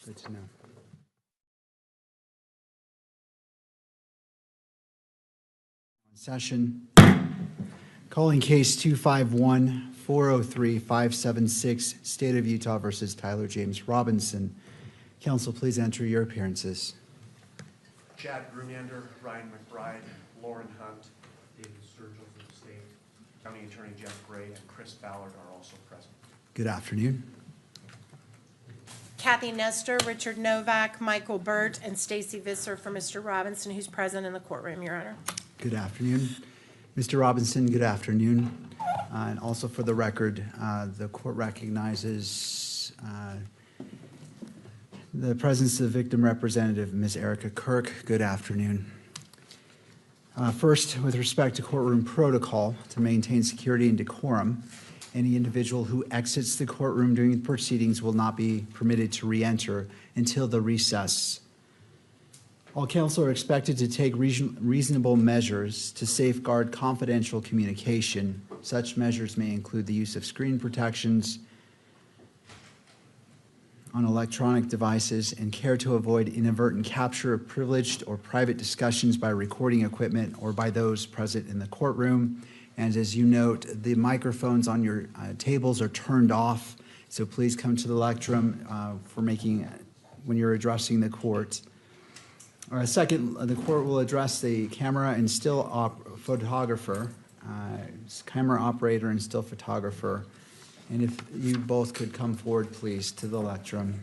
Good to know. Session. Calling case 251-403-576, State of Utah versus Tyler James Robinson. Counsel, please enter your appearances. Chad Grumander, Ryan McBride, Lauren Hunt, David Sturgill from the state, County Attorney Jeff Gray, and Chris Ballard are also present. Good afternoon. Kathy Nestor, Richard Novak, Michael Burt, and Stacy Visser for Mr. Robinson, who's present in the courtroom, Your Honor. Good afternoon. Mr. Robinson, good afternoon. And also for the record, the court recognizes the presence of victim representative, Ms. Erica Kirk. Good afternoon. First, with respect to courtroom protocol, to maintain security and decorum, any individual who exits the courtroom during the proceedings will not be permitted to re-enter until the recess. All counsel are expected to take reasonable measures to safeguard confidential communication. Such measures may include the use of screen protections on electronic devices and care to avoid inadvertent capture of privileged or private discussions by recording equipment or by those present in the courtroom. And as you note, the microphones on your tables are turned off, so please come to the lectrum when you're addressing the court. Second, the court will address the camera and still photographer, camera operator and still photographer. And if you both could come forward, please, to the lectrum.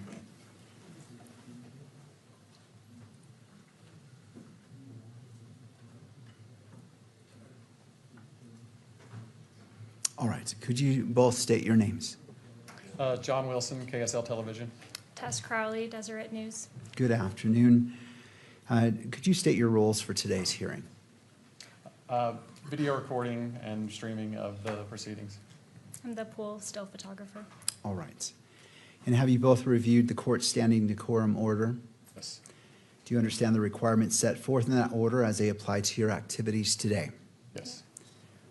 All right, could you both state your names? John Wilson, KSL Television. Tess Crowley, Deseret News. Good afternoon. Could you state your roles for today's hearing? Video recording and streaming of the proceedings. I'm the pool still photographer. All right. And have you both reviewed the court's standing decorum order? Yes. Do you understand the requirements set forth in that order as they apply to your activities today? Yes.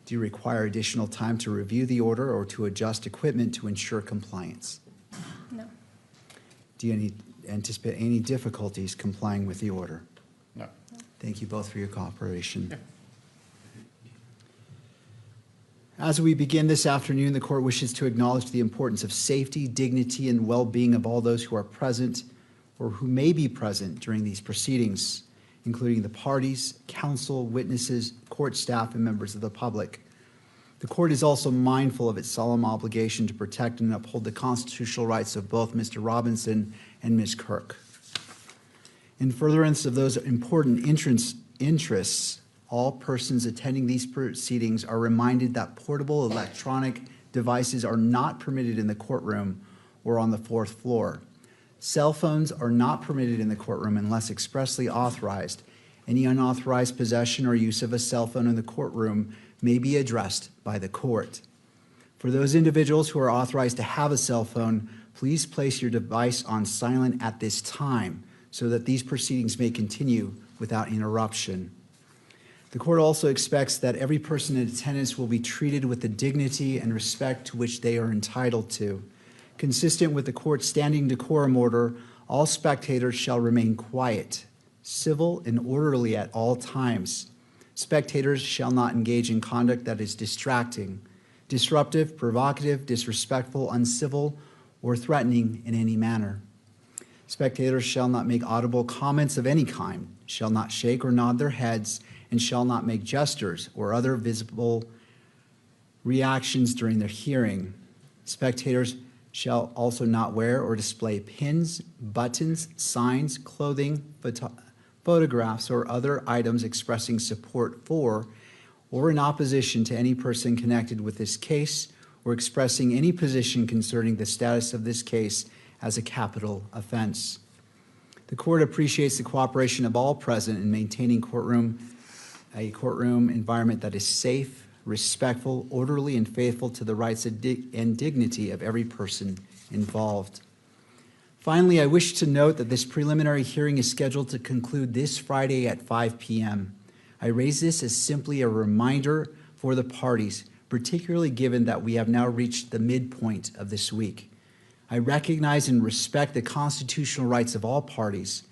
Do you require additional time to review the order or to adjust equipment to ensure compliance? No. Do you anticipate any difficulties complying with the order? No. Thank you both for your cooperation. Yeah. As we begin this afternoon, the court wishes to acknowledge the importance of safety, dignity, and well-being of all those who are present or who may be present during these proceedings, including the parties, counsel, witnesses, court staff, and members of the public. The court is also mindful of its solemn obligation to protect and uphold the constitutional rights of both Mr. Robinson and Ms. Kirk. In furtherance of those important interests, all persons attending these proceedings are reminded that portable electronic devices are not permitted in the courtroom or on the fourth floor. Cell phones are not permitted in the courtroom unless expressly authorized. Any unauthorized possession or use of a cell phone in the courtroom may be addressed by the court. For those individuals who are authorized to have a cell phone, please place your device on silent at this time so that these proceedings may continue without interruption. The court also expects that every person in attendance will be treated with the dignity and respect to which they are entitled to. Consistent with the court's standing decorum order, all spectators shall remain quiet, civil, and orderly at all times. Spectators shall not engage in conduct that is distracting, disruptive, provocative, disrespectful, uncivil, or threatening in any manner. Spectators shall not make audible comments of any kind, shall not shake or nod their heads, and shall not make gestures or other visible reactions during their hearing. Spectators shall also not wear or display pins, buttons, signs, clothing, photographs, or other items expressing support for or in opposition to any person connected with this case or expressing any position concerning the status of this case as a capital offense. The court appreciates the cooperation of all present in maintaining a courtroom environment that is safe, respectful, orderly, and faithful to the rights and dignity of every person involved. Finally, I wish to note that this preliminary hearing is scheduled to conclude this Friday at 5 p.m. I raise this as simply a reminder for the parties, particularly given that we have now reached the midpoint of this week. I recognize and respect the constitutional rights of all parties.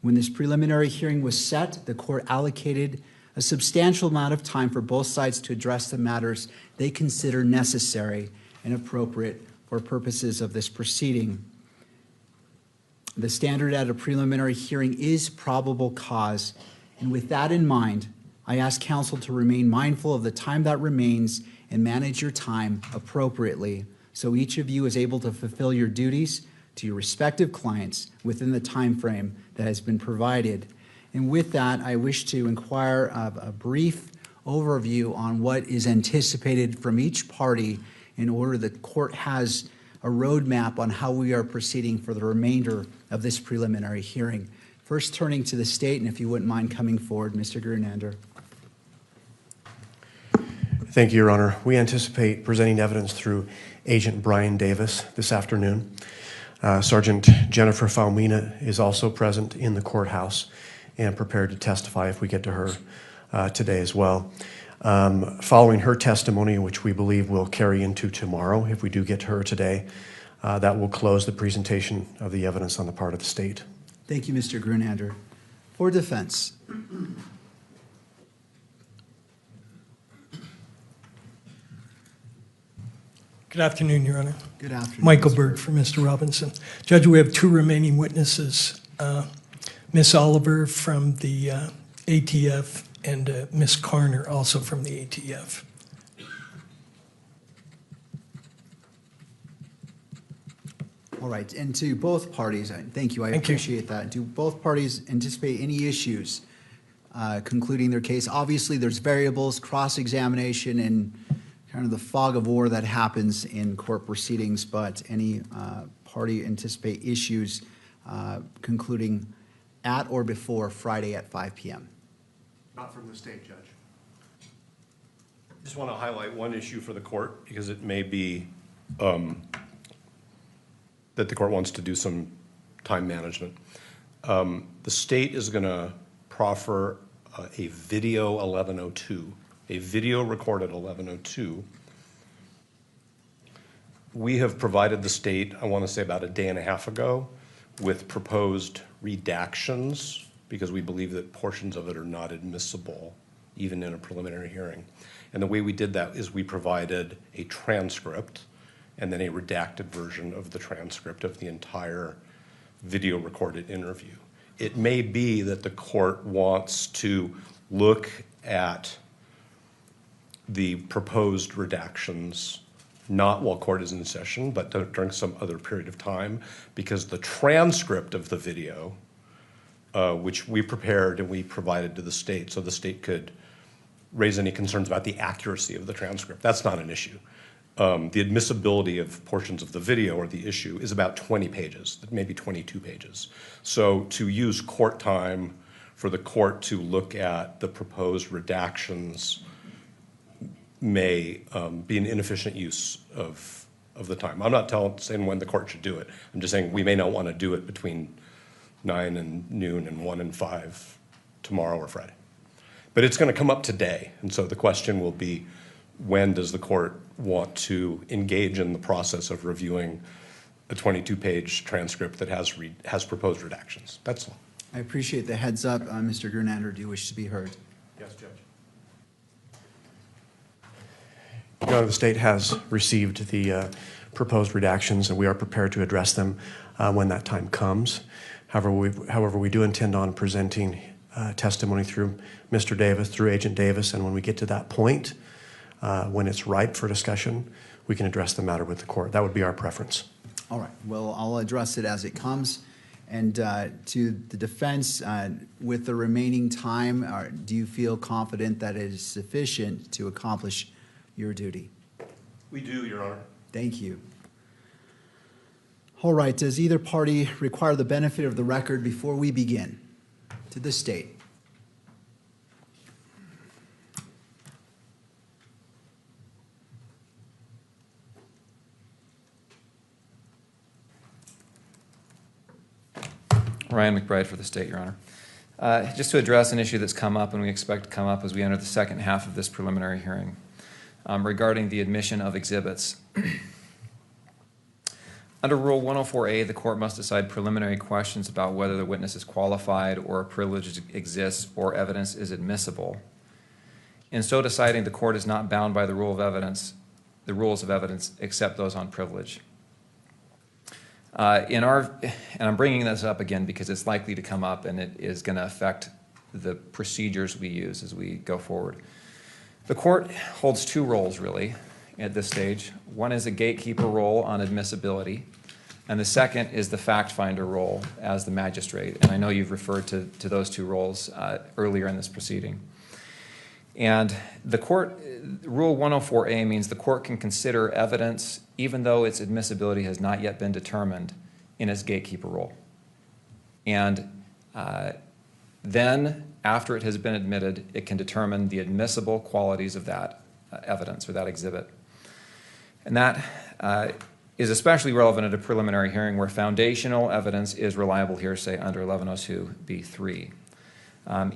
When this preliminary hearing was set, the court allocated a substantial amount of time for both sides to address the matters they consider necessary and appropriate for purposes of this proceeding. The standard at a preliminary hearing is probable cause, and with that in mind, I ask counsel to remain mindful of the time that remains and manage your time appropriately so each of you is able to fulfill your duties to your respective clients within the time frame that has been provided. And with that, I wish to inquire of a brief overview on what is anticipated from each party in order the court has a roadmap on how we are proceeding for the remainder of this preliminary hearing. First, turning to the state, and if you wouldn't mind coming forward, Mr. Grunander. Thank you, Your Honor. We anticipate presenting evidence through Agent Brian Davis this afternoon. Sergeant Jennifer Falmina is also present in the courthouse and prepared to testify if we get to her today as well. Following her testimony, which we believe will carry into tomorrow, if we do get to her today, that will close the presentation of the evidence on the part of the state. Thank you, Mr. Grunander. For defense. Good afternoon, Your Honor. Good afternoon. Michael Berg for Mr. Robinson. Judge, we have two remaining witnesses, Miss Oliver from the ATF and Miss Carner, also from the ATF. All right, and to both parties, thank you, I appreciate that. Do both parties anticipate any issues concluding their case? Obviously, there's variables, cross-examination, and kind of the fog of war that happens in court proceedings, but any party anticipate issues concluding at or before Friday at 5 p.m.? Not from the state, Judge. Just want to highlight one issue for the court because it may be that the court wants to do some time management. The state is going to proffer a video 1102, a video recorded 1102. We have provided the state, I want to say about a day and a half ago, with proposed redactions because we believe that portions of it are not admissible, even in a preliminary hearing. And the way we did that is we provided a transcript and then a redacted version of the transcript of the entire video recorded interview. It may be that the court wants to look at the proposed redactions, not while court is in session, but during some other period of time, because the transcript of the video, which we prepared and we provided to the state so the state could raise any concerns about the accuracy of the transcript. That's not an issue. The admissibility of portions of the video or the issue is about 20 pages, maybe 22 pages. So to use court time for the court to look at the proposed redactions may be an inefficient use of the time. I'm not saying when the court should do it. I'm just saying we may not want to do it between 9 and noon and 1 and 5 tomorrow or Friday. But it's going to come up today, and so the question will be, when does the court want to engage in the process of reviewing a 22-page transcript that has proposed redactions? That's all. I appreciate the heads up. Mr. Grunander, do you wish to be heard? Yes, Judge. Your Honor, the state has received the proposed redactions, and we are prepared to address them when that time comes. However, we do intend on presenting testimony through Mr. Davis, through Agent Davis, and when we get to that point, when it's ripe for discussion, we can address the matter with the court. That would be our preference. All right, well, I'll address it as it comes. And to the defense, with the remaining time, do you feel confident that it is sufficient to accomplish your duty? We do, Your Honor. Thank you. All right, does either party require the benefit of the record before we begin? To the state. Ryan McBride for the state, Your Honor. Just to address an issue that's come up and we expect to come up as we enter the second half of this preliminary hearing regarding the admission of exhibits. Under Rule 104A, the court must decide preliminary questions about whether the witness is qualified or a privilege exists or evidence is admissible. In so deciding, the court is not bound by the rules of evidence except those on privilege. And I'm bringing this up again because it's likely to come up and it is going to affect the procedures we use as we go forward. The court holds two roles, really, at this stage. One is a gatekeeper role on admissibility, and the second is the fact finder role as the magistrate. And I know you've referred to those two roles earlier in this proceeding. And the court, Rule 104A means the court can consider evidence even though its admissibility has not yet been determined in its gatekeeper role. And then, after it has been admitted, it can determine the admissible qualities of that evidence or that exhibit. And that is especially relevant at a preliminary hearing where foundational evidence is reliable hearsay under 1102B3.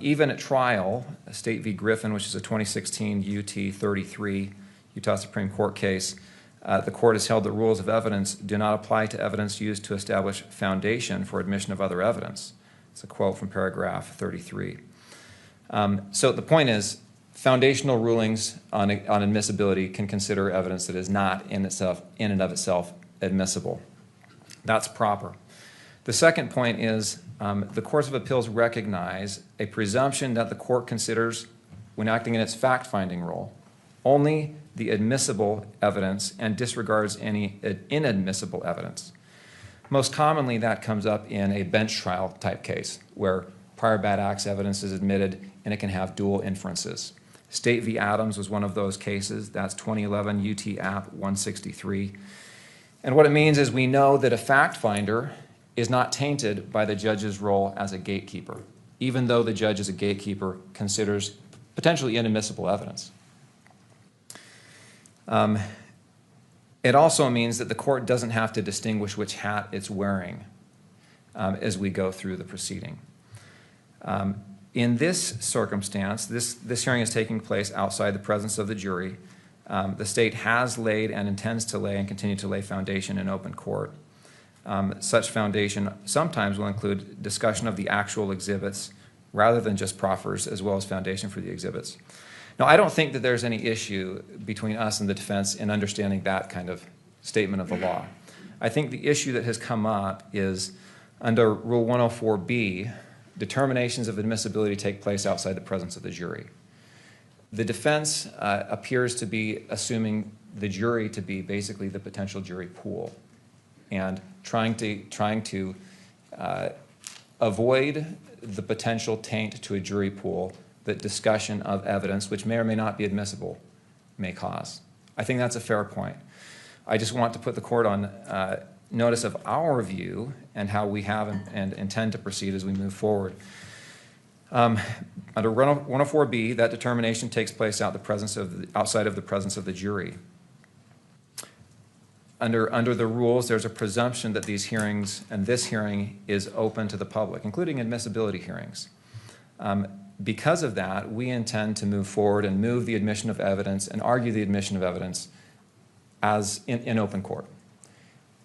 Even at trial, State v. Griffin, which is a 2016 UT 33 Utah Supreme Court case, the court has held that rules of evidence do not apply to evidence used to establish foundation for admission of other evidence. It's a quote from paragraph 33. So the point is, foundational rulings on admissibility can consider evidence that is not in and of itself admissible. That's proper. The second point is the courts of appeals recognize a presumption that the court considers, when acting in its fact-finding role, only the admissible evidence and disregards any inadmissible evidence. Most commonly, that comes up in a bench trial type case where prior bad acts evidence is admitted and it can have dual inferences. State v. Adams was one of those cases. That's 2011 UT App 163. And what it means is we know that a fact finder is not tainted by the judge's role as a gatekeeper, even though the judge as a gatekeeper considers potentially inadmissible evidence. It also means that the court doesn't have to distinguish which hat it's wearing as we go through the proceeding. In this circumstance, this hearing is taking place outside the presence of the jury. The state has laid and intends to lay and continue to lay foundation in open court. Such foundation sometimes will include discussion of the actual exhibits rather than just proffers, as well as foundation for the exhibits. Now, I don't think that there's any issue between us and the defense in understanding that kind of statement of the law. I think the issue that has come up is under Rule 104B, determinations of admissibility take place outside the presence of the jury. The defense appears to be assuming the jury to be basically the potential jury pool and trying to avoid the potential taint to a jury pool that discussion of evidence, which may or may not be admissible, may cause. I think that's a fair point. I just want to put the court on notice of our view and how we have and intend to proceed as we move forward. Under 104B, that determination takes place outside of the presence of the jury. Under the rules, there's a presumption that these hearings and this hearing is open to the public, including admissibility hearings. Because of that, we intend to move forward and move the admission of evidence and argue the admission of evidence as in open court.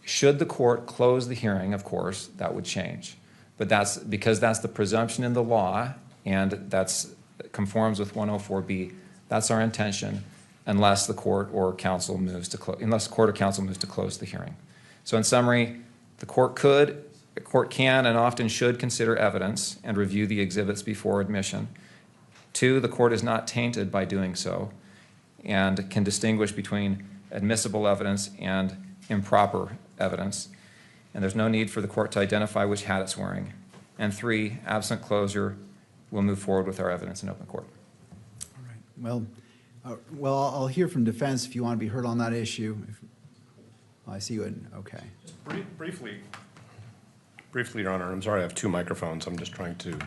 Should the court close the hearing, of course, that would change. But that's because that's the presumption in the law and that's conforms with 104B. That's our intention unless the court or counsel moves to close the hearing. So in summary, the court can and often should consider evidence and review the exhibits before admission. 2, the court is not tainted by doing so and can distinguish between admissible evidence and improper evidence. And there's no need for the court to identify which hat it's wearing. And 3, absent closure, we'll move forward with our evidence in open court. All right. Well, I'll hear from defense if you want to be heard on that issue. I see you. Okay. Just briefly, Your Honor, I'm sorry I have 2 microphones. I'm just trying to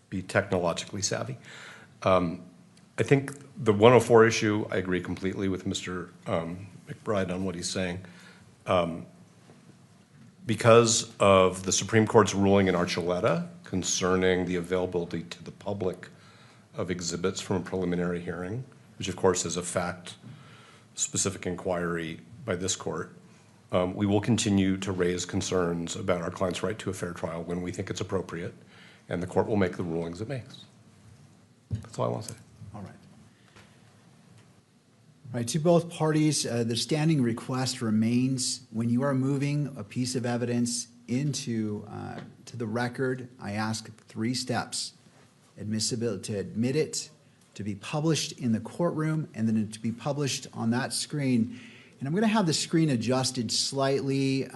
be technologically savvy. I think the 104 issue, I agree completely with Mr. McBride on what he's saying. Because of the Supreme Court's ruling in Archuleta concerning the availability to the public of exhibits from a preliminary hearing, which of course is a fact-specific inquiry by this court, we will continue to raise concerns about our client's right to a fair trial when we think it's appropriate, and the court will make the rulings it makes. That's all I want to say. All right. All right, to both parties, the standing request remains, when you are moving a piece of evidence into to the record, I ask 3 steps. Admissibility, to admit it, to be published in the courtroom, and then to be published on that screen. And I'm going to have the screen adjusted slightly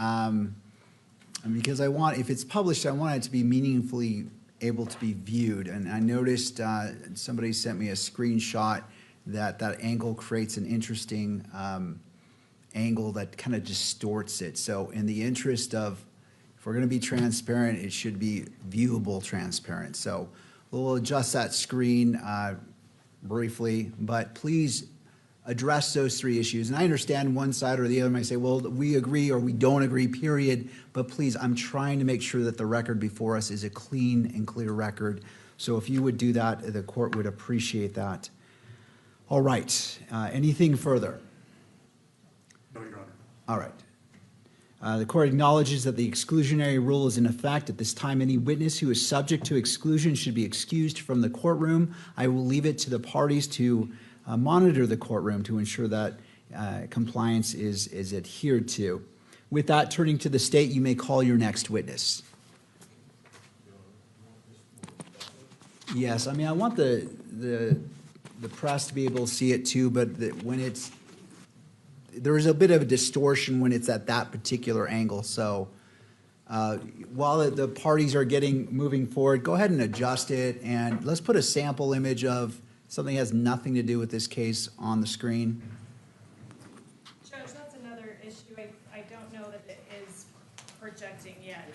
because I want, if it's published, I want it to be meaningfully able to be viewed. And I noticed somebody sent me a screenshot that angle creates an interesting angle that kind of distorts it. So in the interest of, if we're going to be transparent, it should be viewable transparent. So we'll adjust that screen briefly, but please address those 3 issues. And I understand one side or the other might say, well, we agree or we don't agree, period. But please, I'm trying to make sure that the record before us is a clean and clear record. So if you would do that, the court would appreciate that. All right, anything further? No, Your Honor. All right. The court acknowledges that the exclusionary rule is in effect. At this time, any witness who is subject to exclusion should be excused from the courtroom. I will leave it to the parties to monitor the courtroom to ensure that compliance is adhered to. With that, turning to the state, you may call your next witness. Yes, I mean, I want the press to be able to see it too, but when it's, there is a bit of a distortion when it's at that particular angle. So while the parties are moving forward, go ahead and adjust it, and let's put a sample image of something that has nothing to do with this case on the screen. Judge, that's another issue. I don't know that it is projecting yet.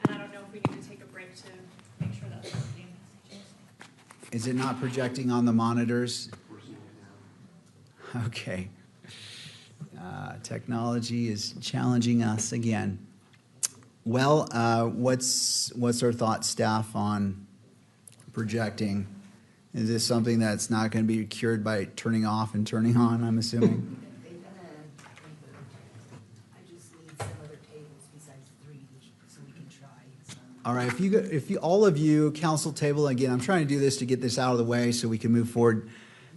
And I don't know if we need to take a break to make sure that's working. Is it not projecting on the monitors? Okay. Technology is challenging us again. Well, what's our thought, staff, on projecting? Is this something that's not going to be cured by turning off and turning on, I'm assuming? I just need some other tables besides 3 so we can try. All right, if you, all of you, council table, again, I'm trying to do this to get this out of the way so we can move forward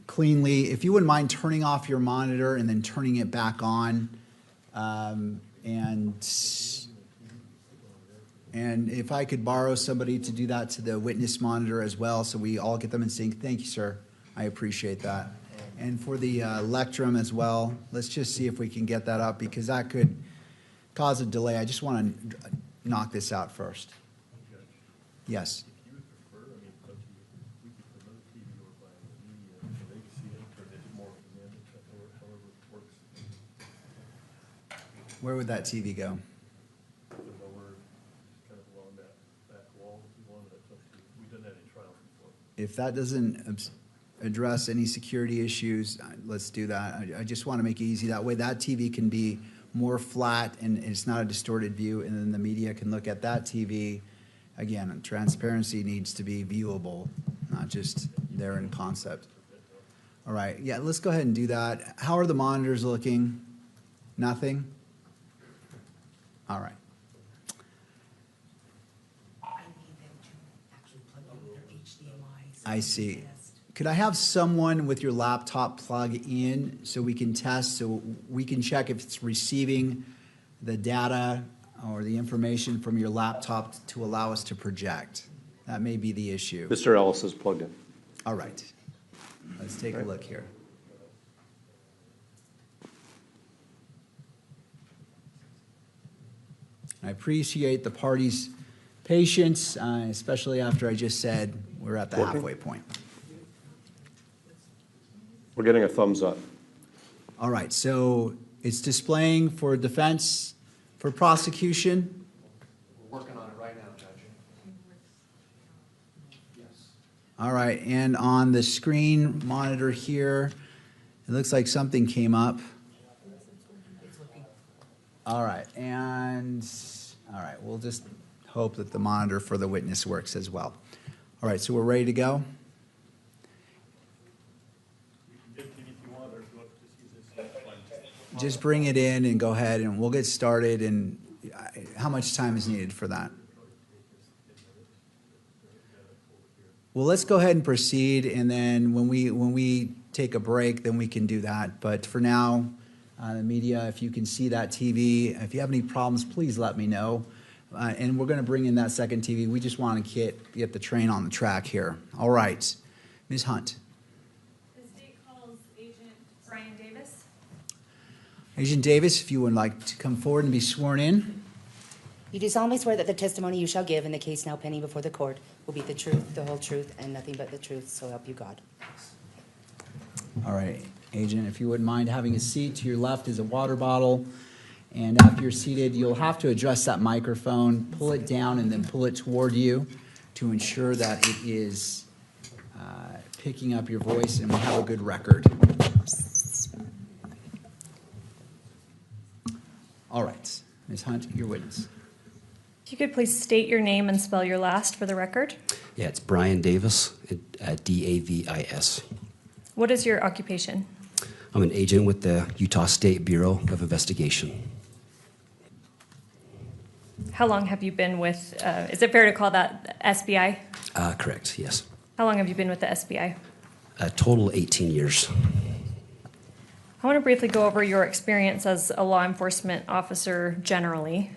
cleanly. If you wouldn't mind turning off your monitor and then turning it back on, and if I could borrow somebody to do that to the witness monitor as well, so we all get them in sync. Thank you, sir. I appreciate that. And for the lectrum as well, let's just see if we can get that up, because that could cause a delay. I just want to knock this out first. Yes. Where would that TV go? If that doesn't address any security issues, let's do that. I just want to make it easy. That way that TV can be more flat and it's not a distorted view, and then the media can look at that TV. Again, transparency needs to be viewable, not just there in concept. All right, yeah, let's go ahead and do that. How are the monitors looking? Nothing? All right. I need them to actually plug in their HDMI. so I we see. can test. Could I have someone with your laptop plug in so we can test, so we can check if it's receiving the data or the information from your laptop to allow us to project? That may be the issue. Mr. Ellis is plugged in. All right. Let's take a look here. I appreciate the parties' patience, especially after I just said we're at the Working? halfway point. We're getting a thumbs up. All right, so it's displaying for defense, for prosecution. We're working on it right now, Judge. Yes. All right, and on the screen monitor here, it looks like something came up. All right, we'll just hope that the monitor for the witness works as well. All right, so we're ready to go? just bring it in and go ahead and we'll get started. And how much time is needed for that? Well, let's go ahead and proceed, and then when we take a break, then we can do that. But for now, the media, if you can see that TV, if you have any problems, please let me know. And we're going to bring in that second TV. We just want to get the train on the track here. All right. Ms. Hunt. The state calls Agent Brian Davis. Agent Davis, if you would like to come forward and be sworn in. You do solemnly swear that the testimony you shall give in the case now pending before the court will be the truth, the whole truth, and nothing but the truth, so help you God. All right, Agent, if you wouldn't mind having a seat. To your left is a water bottle. And after you're seated, you'll have to adjust that microphone, pull it down, and then pull it toward you to ensure that it is picking up your voice and we have a good record. All right, Ms. Hunt, your witness. If you could please state your name and spell your last for the record. Yeah, it's Brian Davis, Davis. What is your occupation? I'm an agent with the Utah State Bureau of Investigation. How long have you been with, is it fair to call that SBI? Correct, yes. How long have you been with the SBI? A total 18 years. I want to briefly go over your experience as a law enforcement officer generally.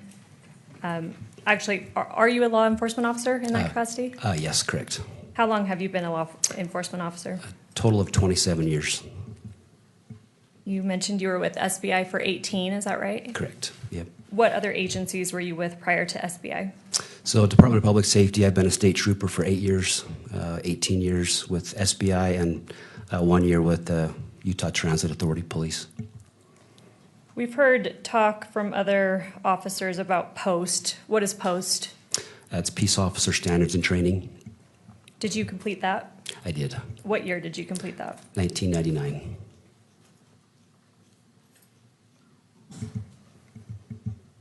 Actually, are you a law enforcement officer in that capacity? Yes, correct. How long have you been a law enforcement officer? A total of 27 years. You mentioned you were with SBI for 18, is that right? Correct, yep. What other agencies were you with prior to SBI? So Department of Public Safety, I've been a state trooper for 8 years, 18 years with SBI, and 1 year with the Utah Transit Authority Police. We've heard talk from other officers about POST. What is POST? That's Peace Officer Standards and Training. Did you complete that? I did. What year did you complete that? 1999.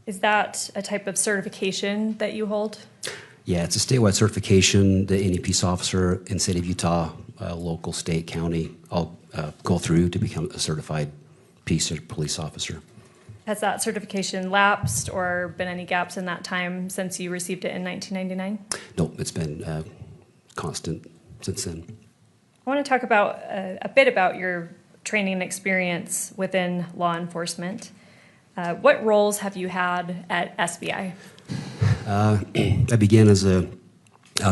Is that a type of certification that you hold? Yeah, it's a statewide certification that any peace officer in the state of Utah, local, state, county, all go through to become a certified peace or police officer. Has that certification lapsed or been any gaps in that time since you received it in 1999? No, it's been constant since then. I want to talk about a bit about your training experience within law enforcement. What roles have you had at SBI? I began as a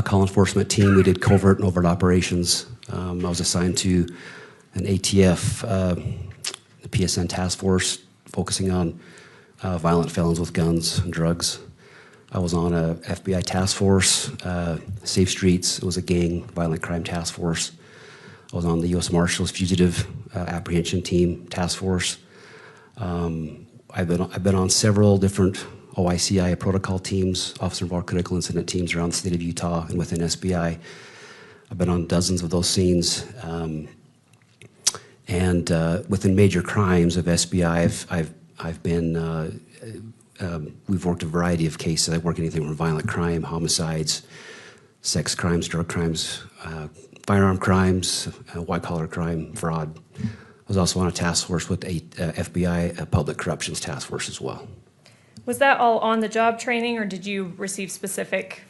call enforcement team. We did covert and overt operations. I was assigned to an ATF, the PSN task force, focusing on violent felons with guns and drugs. I was on a FBI task force, Safe Streets. It was a gang violent crime task force. I was on the U.S. Marshals Fugitive Apprehension Team task force. I've been on several different OICI protocol teams, officer involved critical incident teams around the state of Utah and within SBI. I've been on dozens of those scenes. And within major crimes of SBI, I've been, we've worked a variety of cases. I work anything from violent crime, homicides, sex crimes, drug crimes, firearm crimes, white-collar crime, fraud. I was also on a task force with a FBI Public Corruptions Task Force as well. Was that all on-the-job training, or did you receive specific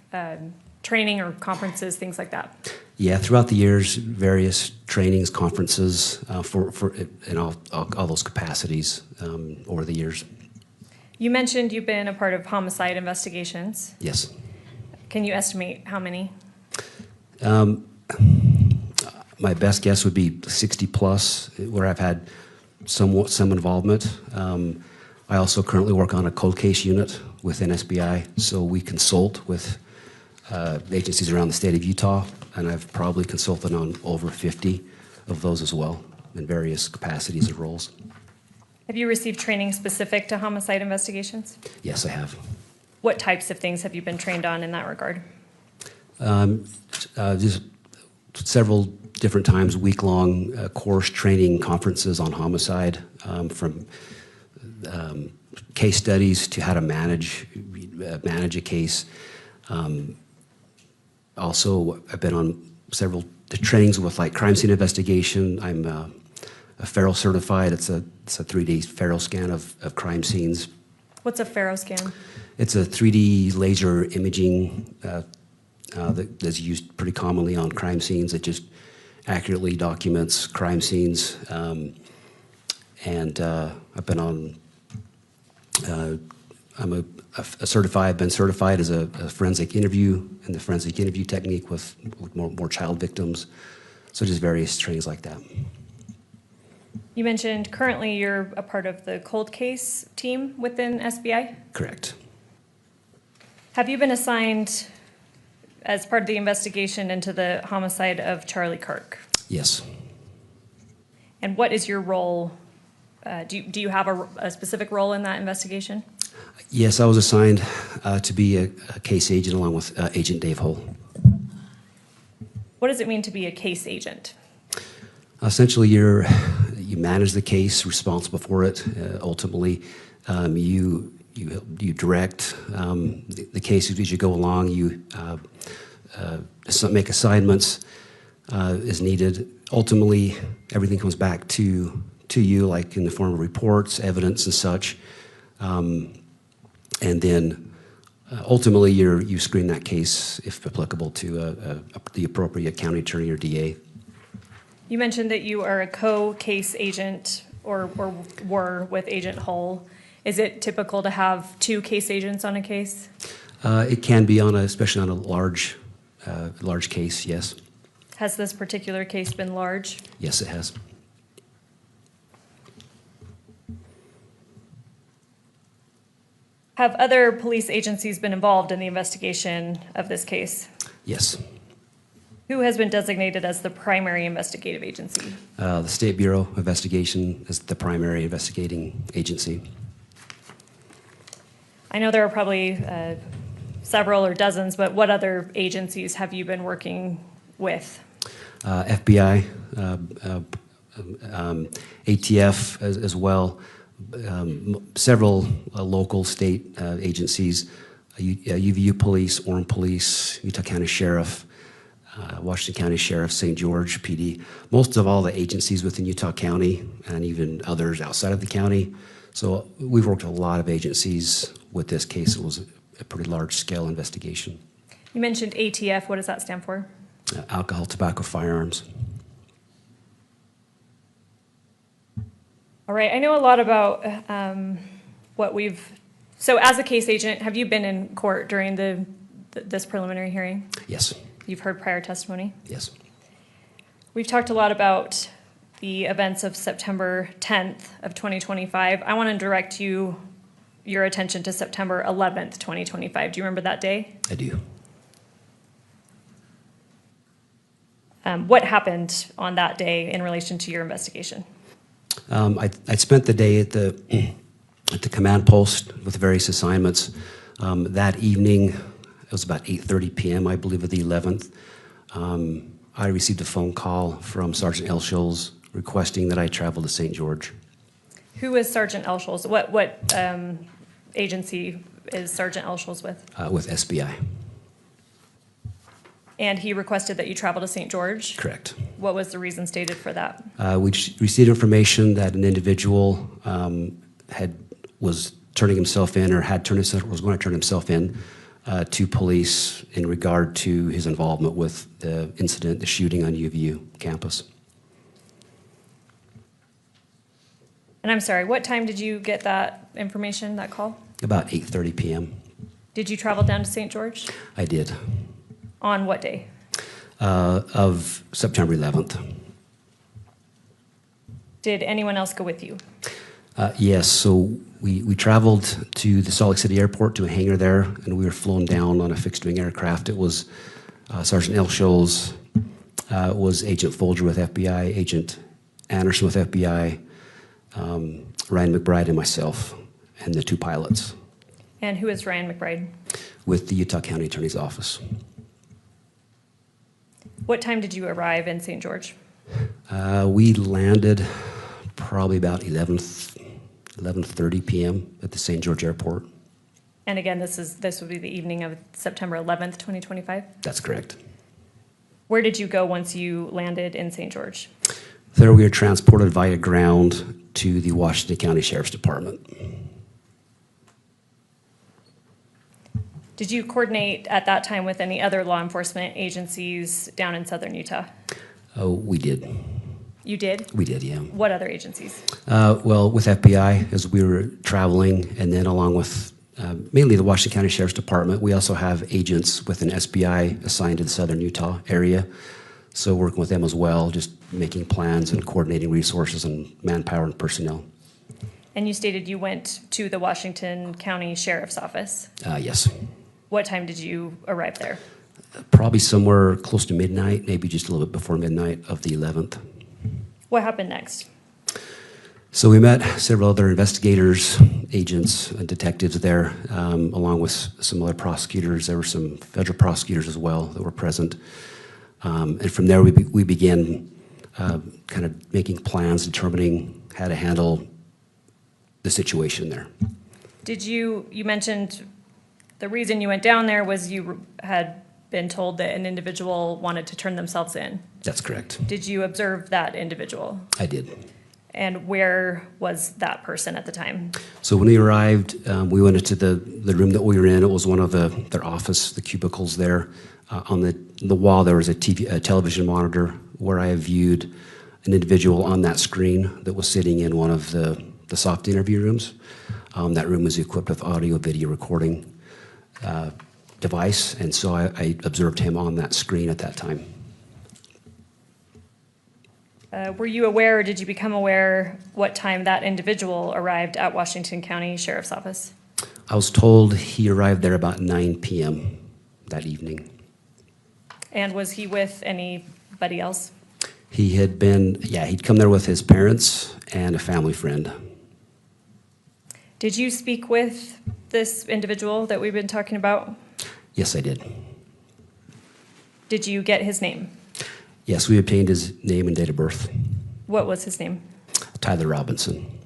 training or conferences, things like that? Yeah, throughout the years, various trainings, conferences in all those capacities over the years. You mentioned you've been a part of homicide investigations. Yes. Can you estimate how many? My best guess would be 60 plus, where I've had some involvement. I also currently work on a cold case unit within SBI, so we consult with agencies around the state of Utah, and I've probably consulted on over 50 of those as well in various capacities and roles. Have you received training specific to homicide investigations? Yes, I have. What types of things have you been trained on in that regard? Just several different times, week-long course training conferences on homicide, from case studies to how to manage a case. Also, I've been on several trainings with like crime scene investigation. I'm Faro certified. It's a 3D Faro scan of crime scenes. What's a Faro scan? It's a 3D laser imaging that's used pretty commonly on crime scenes. It just accurately documents crime scenes. I've been on. I'm I've been certified as a forensic interview in the forensic interview technique with more child victims. So just various trainings like that. You mentioned currently you're a part of the cold case team within SBI. Correct. Have you been assigned as part of the investigation into the homicide of Charlie Kirk? Yes. And what is your role? Do you have a specific role in that investigation? Yes, I was assigned to be a case agent along with Agent Dave Hull. What does it mean to be a case agent? Essentially, you manage the case, responsible for it. Ultimately, you direct the case as you go along. You make assignments as needed. Ultimately, everything comes back to you, like in the form of reports, evidence, and such. And then ultimately, you screen that case, if applicable, to the appropriate county attorney or DA. You mentioned that you are a co-case agent or were with Agent Hull. Is it typical to have two case agents on a case? It can be especially on a large case. Yes. Has this particular case been large? Yes, it has. Have other police agencies been involved in the investigation of this case? Yes. Who has been designated as the primary investigative agency? The State Bureau of Investigation is the primary investigating agency. I know there are probably several or dozens, but what other agencies have you been working with? FBI, ATF as well, several local state agencies, UVU Police, Orem Police, Utah County Sheriff, Washington County Sheriff, St. George PD, most of all the agencies within Utah County and even others outside of the county. So we've worked with a lot of agencies with this case. It was a pretty large-scale investigation. You mentioned ATF. What does that stand for? Alcohol, tobacco, firearms. All right. I know a lot about what we've... So as a case agent, have you been in court during this preliminary hearing? Yes. You've heard prior testimony? Yes. We've talked a lot about the events of September 10th of 2025. I want to direct your attention to September 11th, 2025. Do you remember that day? I do. What happened on that day in relation to your investigation? I spent the day at the command post with various assignments. That evening, it was about 8:30 p.m., I believe, of the 11th. I received a phone call from Sergeant Elsholz requesting that I travel to St. George. Who is Sergeant Elsholz? What agency is Sergeant Elsholz with? With SBI. And he requested that you travel to St. George? Correct. What was the reason stated for that? We received information that an individual was turning himself in or was going to turn himself in to police in regard to his involvement with the incident, the shooting on UVU campus. And I'm sorry, what time did you get that information, that call? About 8:30 p.m. Did you travel down to St. George? I did. On what day? Of September 11th. Did anyone else go with you? Yes, so we traveled to the Salt Lake City airport to a hangar there, and we were flown down on a fixed-wing aircraft. It was Sergeant Elsholz, was Agent Folger with FBI, Agent Anderson with FBI, Ryan McBride and myself, and the two pilots. And who is Ryan McBride? With the Utah County Attorney's Office. What time did you arrive in St. George? We landed probably about 11:30 p.m. at the St. George Airport. And again, this would be the evening of September 11th, 2025? That's correct. Where did you go once you landed in St. George? There we were transported via ground to the Washington County Sheriff's Department. Did you coordinate at that time with any other law enforcement agencies down in southern Utah? Oh, we did. You did? We did, yeah. What other agencies? Well, with FBI, as we were traveling, and then along with mainly the Washington County Sheriff's Department, we also have agents with an SBI assigned to the southern Utah area. So working with them as well, just making plans and coordinating resources and manpower and personnel. And you stated you went to the Washington County Sheriff's Office. Yes. What time did you arrive there? Probably somewhere close to midnight, maybe just a little bit before midnight of the 11th. What happened next? So we met several other investigators, agents, and detectives there, along with some other prosecutors. There were some federal prosecutors as well that were present. And from there, we began kind of making plans, determining how to handle the situation there. Did you mentioned the reason you went down there was you had been told that an individual wanted to turn themselves in. That's correct. Did you observe that individual? I did. And where was that person at the time? So when we arrived, we went into the room that we were in. It was one of their office, the cubicles there. On the wall, there was a television monitor where I viewed an individual on that screen that was sitting in one of the soft interview rooms. That room was equipped with audio-video recording device, and so I observed him on that screen at that time. Were you aware, or did you become aware what time that individual arrived at Washington County Sheriff's Office? I was told he arrived there about 9 p.m. that evening. And was he with anybody else? He had been, he'd come there with his parents and a family friend. Did you speak with this individual that we've been talking about? Yes, I did. Did you get his name? Yes, we obtained his name and date of birth. What was his name? Tyler Robinson.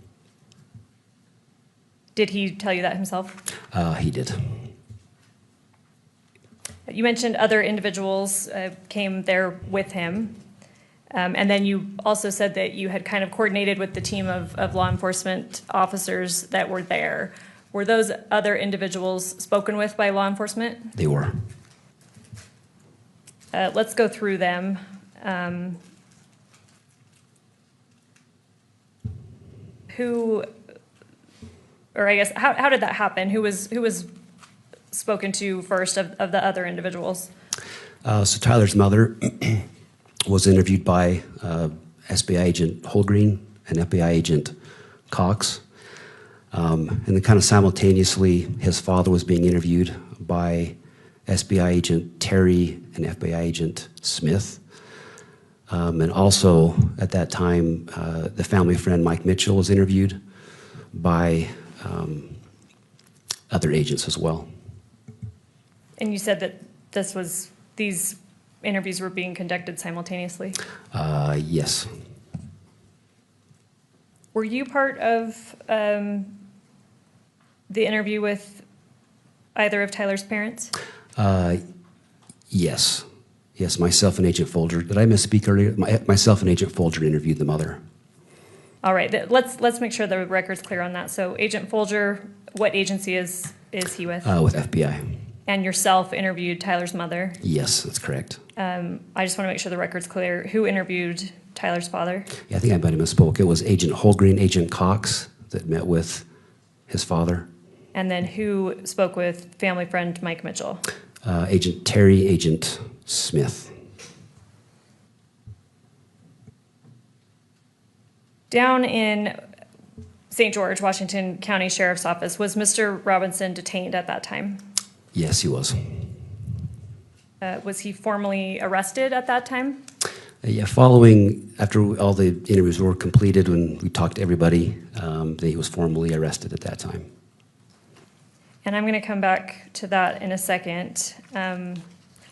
Did he tell you that himself? He did. You mentioned other individuals came there with him. And then you also said that you had kind of coordinated with the team of law enforcement officers that were there. Were those other individuals spoken with by law enforcement? They were. Let's go through them. How did that happen? Who was spoken to first of the other individuals? So Tyler's mother was interviewed by SBI agent Holgreen and FBI agent Cox. And then kind of simultaneously, his father was being interviewed by SBI agent Terry and FBI agent Smith. And also, at that time, the family friend Mike Mitchell was interviewed by other agents as well. And you said that these interviews were being conducted simultaneously? Yes. Were you part of the interview with either of Tyler's parents? Yes. Yes, myself and Agent Folger. Did I misspeak earlier? Myself and Agent Folger interviewed the mother. All right, let's make sure the record's clear on that. So Agent Folger, what agency is he with? With FBI. And yourself interviewed Tyler's mother? Yes, that's correct. I just want to make sure the record's clear. Who interviewed Tyler's father? Yeah, I think I might have misspoke. It was Agent Holgreen, Agent Cox that met with his father. And then who spoke with family friend Mike Mitchell? Agent Terry, Agent Smith. Down in St. George, Washington County Sheriff's Office, was Mr. Robinson detained at that time? Yes, he was. Was he formally arrested at that time? Yeah, after all the interviews were completed, when we talked to everybody, he was formally arrested at that time. And I'm going to come back to that in a second.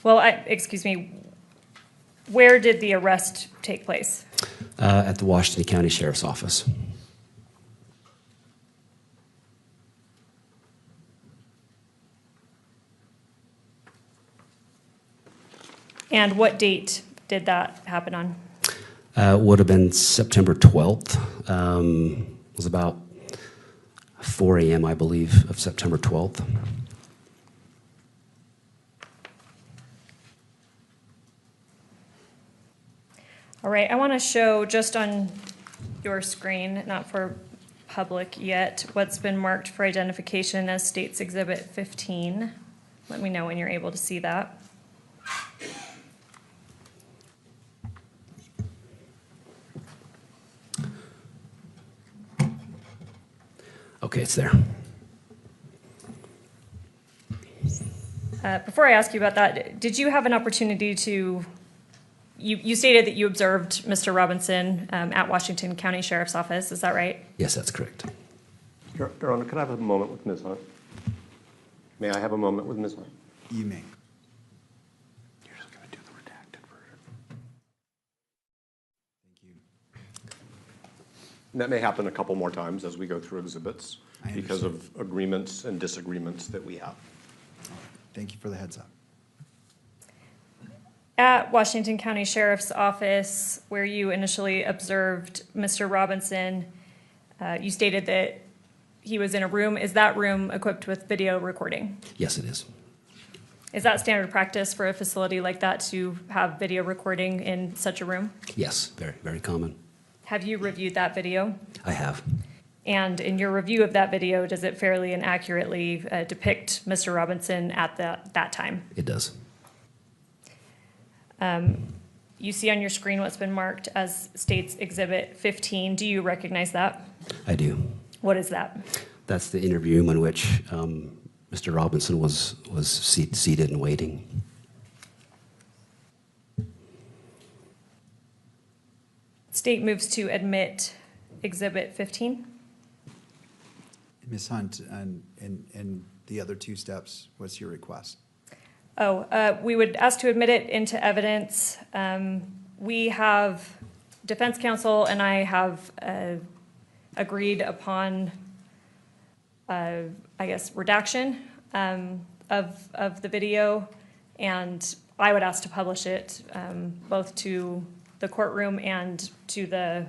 Excuse me, where did the arrest take place? At the Washington County Sheriff's Office. And what date did that happen on? Would have been September 12th. It was about 4 a.m., I believe, of September 12th. All right, I want to show just on your screen, not for public yet, what's been marked for identification as State's Exhibit 15. Let me know when you're able to see that. Okay, it's there. Before I ask you about that, did you have an opportunity to, you stated that you observed Mr. Robinson at Washington County Sheriff's Office, is that right? Yes, that's correct. Your Honor, could I have a moment with Ms. Hunt? May I have a moment with Ms. Hunt? You may. You're just going to do the redacted version. Thank you. And that may happen a couple more times as we go through exhibits I because of agreements and disagreements that we have. Thank you for the heads up. At Washington County Sheriff's Office, where you initially observed Mr. Robinson, you stated that he was in a room. Is that room equipped with video recording? Yes, it is. Is that standard practice for a facility like that to have video recording in such a room? Yes, very, very common. Have you reviewed that video? I have. And in your review of that video, does it fairly and accurately depict Mr. Robinson at that time? It does. You see on your screen what's been marked as State's Exhibit 15. Do you recognize that? I do. What is that? That's the interview room in which Mr. Robinson was seated and waiting. State moves to admit Exhibit 15. Ms. Hunt, and the other two steps, what's your request? We would ask to admit it into evidence. We have, defense counsel and I have agreed upon, I guess, redaction of the video, and I would ask to publish it both to the courtroom and to the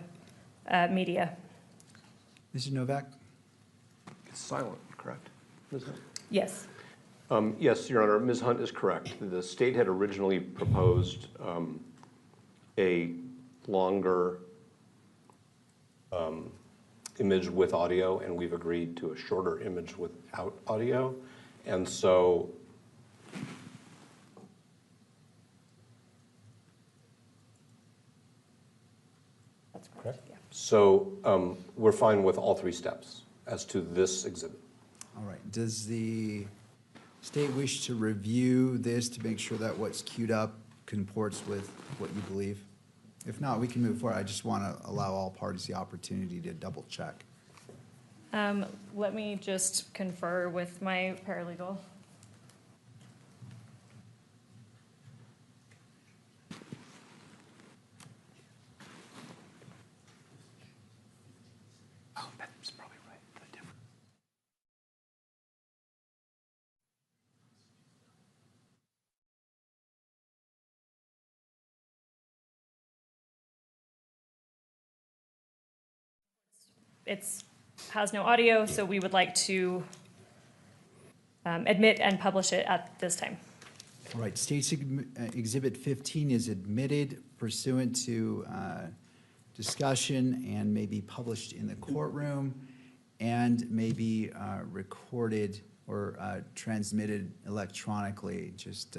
media. Mr. Novak? It's silent, correct? Ms. Hunt? Yes. Yes, Your Honor, Ms. Hunt is correct. The state had originally proposed a longer image with audio, and we've agreed to a shorter image without audio. And so That's correct. Yeah. So we're fine with all three steps as to this exhibit. All right. Does the state wish to review this to make sure that what's queued up comports with what you believe? If not, we can move forward. I just want to allow all parties the opportunity to double check. Let me just confer with my paralegal. Oh, that's probably right. The difference. It has no audio, so we would like to admit and publish it at this time. All right. State's Exhibit 15 is admitted pursuant to discussion and may be published in the courtroom and may be recorded or transmitted electronically. Just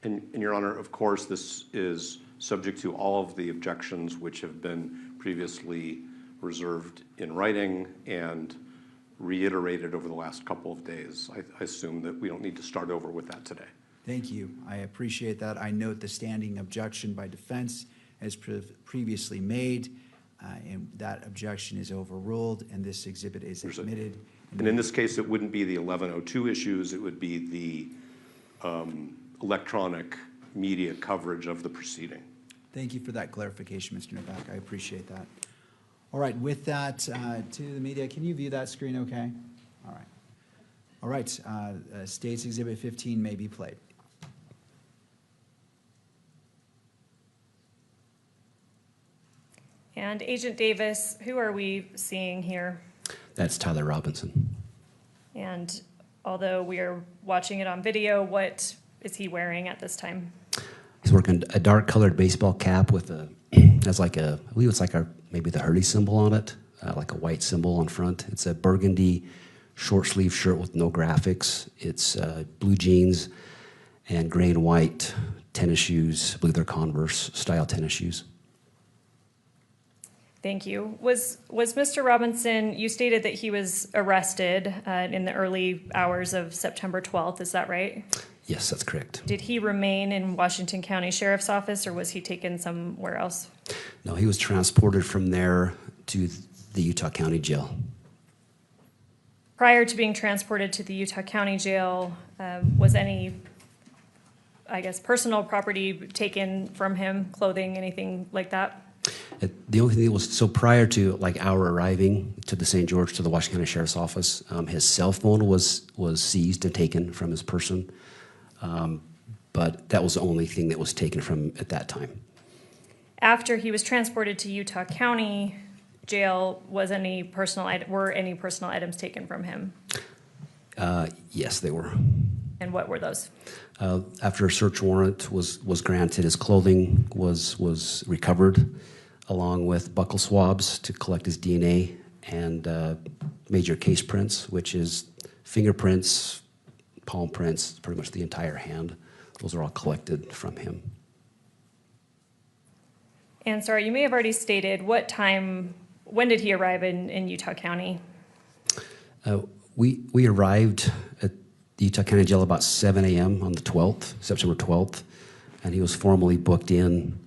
And Your Honor, of course, this is subject to all of the objections which have been previously reserved in writing and reiterated over the last couple of days. I assume that we don't need to start over with that today. thank you. I appreciate that. I note the standing objection by defense as previously made, and that objection is overruled, and this exhibit is admitted. And in this case, it wouldn't be the 1102 issues, it would be the electronic media coverage of the proceeding. Thank you for that clarification, Mr. Novak. I appreciate that. All right, with that, to the media, can you view that screen okay? All right. All right, State's Exhibit 15 may be played. And Agent Davis, who are we seeing here? That's Tyler Robinson. And although we are watching it on video, what is he wearing at this time? He's working a dark colored baseball cap with a, has like a, I believe it's like a, maybe the Hurley symbol on it, like a white symbol on front. It's a burgundy short sleeve shirt with no graphics. It's blue jeans and gray and white tennis shoes. I believe they're Converse style tennis shoes. Thank you. Was Mr. Robinson, you stated that he was arrested in the early hours of September 12th, is that right? Yes, that's correct. Did he remain in Washington County Sheriff's Office, or was he taken somewhere else? No, he was transported from there to the Utah County Jail. Prior to being transported to the Utah County Jail, was any, I guess, personal property taken from him, clothing, anything like that? The only thing that was, so prior to like our arriving to the St. George, to the Washington County Sheriff's Office, his cell phone was seized and taken from his person. But that was the only thing that was taken from at that time. After he was transported to Utah County Jail, were any personal items taken from him? Yes, they were. And what were those? After a search warrant was granted, his clothing was recovered, along with buccal swabs to collect his DNA and major case prints, which is fingerprints, palm prints, pretty much the entire hand. Those are all collected from him. And sorry, you may have already stated when did he arrive in Utah County? We arrived at the Utah County Jail about 7 a.m. on the 12th, September 12th, and he was formally booked in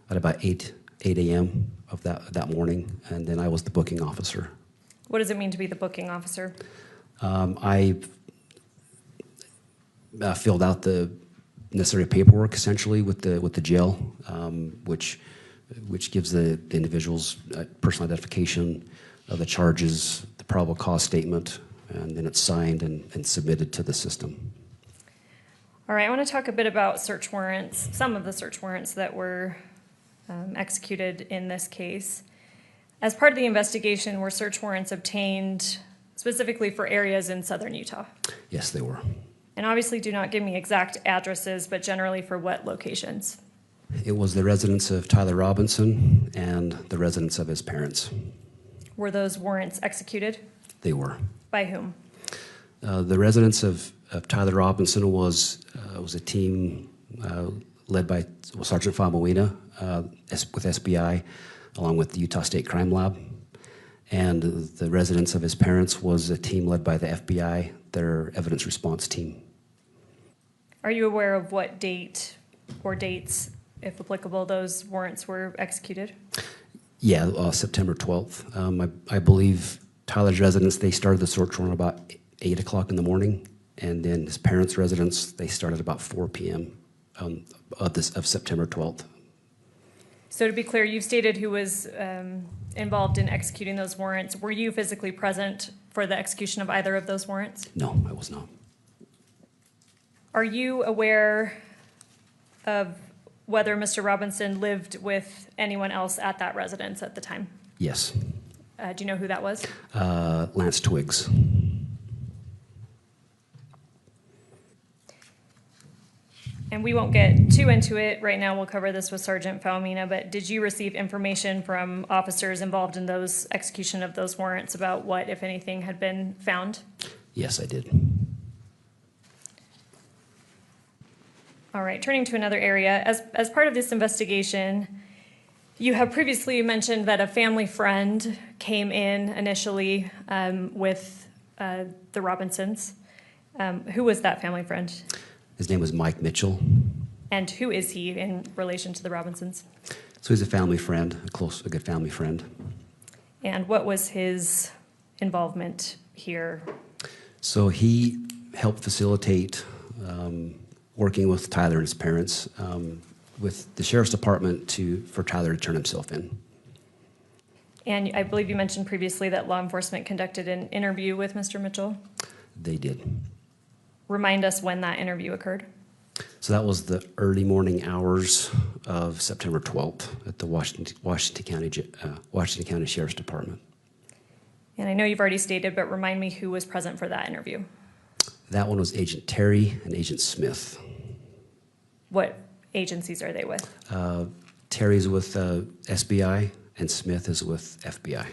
at about 8 a.m. of that morning, and then I was the booking officer. What does it mean to be the booking officer? I filled out the necessary paperwork essentially with the jail, which gives the individuals personal identification of the charges, the probable cause statement, and then it's signed and submitted to the system. All right, I want to talk a bit about search warrants, some of the search warrants that were executed in this case. As part of the investigation, were search warrants obtained specifically for areas in southern Utah? Yes, they were. And obviously do not give me exact addresses, but generally for what locations? It was the residence of Tyler Robinson and the residence of his parents. Were those warrants executed? They were. By whom? The residence of Tyler Robinson was a team led by Sergeant Famuina with SBI, along with the Utah State Crime Lab. And the residence of his parents was a team led by the FBI, their evidence response team. Are you aware of what date or dates, if applicable, those warrants were executed? Yeah, September 12th. I believe Tyler's residence, they started the search warrant about 8 o'clock in the morning, and then his parents' residence, they started about 4 p.m. Of September 12th. So to be clear, you've stated who was involved in executing those warrants. Were you physically present for the execution of either of those warrants? No, I was not. Are you aware of whether Mr. Robinson lived with anyone else at that residence at the time? Yes. Do you know who that was? Lance Twiggs. And we won't get too into it right now. We'll cover this with Sergeant Faumina, but did you receive information from officers involved in those execution of those warrants about what, if anything, had been found? Yes, I did. All right, turning to another area. As part of this investigation, you have previously mentioned that a family friend came in initially with the Robinsons. Who was that family friend? His name was Mike Mitchell. And who is he in relation to the Robinsons? So he's a family friend, a good family friend. And what was his involvement here? So he helped facilitate working with Tyler and his parents with the sheriff's department for Tyler to turn himself in. And I believe you mentioned previously that law enforcement conducted an interview with Mr. Mitchell. They did. Remind us when that interview occurred. So that was the early morning hours of September 12th at the Washington County Sheriff's Department. And I know you've already stated, but remind me who was present for that interview. That one was Agent Terry and Agent Smith. What agencies are they with? Terry's with SBI and Smith is with FBI.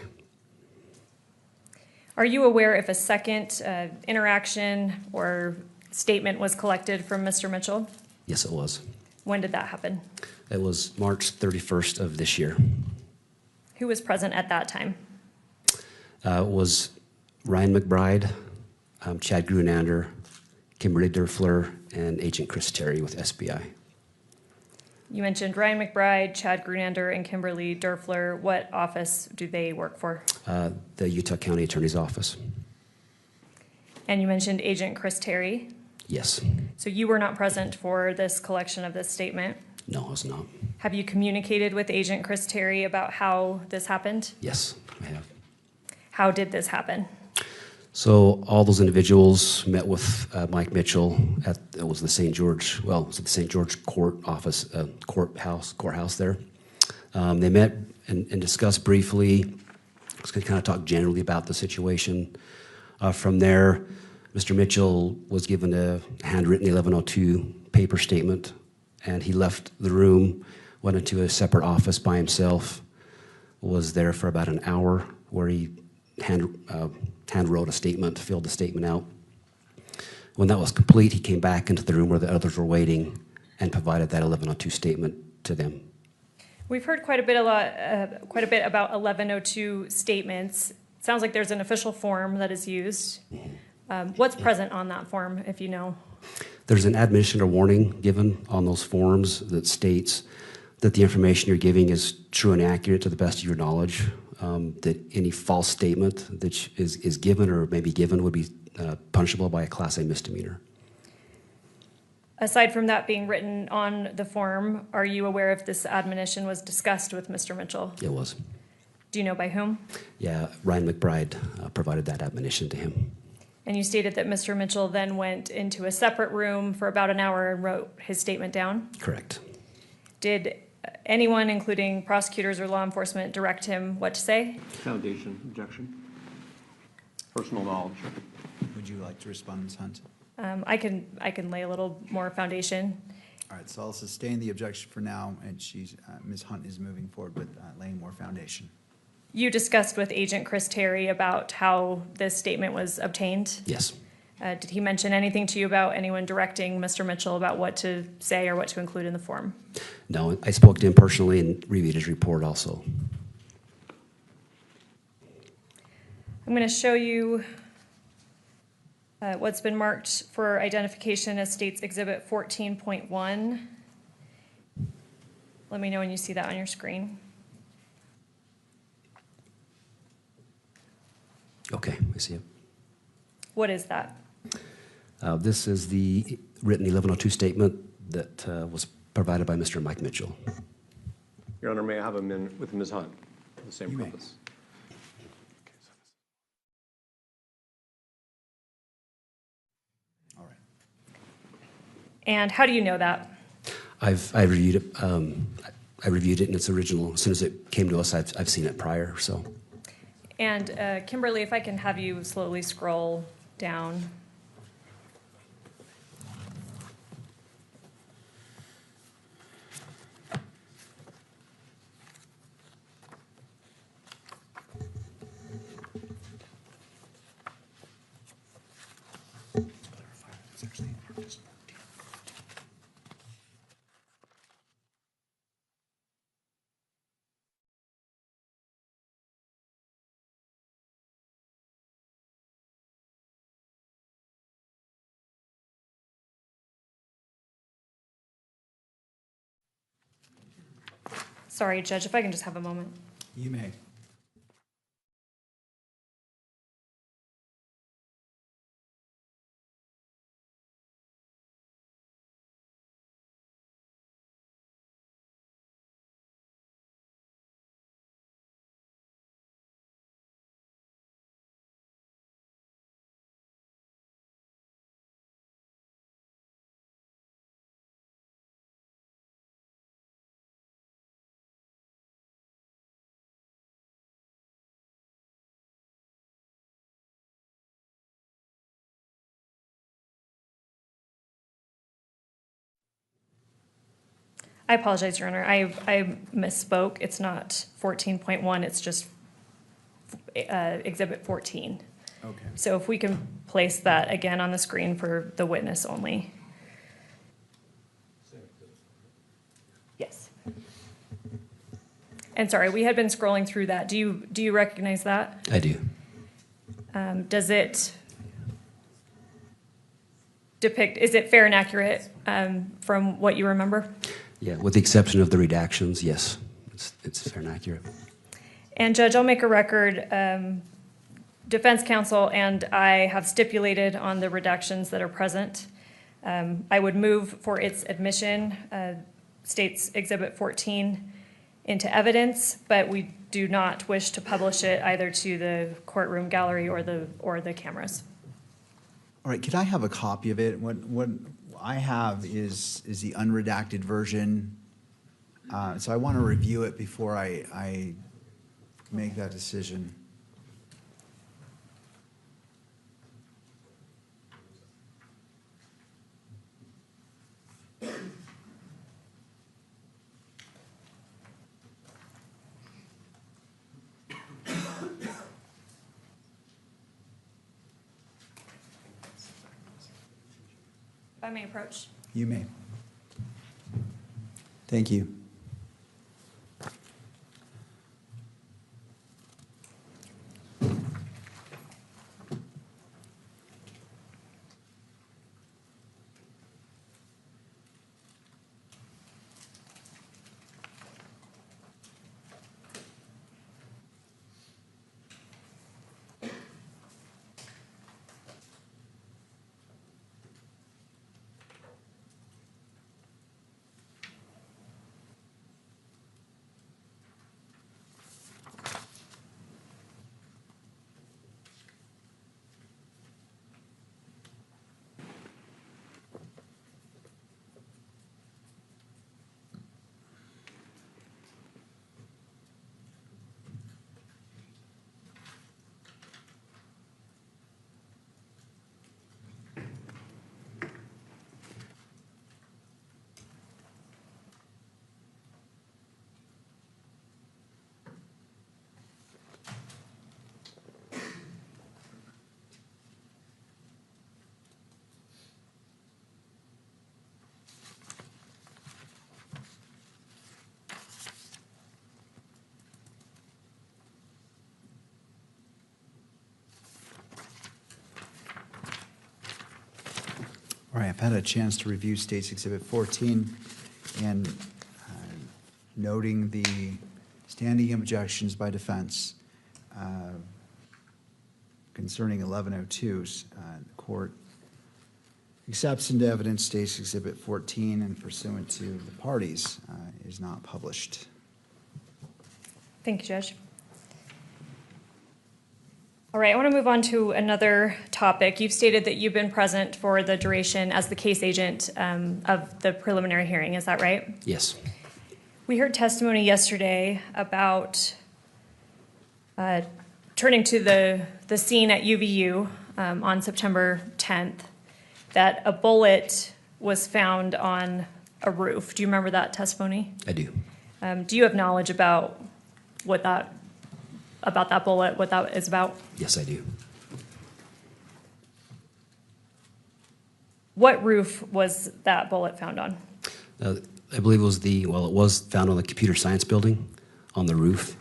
Are you aware if a second interaction or statement was collected from Mr. Mitchell? Yes, it was. When did that happen? It was March 31st of this year. Who was present at that time? It was Ryan McBride, Chad Grunander, Kimberly Derfler, and Agent Chris Terry with SBI. You mentioned Ryan McBride, Chad Grunander, and Kimberly Derfler. What office do they work for? The Utah County Attorney's Office. And you mentioned Agent Chris Terry. Yes. So you were not present for this collection of this statement. No, I was not. Have you communicated with Agent Chris Terry about how this happened? Yes, I have. How did this happen? So all those individuals met with Mike Mitchell at it was the St. George courthouse there. They met and discussed briefly. Just kind of talk generally about the situation. From there, Mr. Mitchell was given a handwritten 1102 paper statement, and he left the room, went into a separate office by himself, was there for about an hour where he hand wrote a statement, filled the statement out. When that was complete, he came back into the room where the others were waiting and provided that 1102 statement to them. We've heard quite a bit about 1102 statements. Sounds like there's an official form that is used. What's present on that form, if you know? There's an admonition or warning given on those forms that states that the information you're giving is true and accurate to the best of your knowledge, that any false statement that is given or may be given would be punishable by a Class A misdemeanor. Aside from that being written on the form, are you aware if this admonition was discussed with Mr. Mitchell? It was. Do you know by whom? Yeah, Ryan McBride provided that admonition to him. And you stated that Mr. Mitchell then went into a separate room for about an hour and wrote his statement down? Correct. Did anyone, including prosecutors or law enforcement, direct him what to say? Foundation, objection. Personal knowledge. Would you like to respond, Ms. Hunt? I can lay a little more foundation. All right, so I'll sustain the objection for now, and Ms. Hunt is moving forward with laying more foundation. You discussed with Agent Chris Terry about how this statement was obtained. Yes. Did he mention anything to you about anyone directing Mr. Mitchell about what to say or what to include in the form? No, I spoke to him personally and reviewed his report also. I'm going to show you what's been marked for identification as State's Exhibit 14.1. Let me know when you see that on your screen. Okay, I see it. What is that? This is the written 1102 statement that was provided by Mr. Mike Mitchell. Your Honor, may I have a minute with Ms. Hunt for the same You may. purpose? All right. And how do you know that? I reviewed it. I reviewed it in its original. As soon as it came to us, I've seen it prior. So. And Kimberly, if I can have you slowly scroll down. Sorry, Judge, if I can just have a moment. You may. I apologize, Your Honor. I misspoke. It's not 14.1, it's just Exhibit 14. Okay. So if we can place that again on the screen for the witness only. Yes. And sorry, we had been scrolling through that. Do you recognize that? I do. Does it depict, is it fair and accurate from what you remember? Yeah, with the exception of the redactions, yes, it's fair and accurate. And Judge, I'll make a record, defense counsel and I have stipulated on the redactions that are present. I would move for its admission, State's Exhibit 14, into evidence, but we do not wish to publish it either to the courtroom gallery or the cameras. All right, could I have a copy of it? What I have is the unredacted version. So I want to review it before I make that decision. If I may approach. You may. Thank you. All right, I've had a chance to review State's Exhibit 14 and noting the standing objections by defense concerning 1102s. The court accepts into evidence State's Exhibit 14 and pursuant to the parties is not published. Thank you, Judge. All right, I want to move on to another topic. You've stated that you've been present for the duration as the case agent of the preliminary hearing. Is that right? Yes. We heard testimony yesterday about turning to the scene at UVU on September 10th, that a bullet was found on a roof. Do you remember that testimony? I do. Do you have knowledge about that bullet, what that is about? Yes, I do. What roof was that bullet found on? I believe it was it was found on the computer science building on the roof,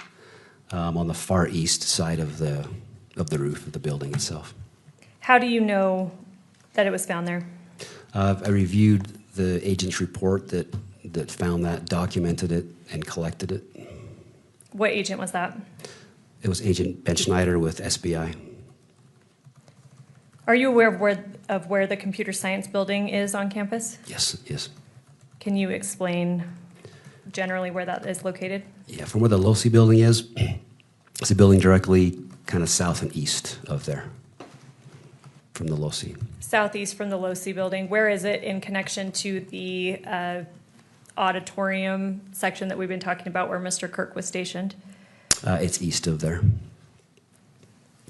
on the far east side of the roof of the building itself. How do you know that it was found there? I reviewed the agent's report that found that, documented it, and collected it. What agent was that? It was Agent Ben Schneider with SBI. Are you aware of where the computer science building is on campus? Yes, yes. Can you explain generally where that is located? Yeah, from where the LOSI building is, it's a building directly kind of south and east of there, from the LOSI. Southeast from the LOSI building. Where is it in connection to the auditorium section that we've been talking about where Mr. Kirk was stationed? It's east of there.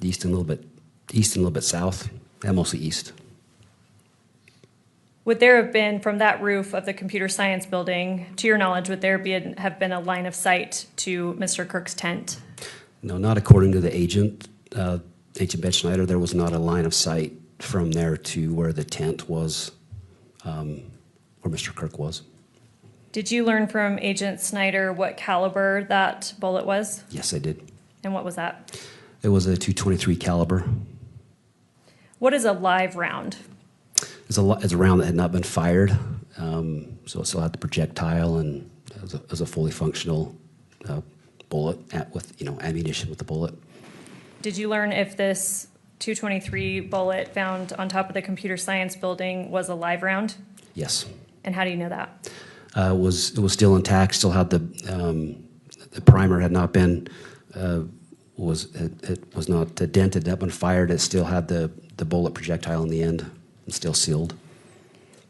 East and a little bit south, and mostly east. Would there have been, from that roof of the computer science building, to your knowledge, would there have been a line of sight to Mr. Kirk's tent? No, not according to the agent, Agent Ben Schneider. There was not a line of sight from there to where the tent was, where Mr. Kirk was. Did you learn from Agent Snyder what caliber that bullet was? Yes, I did. And what was that? It was a .223 caliber. What is a live round? It's a round that had not been fired, so it still had the projectile, and it was a fully functional bullet with ammunition with the bullet. Did you learn if this .223 bullet found on top of the computer science building was a live round? Yes. And how do you know that? It was still intact. Still had the primer had not been it was not dented, not been fired. It still had the bullet projectile in the end, and still sealed.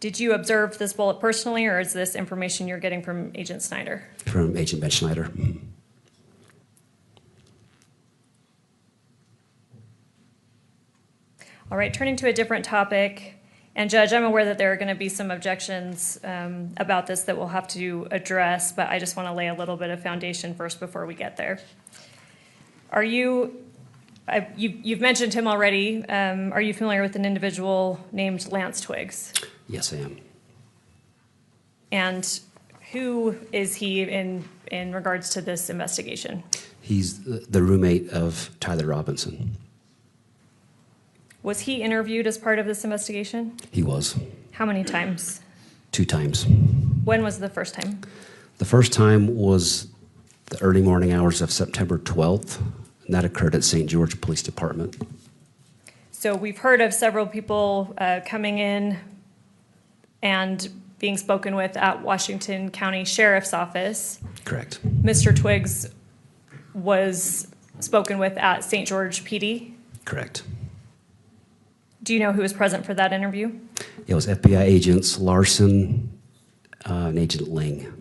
Did you observe this bullet personally, or is this information you're getting from Agent Snyder? From Agent Ben Schneider. All right, turning to a different topic. And Judge, I'm aware that there are going to be some objections about this that we'll have to address, but I just want to lay a little bit of foundation first before we get there. Are you've mentioned him already. Are you familiar with an individual named Lance Twiggs? Yes, I am. And who is he in regards to this investigation? He's the roommate of Tyler Robinson. Was he interviewed as part of this investigation? He was. How many times? 2 times. When was the first time? The first time was the early morning hours of September 12th, and that occurred at St. George Police Department. So we've heard of several people coming in and being spoken with at Washington County Sheriff's Office. Correct. Mr. Twiggs was spoken with at St. George PD. Correct. Do you know who was present for that interview? It was FBI agents Larson and Agent Ling.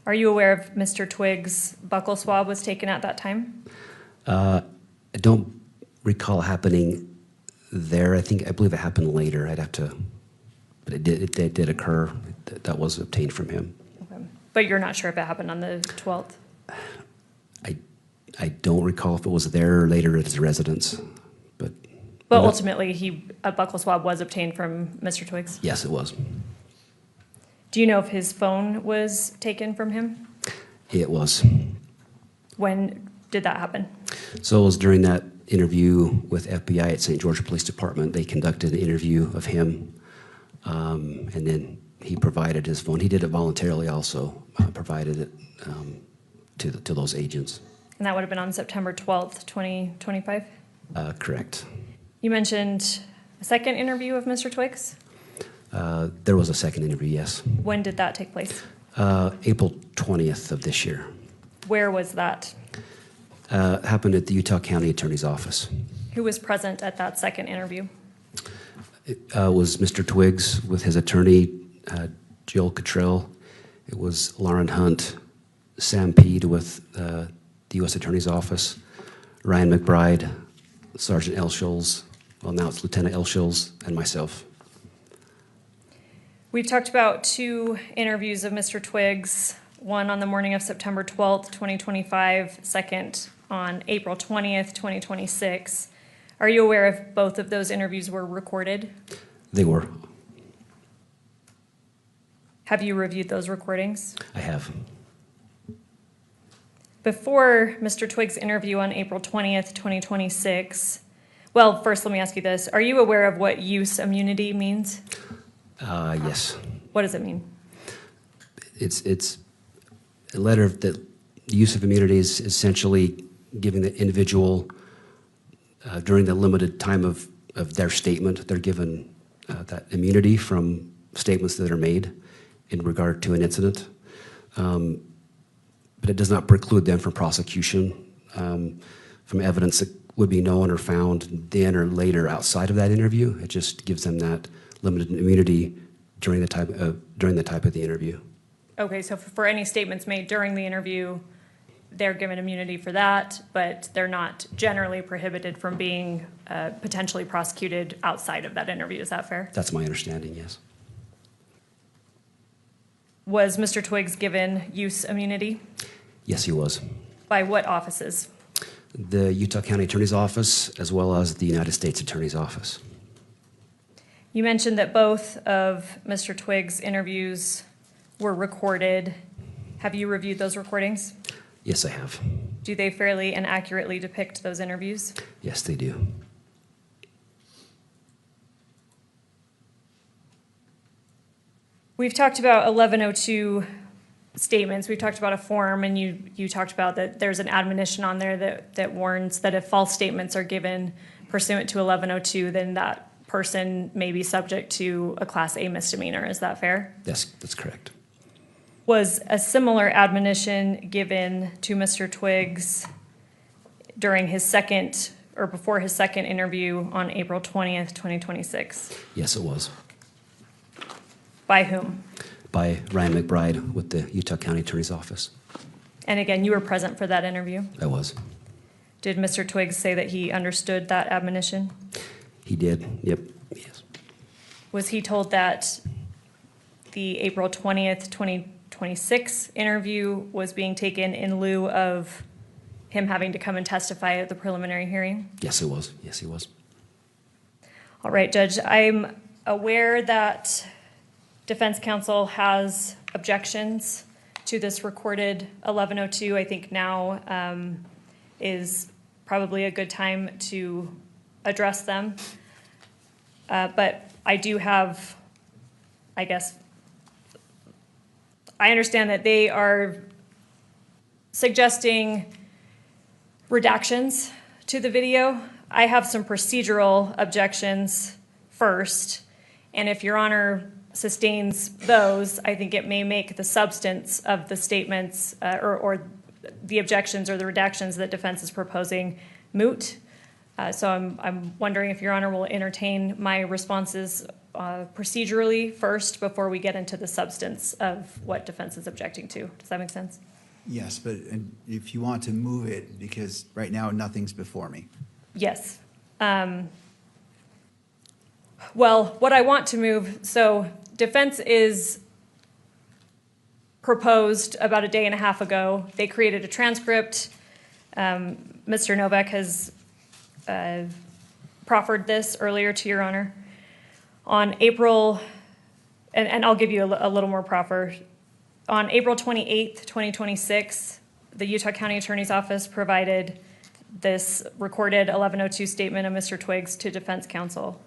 Are you aware of Mr. Twiggs' buccal swab was taken at that time? I don't recall it happening there. I believe it happened later. I'd have to, but it did occur. That was obtained from him. Okay. But you're not sure if it happened on the 12th? I don't recall if it was there or later at his residence, but. But ultimately, a buccal swab was obtained from Mr. Twiggs? Yes, it was. Do you know if his phone was taken from him? It was. When did that happen? So it was during that interview with FBI at St. George Police Department. They conducted an interview of him, and then he provided his phone. He did it voluntarily also, provided it to those agents. And that would have been on September 12th, 2025? Correct. You mentioned a second interview of Mr. Twiggs? There was a second interview, yes. When did that take place? April 20th of this year. Where was that? Happened at the Utah County Attorney's Office. Who was present at that second interview? It was Mr. Twiggs with his attorney, Jill Cottrell. It was Lauren Hunt, Sam Peed with the U.S. Attorney's Office, Ryan McBride, Sergeant L. Scholes, well, now it's Lieutenant L. Scholes, and myself. We've talked about 2 interviews of Mr. Twiggs, one on the morning of September 12th, 2025, second on April 20th, 2026. Are you aware if both of those interviews were recorded? They were. Have you reviewed those recordings? I have. Before Mr. Twiggs' interview on April 20th, 2026, well, first let me ask you this. Are you aware of what use immunity means? Yes. What does it mean? It's a letter that the use of immunity is essentially giving the individual, during the limited time of their statement, they're given that immunity from statements that are made in regard to an incident. But it does not preclude them from prosecution, from evidence that would be known or found then or later outside of that interview. It just gives them that limited immunity during the type of the interview. Okay, so for any statements made during the interview, they're given immunity for that, but they're not generally prohibited from being potentially prosecuted outside of that interview. Is that fair? That's my understanding, yes. Was Mr. Twiggs given use immunity? Yes, he was. By what offices? The Utah County Attorney's Office, as well as the United States Attorney's Office. You mentioned that both of Mr. Twiggs' interviews were recorded. Have you reviewed those recordings? Yes, I have. Do they fairly and accurately depict those interviews? Yes, they do. We've talked about 1102 statements. We've talked about a form, and you talked about that there's an admonition on there that warns that if false statements are given pursuant to 1102, then that person may be subject to a Class A misdemeanor. Is that fair? That's correct. Was a similar admonition given to Mr. Twiggs during his second or before his second interview on April 20th, 2026? Yes, it was. By whom? By Ryan McBride with the Utah County Attorney's Office. And again, you were present for that interview? I was. Did Mr. Twiggs say that he understood that admonition? He did, yep, yes. Was he told that the April 20th, 2026 interview was being taken in lieu of him having to come and testify at the preliminary hearing? Yes, it was. Yes, he was. All right, Judge, I'm aware that defense counsel has objections to this recorded 1102. I think now is probably a good time to address them. But I do have, I guess, I understand that they are suggesting redactions to the video. I have some procedural objections first, and if Your Honor sustains those, I think it may make the substance of the statements or the objections or the redactions that defense is proposing moot. So I'm wondering if Your Honor will entertain my responses procedurally first before we get into the substance of what defense is objecting to. Does that make sense? Yes, but if you want to move it, because right now nothing's before me. Yes. Well, what I want to move, so defense is proposed about a day and a half ago. They created a transcript. Mr. Novak has proffered this earlier to Your Honor. On April, and I'll give you a little more proffer. On April 28th, 2026, the Utah County Attorney's Office provided this recorded 1102 statement of Mr. Twiggs to defense counsel.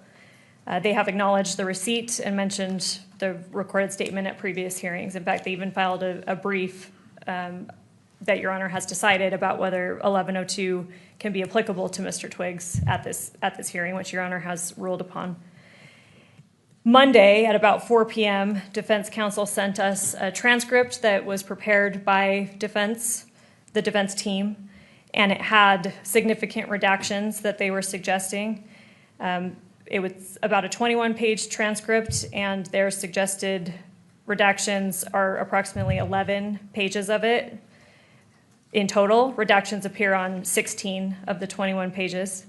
They have acknowledged the receipt and mentioned the recorded statement at previous hearings. In fact, they even filed a brief that Your Honor has decided about whether 1102 can be applicable to Mr. Twiggs at this hearing, which Your Honor has ruled upon. Monday at about 4 p.m., defense counsel sent us a transcript that was prepared by the defense team, and it had significant redactions that they were suggesting. It was about a 21-page transcript, and their suggested redactions are approximately 11 pages of it. In total, redactions appear on 16 of the 21 pages.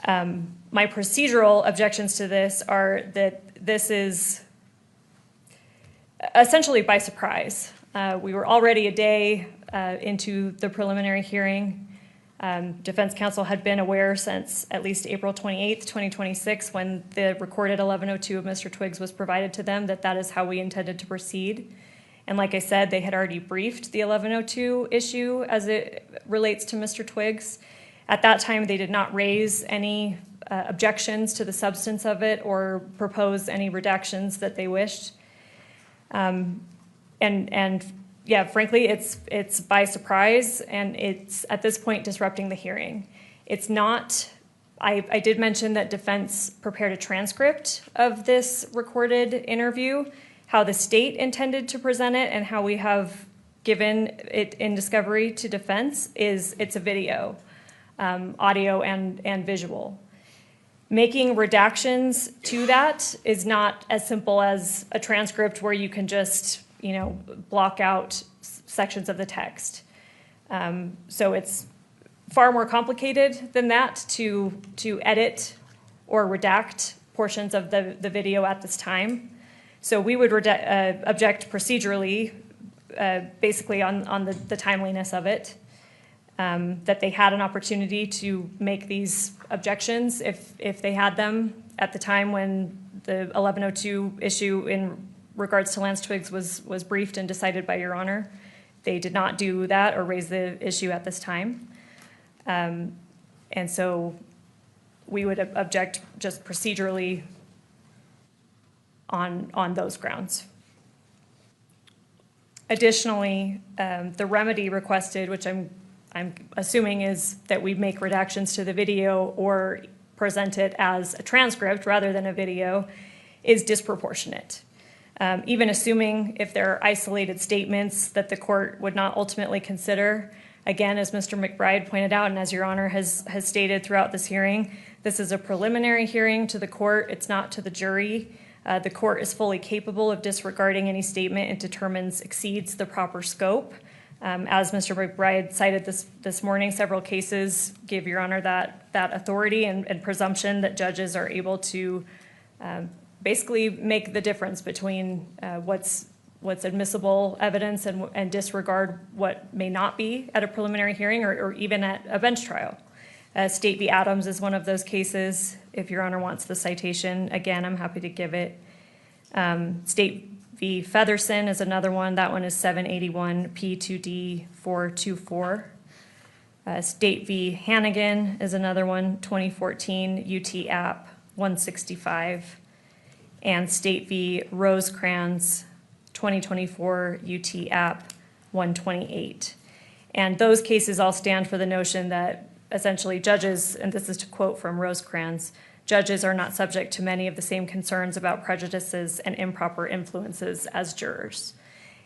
My procedural objections to this are that this is essentially by surprise. We were already a day into the preliminary hearing. Defense counsel had been aware since at least April 28th, 2026, when the recorded 1102 of Mr. Twiggs was provided to them, that is how we intended to proceed. And like I said, they had already briefed the 1102 issue as it relates to Mr. Twiggs. At that time, they did not raise any objections to the substance of it or propose any redactions that they wished. And yeah, frankly, it's by surprise, and it's at this point disrupting the hearing. It's not, I did mention that defense prepared a transcript of this recorded interview, how the state intended to present it and how we have given it in discovery to defense is it's a video, audio and visual. Making redactions to that is not as simple as a transcript where you can just block out sections of the text. So it's far more complicated than that to edit or redact portions of the video at this time. So we would object procedurally, basically on the timeliness of it, that they had an opportunity to make these objections if they had them at the time when the 1102 issue in regards to Lance Twiggs was briefed and decided by Your Honor. They did not do that or raise the issue at this time. And so we would object just procedurally on those grounds. Additionally, the remedy requested, which I'm assuming is that we make redactions to the video or present it as a transcript rather than a video, is disproportionate. Even assuming if there are isolated statements that the court would not ultimately consider, again, as Mr. McBride pointed out and as Your Honor has stated throughout this hearing, this is a preliminary hearing to the court. It's not to the jury. The court is fully capable of disregarding any statement it determines exceeds the proper scope. As Mr. McBride cited this morning, several cases give Your Honor that authority and presumption that judges are able to basically make the difference between what's admissible evidence and disregard what may not be at a preliminary hearing or even at a bench trial. State v. Adams is one of those cases. If Your Honor wants the citation, again, I'm happy to give it. State v. Featherson is another one. That one is 781 P2D 424. State v. Hannigan is another one, 2014 UT App 165. And State v. Rosecrans, 2024 UT App 128. And those cases all stand for the notion that essentially judges, and this is to quote from Rosecrans, judges are not subject to many of the same concerns about prejudices and improper influences as jurors.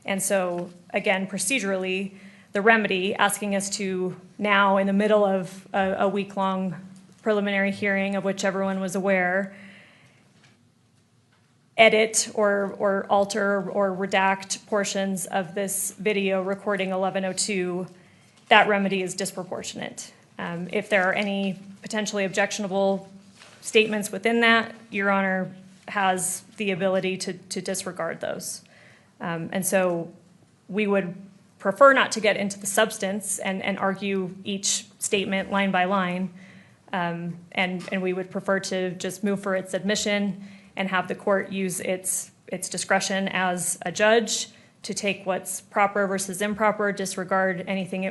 And so, again, procedurally, the remedy asking us to now, in the middle of a week-long preliminary hearing of which everyone was aware, edit or alter or redact portions of this video recording 1102, that remedy is disproportionate. If there are any potentially objectionable statements within that, Your Honor has the ability to disregard those. And so we would prefer not to get into the substance and argue each statement line by line, and we would prefer to just move for its admission and have the court use its discretion as a judge to take what's proper versus improper, disregard anything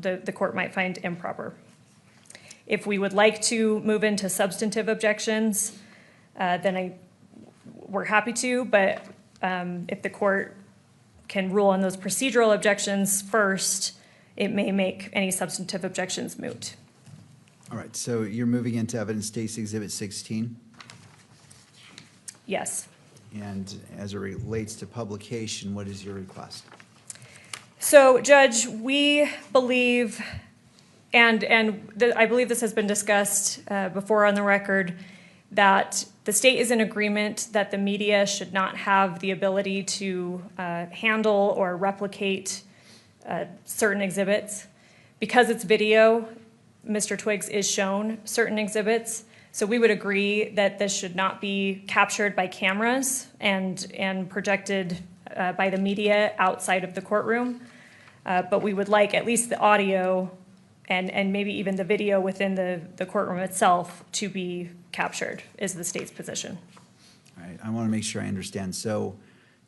the court might find improper. If we would like to move into substantive objections, then we're happy to, but if the court can rule on those procedural objections first, it may make any substantive objections moot. All right, so you're moving into Evidence States Exhibit 16? Yes. And as it relates to publication, what is your request? So, Judge, we believe, and I believe this has been discussed before on the record, that the state is in agreement that the media should not have the ability to handle or replicate certain exhibits. Because it's video, Mr. Twiggs is shown certain exhibits. So we would agree that this should not be captured by cameras and projected by the media outside of the courtroom. But we would like at least the audio and maybe even the video within the courtroom itself to be captured, is the state's position. All right, I want to make sure I understand. So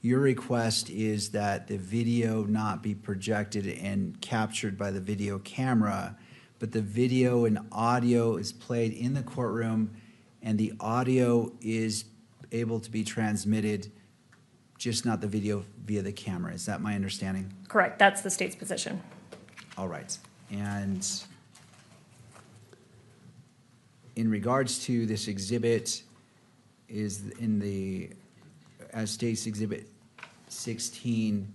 your request is that the video not be projected and captured by the video camera, but the video and audio is played in the courtroom and the audio is able to be transmitted, just not the video via the camera. Is that my understanding? Correct, that's the state's position. All right. And in regards to this exhibit, is in the, as State's Exhibit 16,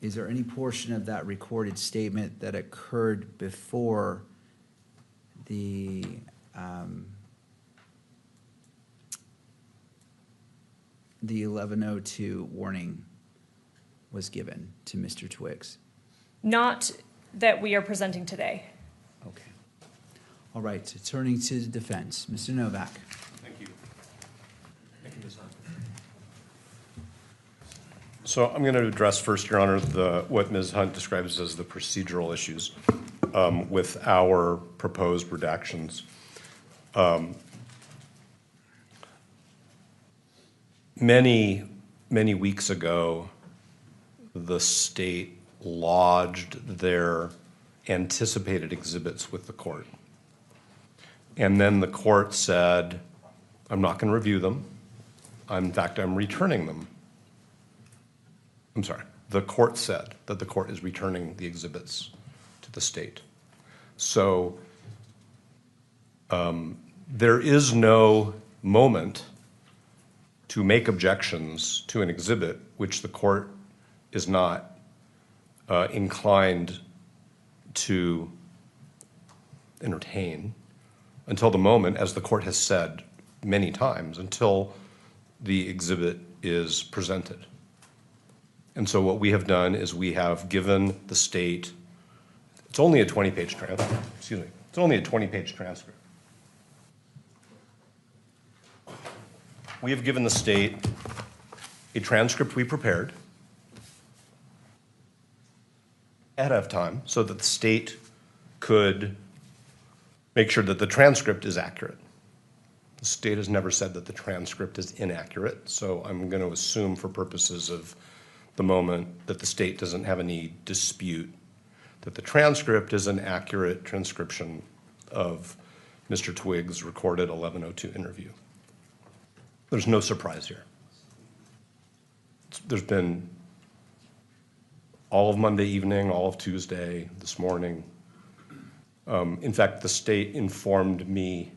is there any portion of that recorded statement that occurred before the 1102 warning was given to Mr. Twiggs? Not that we are presenting today. Okay. All right, turning to the defense. Mr. Novak. Thank you. Thank you, Ms. Hunt. So I'm going to address first, Your Honor, what Ms. Hunt describes as the procedural issues with our proposed redactions. Many weeks ago, the state lodged their anticipated exhibits with the court. And then the court said, I'm not going to review them. In fact, I'm returning them. I'm sorry. The court said that the court is returning the exhibits to the state. So there is no moment to make objections to an exhibit which the court is not inclined to entertain until the moment, as the court has said many times, until the exhibit is presented. And so what we have done is we have given the state, it's only a 20-page transcript, excuse me, it's only a 20-page transcript. We have given the state a transcript we prepared ahead of time so that the state could make sure that the transcript is accurate. The state has never said that the transcript is inaccurate, so I'm going to assume for purposes of the moment that the state doesn't have any dispute that the transcript is an accurate transcription of Mr. Twiggs' recorded 1102 interview. There's no surprise here. There's been all of Monday evening, all of Tuesday, this morning. In fact, the state informed me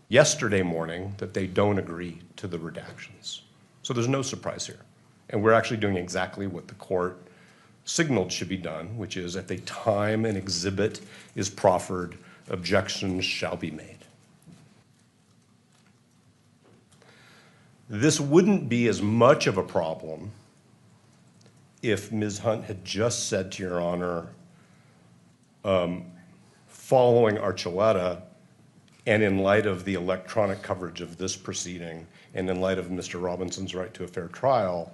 yesterday morning that they don't agree to the redactions. So there's no surprise here. And we're actually doing exactly what the court signaled should be done, which is at the time an exhibit is proffered, objections shall be made. This wouldn't be as much of a problem if Ms. Hunt had just said to Your Honor, following Archuleta, and in light of the electronic coverage of this proceeding, and in light of Mr. Robinson's right to a fair trial,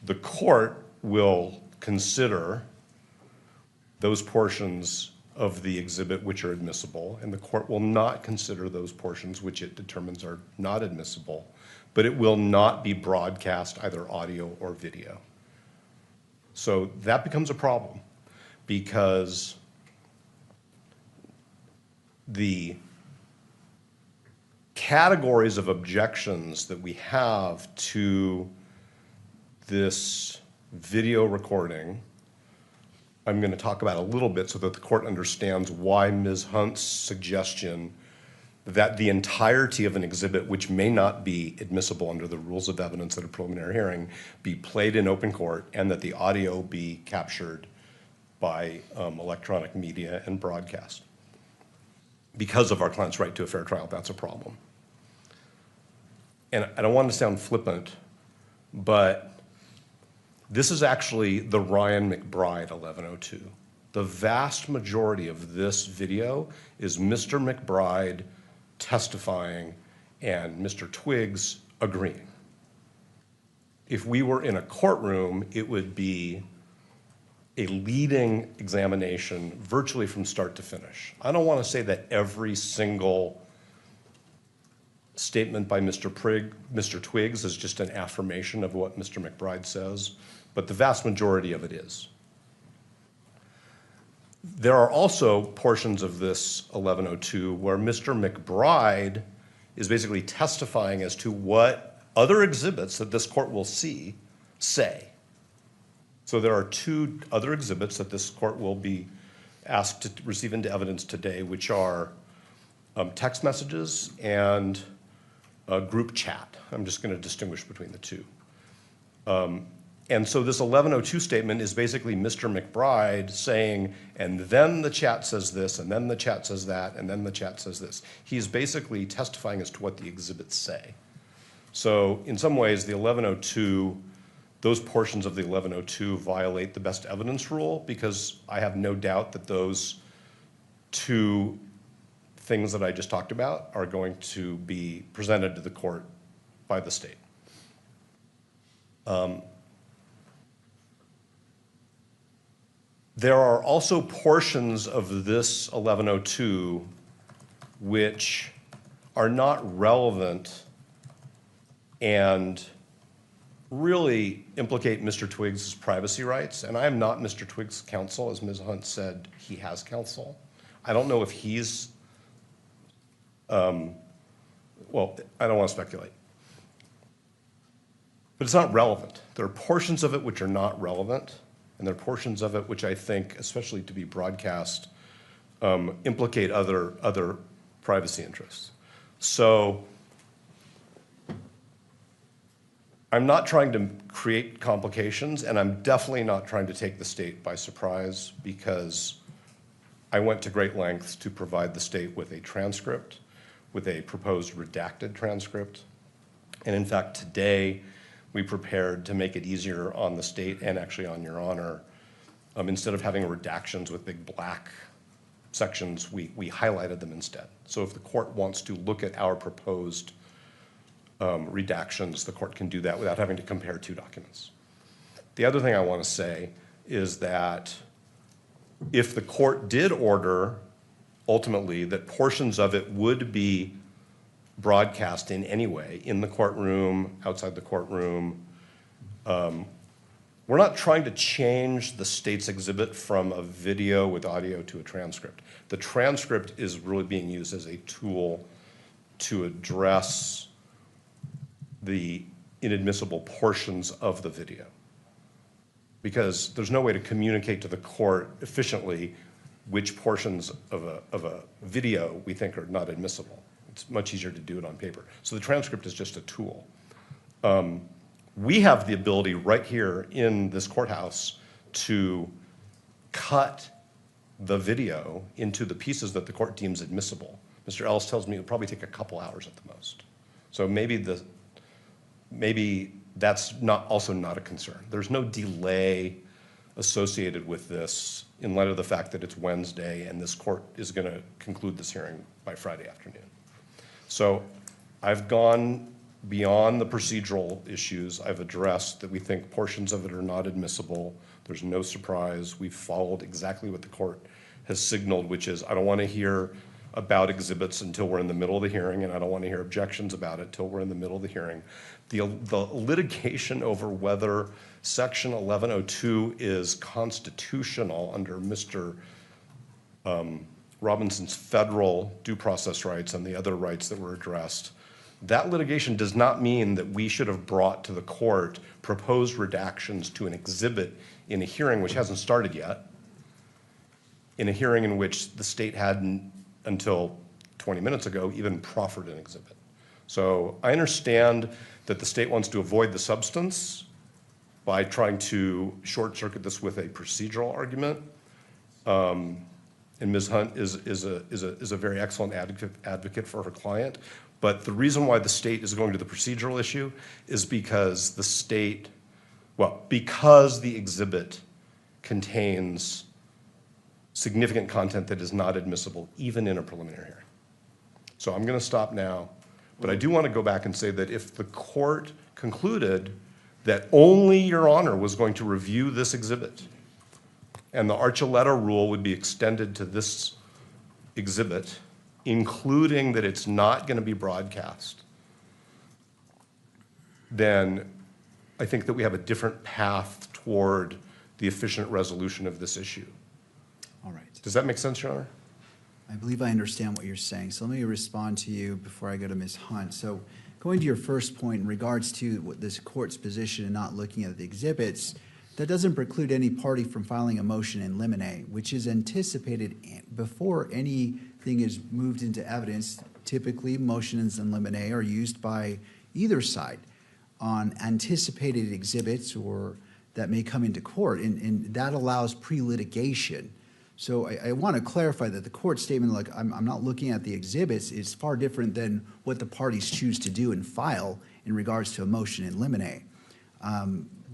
the court will consider those portions of the exhibit which are admissible, and the court will not consider those portions which it determines are not admissible, but it will not be broadcast either audio or video. So that becomes a problem because the categories of objections that we have to this video recording, I'm going to talk about a little bit so that the court understands why Ms. Hunt's suggestion that the entirety of an exhibit, which may not be admissible under the rules of evidence at a preliminary hearing, be played in open court, and that the audio be captured by electronic media and broadcast. Because of our client's right to a fair trial, that's a problem. And I don't want to sound flippant, but this is actually the Ryan McBride 1102. The vast majority of this video is Mr. McBride testifying and Mr. Twiggs agreeing. If we were in a courtroom, it would be a leading examination virtually from start to finish. I don't want to say that every single statement by Mr. Twiggs is just an affirmation of what Mr. McBride says, but the vast majority of it is. There are also portions of this 1102 where Mr. McBride is basically testifying as to what other exhibits that this court will see say. So there are two other exhibits that this court will be asked to receive into evidence today, which are text messages and a group chat. I'm just going to distinguish between the two. And so this 1102 statement is basically Mr. McBride saying, and then the chat says this, and then the chat says that, and then the chat says this. He's basically testifying as to what the exhibits say. So in some ways, the 1102, those portions of the 1102 violate the best evidence rule because I have no doubt that those two things that I just talked about are going to be presented to the court by the state. There are also portions of this 1102 which are not relevant and really implicate Mr. Twiggs' privacy rights. And I am not Mr. Twiggs' counsel. As Ms. Hunt said, he has counsel. I don't know if he's, well, I don't want to speculate. But it's not relevant. There are portions of it which are not relevant, and there are portions of it which I think, especially to be broadcast, implicate other privacy interests. So I'm not trying to create complications, and I'm definitely not trying to take the state by surprise, because I went to great lengths to provide the state with a transcript, with a proposed redacted transcript. And in fact, today, we prepared to make it easier on the state and actually on Your Honor. Instead of having redactions with big black sections, we highlighted them instead. So if the court wants to look at our proposed redactions, the court can do that without having to compare two documents. The other thing I want to say is that if the court did order ultimately that portions of it would be broadcast in any way, in the courtroom, outside the courtroom, we're not trying to change the state's exhibit from a video with audio to a transcript. The transcript is really being used as a tool to address the inadmissible portions of the video, because there's no way to communicate to the court efficiently which portions of a video we think are not admissible. It's much easier to do it on paper. So the transcript is just a tool. We have the ability right here in this courthouse to cut the video into the pieces that the court deems admissible. Mr. Ellis tells me it would probably take a couple hours at the most. So maybe that's also not a concern. There's no delay associated with this in light of the fact that it's Wednesday and this court is going to conclude this hearing by Friday afternoon. So I've gone beyond the procedural issues. I've addressed that we think portions of it are not admissible. There's no surprise. We've followed exactly what the court has signaled, which is I don't want to hear about exhibits until we're in the middle of the hearing, and I don't want to hear objections about it till we're in the middle of the hearing. The litigation over whether Section 1102 is constitutional under Mr. Robinson's federal due process rights and the other rights that were addressed, that litigation does not mean that we should have brought to the court proposed redactions to an exhibit in a hearing which hasn't started yet, in a hearing in which the state hadn't, until 20 minutes ago, even proffered an exhibit. So I understand that the state wants to avoid the substance by trying to short circuit this with a procedural argument. And Ms. Hunt is a very excellent advocate for her client. But the reason why the state is going to the procedural issue is because the state, because the exhibit contains significant content that is not admissible even in a preliminary hearing. So I'm going to stop now, but I do want to go back and say that if the court concluded that only Your Honor was going to review this exhibit and the Archuleta rule would be extended to this exhibit, including that it's not going to be broadcast, then I think that we have a different path toward the efficient resolution of this issue. All right. Does that make sense, Your Honor? I believe I understand what you're saying. So let me respond to you before I go to Ms. Hunt. So going to your first point in regards to what this court's position in not looking at the exhibits, that doesn't preclude any party from filing a motion in limine, which is anticipated before anything is moved into evidence. Typically, motions in limine are used by either side on anticipated exhibits or that may come into court, and that allows pre-litigation. So I want to clarify that the court statement, like I'm not looking at the exhibits, is far different than what the parties choose to do and file in regards to a motion in limine.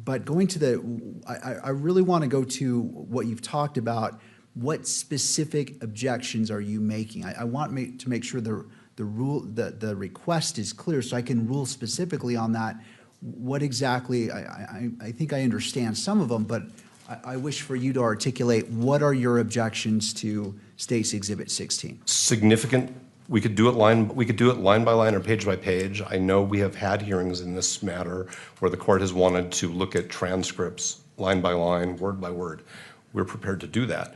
But going to I really want to go to what you've talked about. What specific objections are you making? I want to make sure the request is clear so I can rule specifically on that. What exactly, I think I understand some of them, but I wish for you to articulate what are your objections to State's Exhibit 16? Significant, we could do it line by line or page by page. I know we have had hearings in this matter where the court has wanted to look at transcripts line by line, word by word. We're prepared to do that,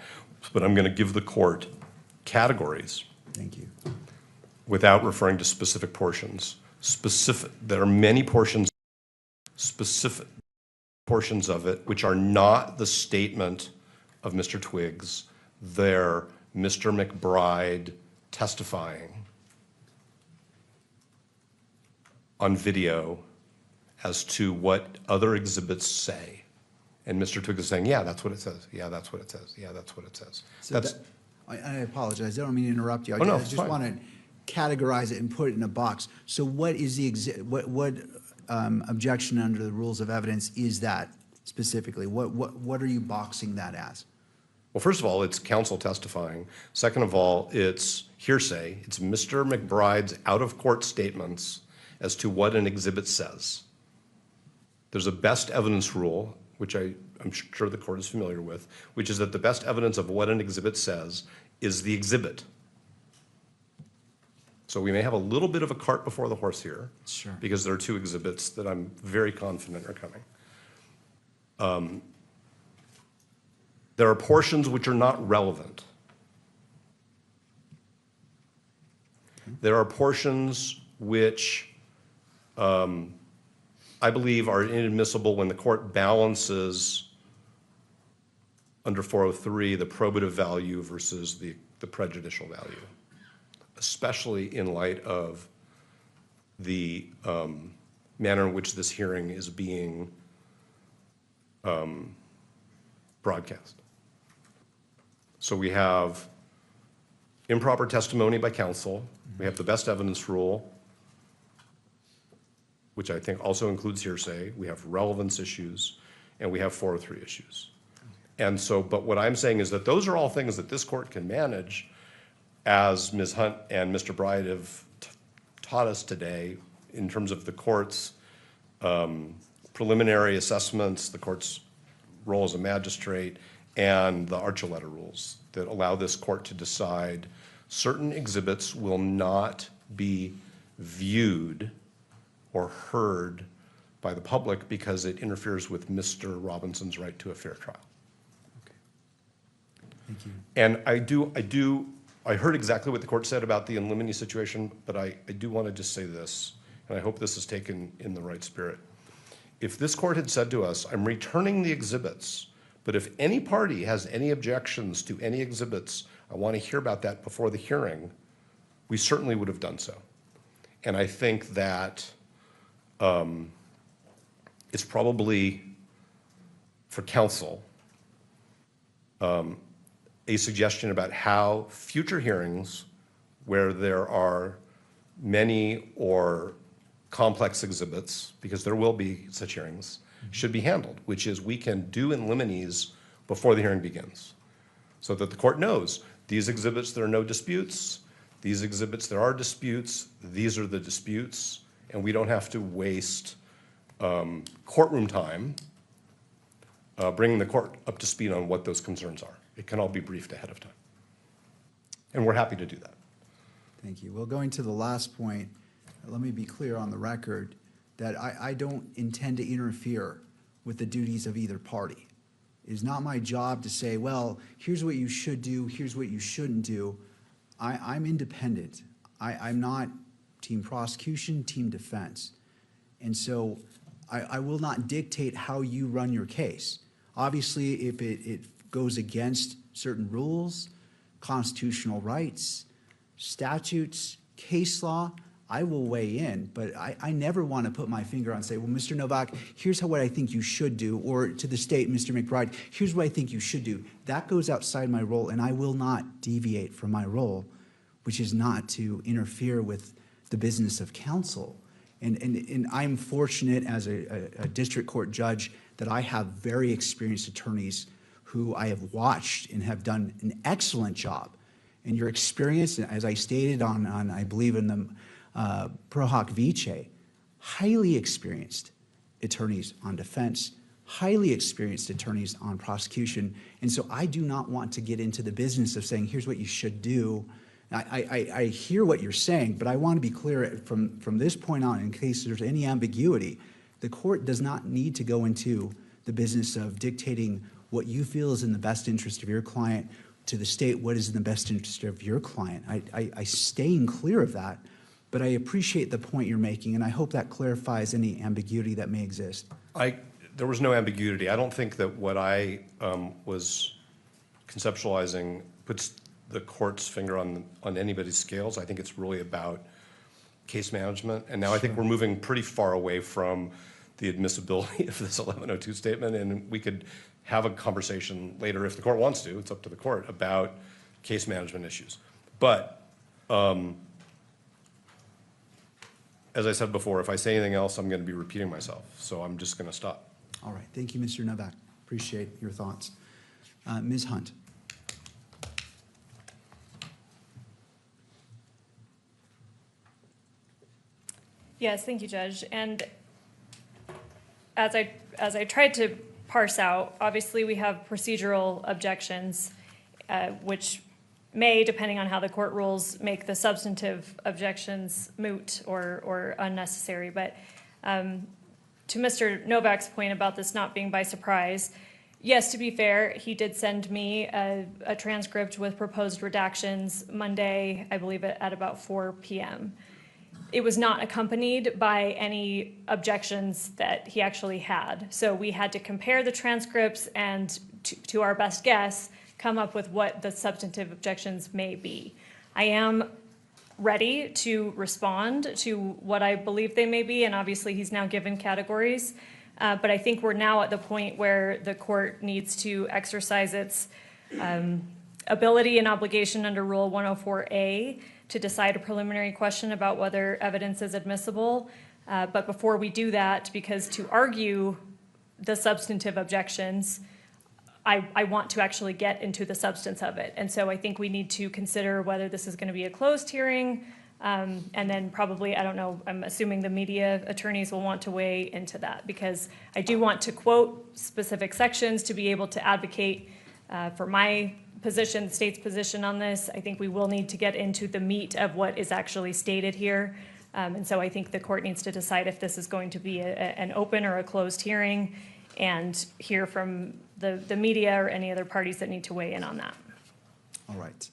but I'm going to give the court categories. Thank you. Without referring to specific portions. There are many portions, specific portions of it, which are not the statement of Mr. Twiggs. They're Mr. McBride testifying on video as to what other exhibits say. And Mr. Twiggs is saying, yeah, that's what it says. Yeah, that's what it says. Yeah, that's what it says. So I apologize. I don't mean to interrupt you. Oh, no, I it's just fine. want to categorize it and put it in a box. So what is the what objection under the rules of evidence is that specifically? What are you boxing that as? Well, first of all, it's counsel testifying. Second of all, it's hearsay. It's Mr. McBride's out-of-court statements as to what an exhibit says. There's a best evidence rule, which I'm sure the court is familiar with, which is that the best evidence of what an exhibit says is the exhibit. So we may have a little bit of a cart before the horse here. Sure. Because there are two exhibits that I'm very confident are coming. There are portions which are not relevant. There are portions which I believe are inadmissible when the court balances under 403 the probative value versus the prejudicial value, especially in light of the manner in which this hearing is being broadcast. So we have improper testimony by counsel. We have the best evidence rule, which I think also includes hearsay. We have relevance issues, and we have 403 issues. And so, but what I'm saying is that those are all things that this court can manage, as Ms. Hunt and Mr. Bride have taught us today in terms of the court's preliminary assessments, the court's role as a magistrate, and the Archuleta rules that allow this court to decide certain exhibits will not be viewed or heard by the public because it interferes with Mr. Robinson's right to a fair trial. Okay. Thank you. And I heard exactly what the court said about the in limine situation, but I do want to just say this, and I hope this is taken in the right spirit. If this court had said to us, I'm returning the exhibits, but if any party has any objections to any exhibits, I want to hear about that before the hearing, we certainly would have done so. And I think that it's probably, for counsel, a suggestion about how future hearings where there are many or complex exhibits, because there will be such hearings, should be handled, which is we can do in limines before the hearing begins, so that the court knows these exhibits there are no disputes, these exhibits there are disputes, these are the disputes, and we don't have to waste courtroom time bringing the court up to speed on what those concerns are. It can all be briefed ahead of time. And we're happy to do that. Thank you. Well, going to the last point, let me be clear on the record that I don't intend to interfere with the duties of either party. It is not my job to say, well, here's what you should do, here's what you shouldn't do. I'm independent. I'm not team prosecution, team defense. And so I will not dictate how you run your case. Obviously, if it goes against certain rules, constitutional rights, statutes, case law, I will weigh in, but I never want to put my finger on and say, well, Mr. Novak, here's what I think you should do, or to the state, Mr. McBride, here's what I think you should do. That goes outside my role, and I will not deviate from my role, which is not to interfere with the business of counsel. And I'm fortunate as a district court judge that I have very experienced attorneys who I have watched and have done an excellent job. And your experience, as I stated on I believe in the Pro Hoc Vice, highly experienced attorneys on defense, highly experienced attorneys on prosecution. And so I do not want to get into the business of saying, here's what you should do. I hear what you're saying, but I want to be clear from this point on, in case there's any ambiguity, the court does not need to go into the business of dictating what you feel is in the best interest of your client to the state what is in the best interest of your client. I staying clear of that, but I appreciate the point you're making, and I hope that clarifies any ambiguity that may exist. There was no ambiguity. I don't think that what I was conceptualizing puts the court's finger on anybody's scales. I think it's really about case management. And now I think we're moving pretty far away from the admissibility of this 1102 statement, and we could have a conversation later if the court wants to, it's up to the court, about case management issues. But as I said before, if I say anything else, I'm going to be repeating myself. So I'm just going to stop. All right, thank you, Mr. Novak. Appreciate your thoughts. Ms. Hunt. Yes, thank you, Judge. And as I tried to parse out, obviously we have procedural objections, which may, depending on how the court rules, make the substantive objections moot or unnecessary. But to Mr. Novak's point about this not being by surprise, yes, to be fair, he did send me a transcript with proposed redactions Monday, I believe at about 4 p.m. It was not accompanied by any objections that he actually had. So we had to compare the transcripts and, to our best guess, come up with what the substantive objections may be. I am ready to respond to what I believe they may be, and obviously he's now given categories. But I think we're now at the point where the court needs to exercise its ability and obligation under Rule 104A to decide a preliminary question about whether evidence is admissible. But before we do that, because to argue the substantive objections, I want to actually get into the substance of it. And so I think we need to consider whether this is going to be a closed hearing, and then probably, I don't know, I'm assuming the media attorneys will want to weigh into that, because I do want to quote specific sections to be able to advocate for my position, the state's position on this. I think we will need to get into the meat of what is actually stated here. And so I think the court needs to decide if this is going to be an open or a closed hearing, and hear from the media or any other parties that need to weigh in on that. All right.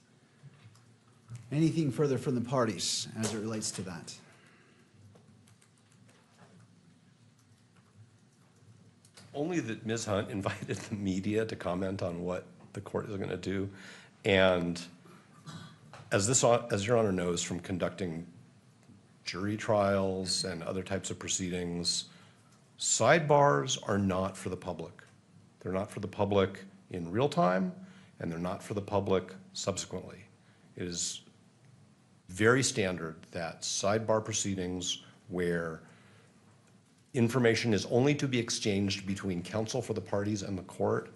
Anything further from the parties as it relates to that? Only that Ms. Hunt invited the media to comment on what the court is going to do. And as Your Honor knows from conducting jury trials and other types of proceedings, sidebars are not for the public. They're not for the public in real time, and they're not for the public subsequently. It is very standard that sidebar proceedings where information is only to be exchanged between counsel for the parties and the court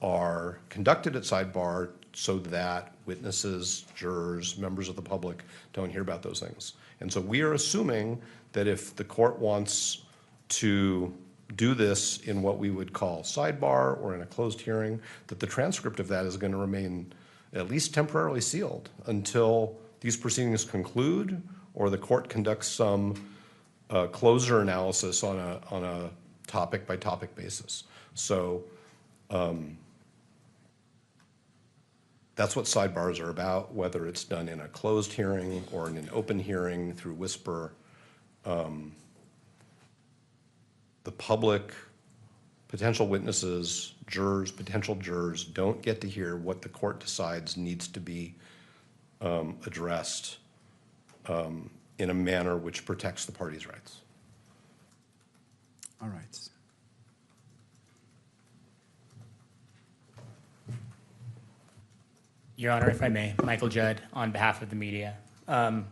are conducted at sidebar so that witnesses, jurors, members of the public don't hear about those things. And so we are assuming that if the court wants to do this in what we would call sidebar or in a closed hearing, that the transcript of that is going to remain at least temporarily sealed until these proceedings conclude or the court conducts some closure analysis on a topic by topic basis. So that's what sidebars are about, whether it's done in a closed hearing or in an open hearing through whisper. The public, potential witnesses, jurors, potential jurors don't get to hear what the court decides needs to be addressed in a manner which protects the parties' rights. All right. Your Honor, if I may, Michael Judd on behalf of the media. A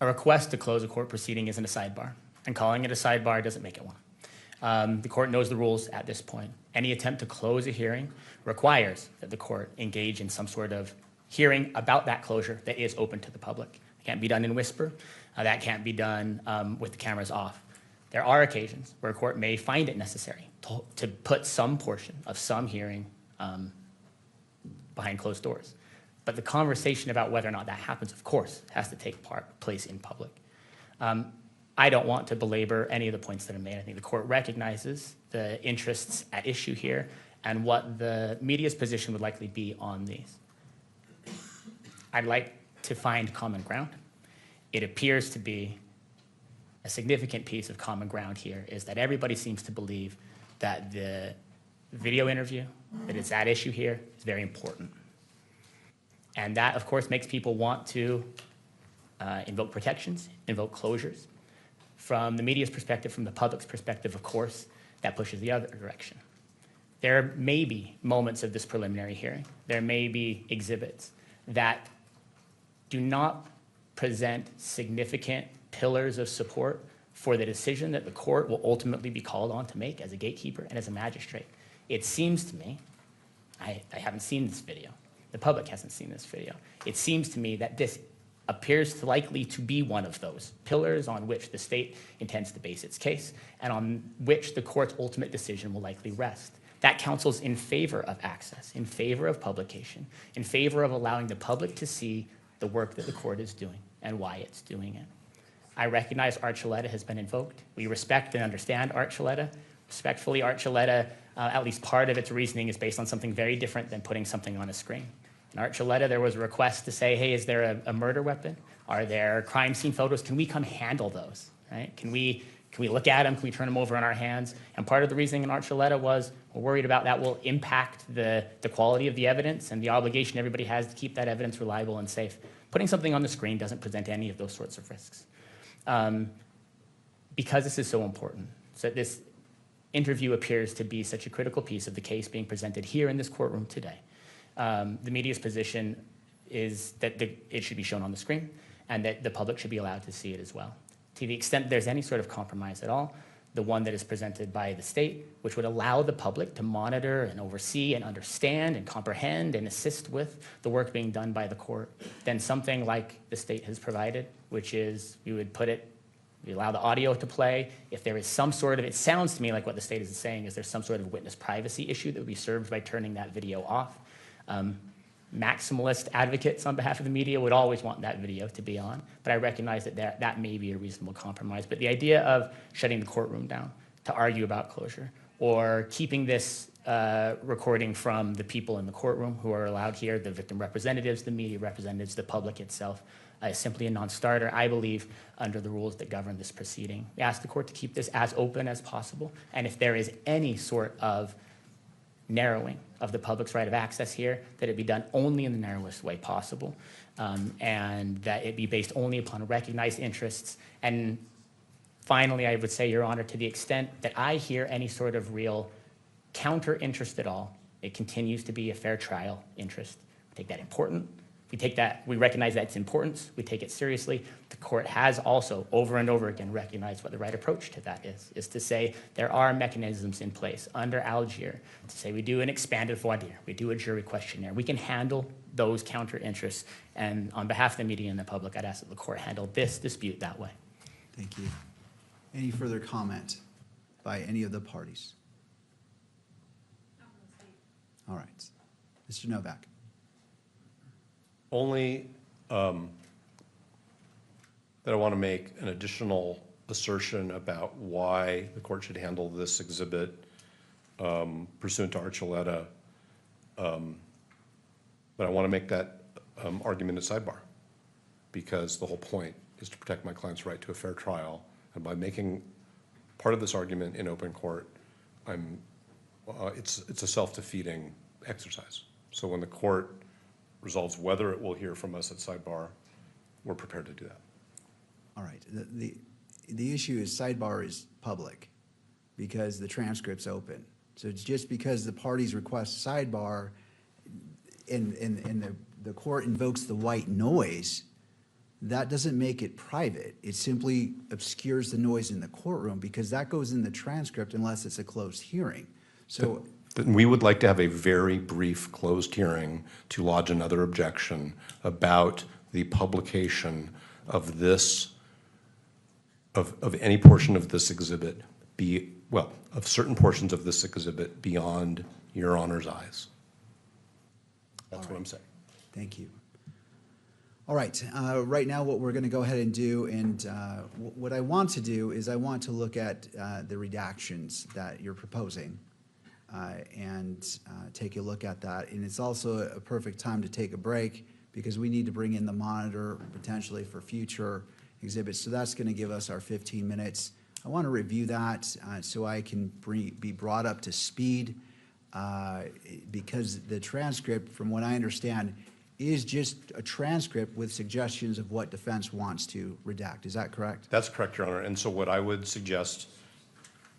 request to close a court proceeding isn't a sidebar, and calling it a sidebar doesn't make it one. The court knows the rules at this point. Any attempt to close a hearing requires that the court engage in some sort of hearing about that closure that is open to the public. It can't be done in whisper. That can't be done with the cameras off. There are occasions where a court may find it necessary to put some portion of some hearing behind closed doors. But the conversation about whether or not that happens, of course, has to take place in public. I don't want to belabor any of the points that are made. I think the court recognizes the interests at issue here and what the media's position would likely be on these. I'd like to find common ground. It appears to be a significant piece of common ground here is that everybody seems to believe that the video interview that is at issue here is very important. And that, of course, makes people want to invoke protections, invoke closures. From the media's perspective, from the public's perspective, of course, that pushes the other direction. There may be moments of this preliminary hearing, there may be exhibits that do not present significant pillars of support for the decision that the court will ultimately be called on to make as a gatekeeper and as a magistrate. It seems to me, I haven't seen this video, the public hasn't seen this video, it seems to me that this appears to likely to be one of those pillars on which the state intends to base its case and on which the court's ultimate decision will likely rest. That counsels in favor of access, in favor of publication, in favor of allowing the public to see the work that the court is doing and why it's doing it. I recognize Archuleta has been invoked. We respect and understand Archuleta. Respectfully, Archuleta, at least part of its reasoning is based on something very different than putting something on a screen. In Archuleta, there was a request to say, hey, is there a murder weapon? Are there crime scene photos? Can we come handle those, right? Can we look at them? Can we turn them over in our hands? And part of the reasoning in Archuleta was we're worried about that will impact the quality of the evidence and the obligation everybody has to keep that evidence reliable and safe. Putting something on the screen doesn't present any of those sorts of risks. Because this is so important, so this interview appears to be such a critical piece of the case being presented here in this courtroom today. The media's position is that it should be shown on the screen and that the public should be allowed to see it as well. To the extent there's any sort of compromise at all, the one that is presented by the state, which would allow the public to monitor and oversee and understand and comprehend and assist with the work being done by the court, then something like the state has provided, which is we allow the audio to play. If there is some sort of, it sounds to me like what the state is saying is there's some sort of witness privacy issue that would be served by turning that video off. Maximalist advocates on behalf of the media would always want that video to be on, but I recognize that that may be a reasonable compromise. But the idea of shutting the courtroom down to argue about closure or keeping this recording from the people in the courtroom who are allowed here, the victim representatives, the media representatives, the public itself, is simply a non-starter, I believe, under the rules that govern this proceeding. We ask the court to keep this as open as possible, and if there is any sort of narrowing of the public's right of access here, that it be done only in the narrowest way possible, and that it be based only upon recognized interests. And finally, I would say, Your Honor, to the extent that I hear any sort of real counter interest at all, it continues to be a fair trial interest. We take that important. We recognize that its importance, we take it seriously. The court has also over and over again recognized what the right approach to that is to say there are mechanisms in place under Algier to say we do an expanded voir dire, we do a jury questionnaire. We can handle those counter interests, and on behalf of the media and the public, I'd ask that the court handle this dispute that way. Thank you. Any further comment by any of the parties? All right. Mr. Novak. Only that I want to make an additional assertion about why the court should handle this exhibit pursuant to Archuleta. But I want to make that argument at sidebar, because the whole point is to protect my client's right to a fair trial. And by making part of this argument in open court, it's a self-defeating exercise. So when the court resolves whether it will hear from us at sidebar, we're prepared to do that. All right. The issue is sidebar is public because the transcript's open. So it's just because the parties request sidebar and the court invokes the white noise, that doesn't make it private. It simply obscures the noise in the courtroom because that goes in the transcript unless it's a closed hearing. So we would like to have a very brief closed hearing to lodge another objection about the publication of this of any portion of this exhibit of certain portions of this exhibit beyond Your Honor's eyes. That's what I'm saying. Thank you. All right, right now what we're going to go ahead and do, and what I want to do is I want to look at the redactions that you're proposing and take a look at that. And it's also a perfect time to take a break because we need to bring in the monitor potentially for future exhibits. So that's going to give us our 15 minutes. I want to review that so I can be brought up to speed because the transcript, from what I understand, is just a transcript with suggestions of what defense wants to redact. Is that correct? That's correct, Your Honor. And so what I would suggest,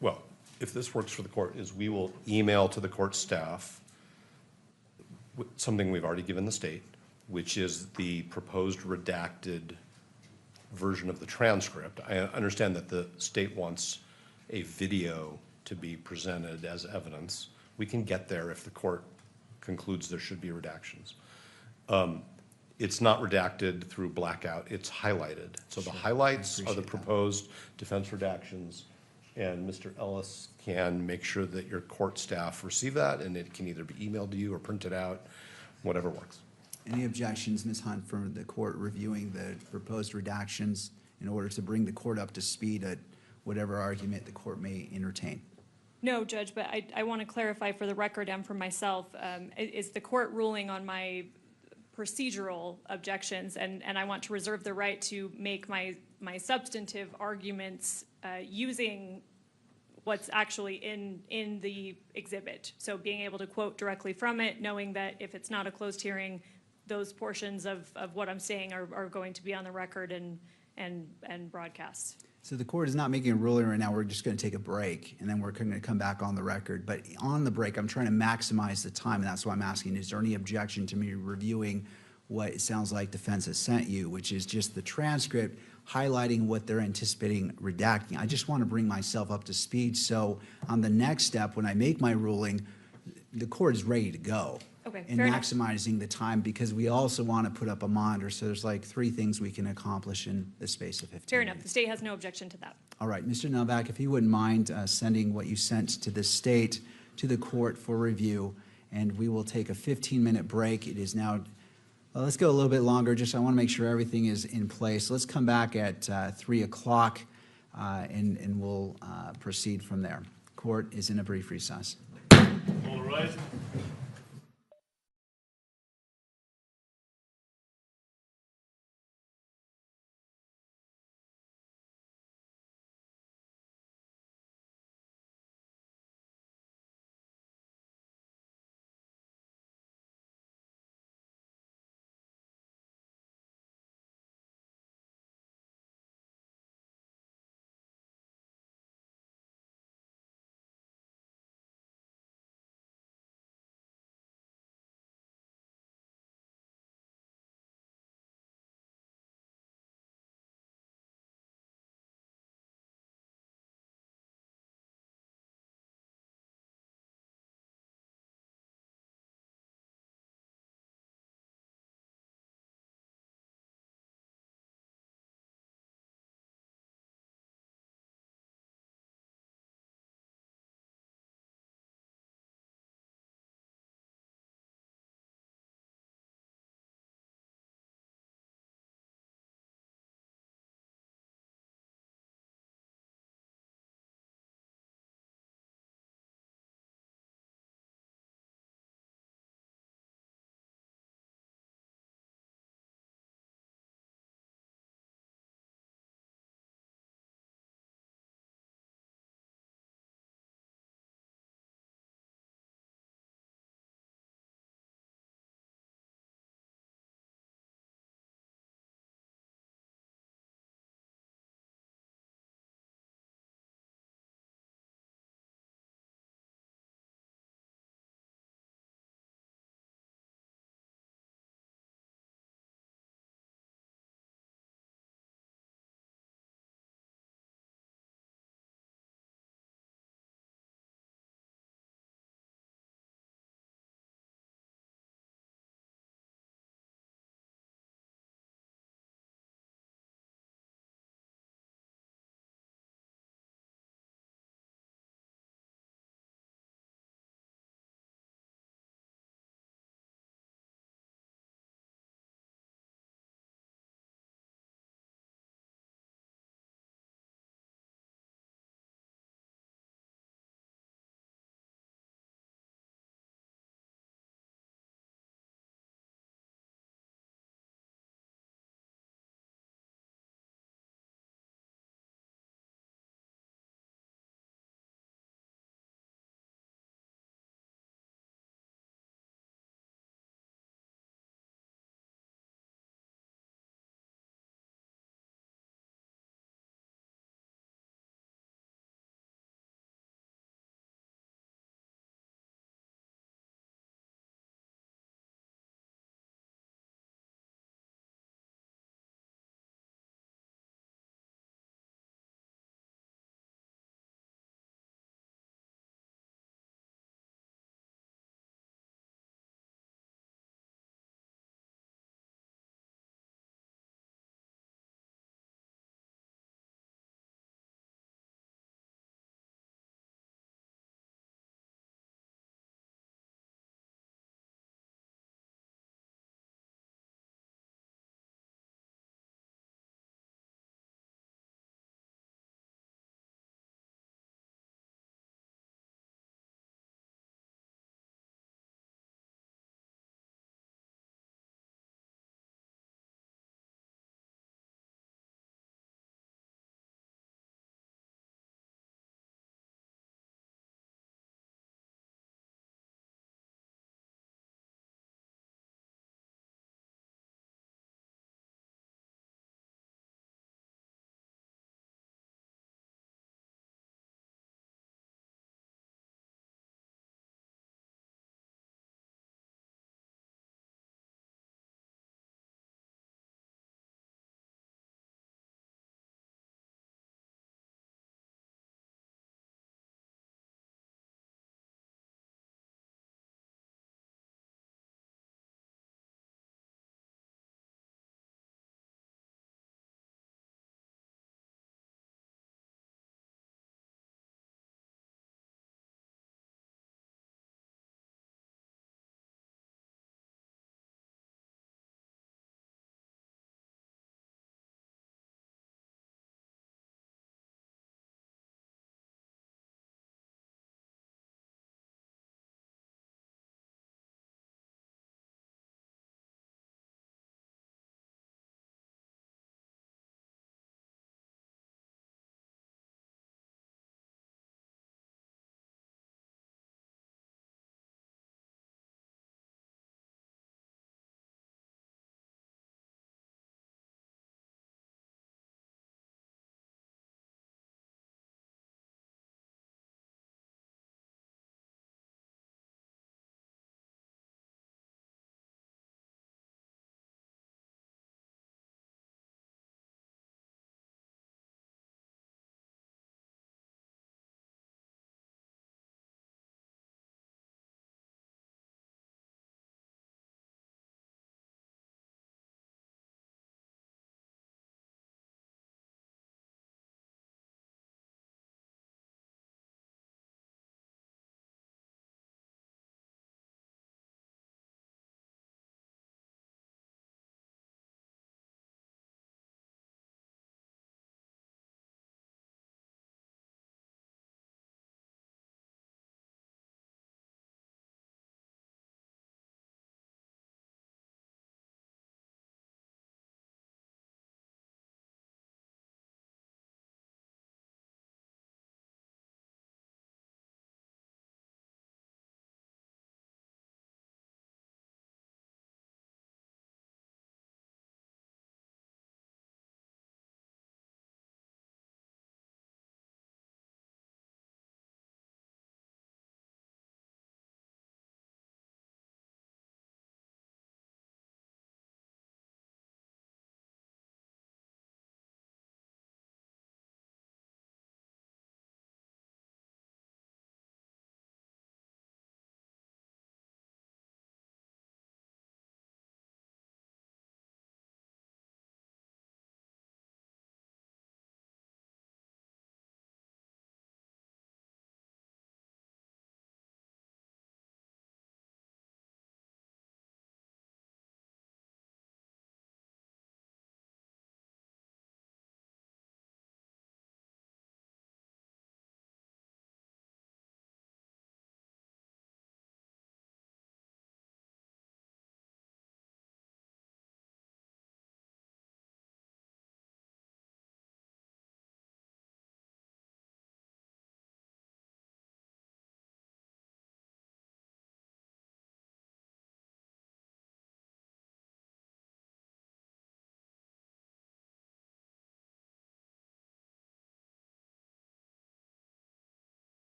well, if this works for the court, is we will email to the court staff something we've already given the state, which is the proposed redacted version of the transcript. I understand that the state wants a video to be presented as evidence. We can get there if the court concludes there should be redactions. It's not redacted through blackout, it's highlighted. So the highlights are the proposed defense redactions, and Mr. Ellis can make sure that your court staff receive that, and it can either be emailed to you or printed out, whatever works. Any objections, Ms. Hunt, from the court reviewing the proposed redactions in order to bring the court up to speed at whatever argument the court may entertain? No, Judge, but I want to clarify for the record and for myself, is the court ruling on my procedural objections, and I want to reserve the right to make my substantive arguments using what's actually in the exhibit. So being able to quote directly from it, knowing that if it's not a closed hearing, those portions of what I'm saying are going to be on the record and broadcast. So the court is not making a ruling right now. We're just going to take a break, and then we're going to come back on the record. But on the break, I'm trying to maximize the time, and that's why I'm asking, is there any objection to me reviewing what it sounds like defense has sent you, which is just the transcript highlighting what they're anticipating redacting? I just want to bring myself up to speed, so on the next step, when I make my ruling, the court is ready to go. Okay, And fair enough. maximizing the time, because we also want to put up a monitor, so there's like 3 things we can accomplish in the space of 15 Fair minutes. enough. The state has no objection to that. All right, Mr. Novak, if you wouldn't mind sending what you sent to the state to the court for review, and we will take a 15-minute break. It is now, well, let's go a little bit longer, just I want to make sure everything is in place. Let's come back at 3 o'clock, and we'll proceed from there. Court is in a brief recess. All rise.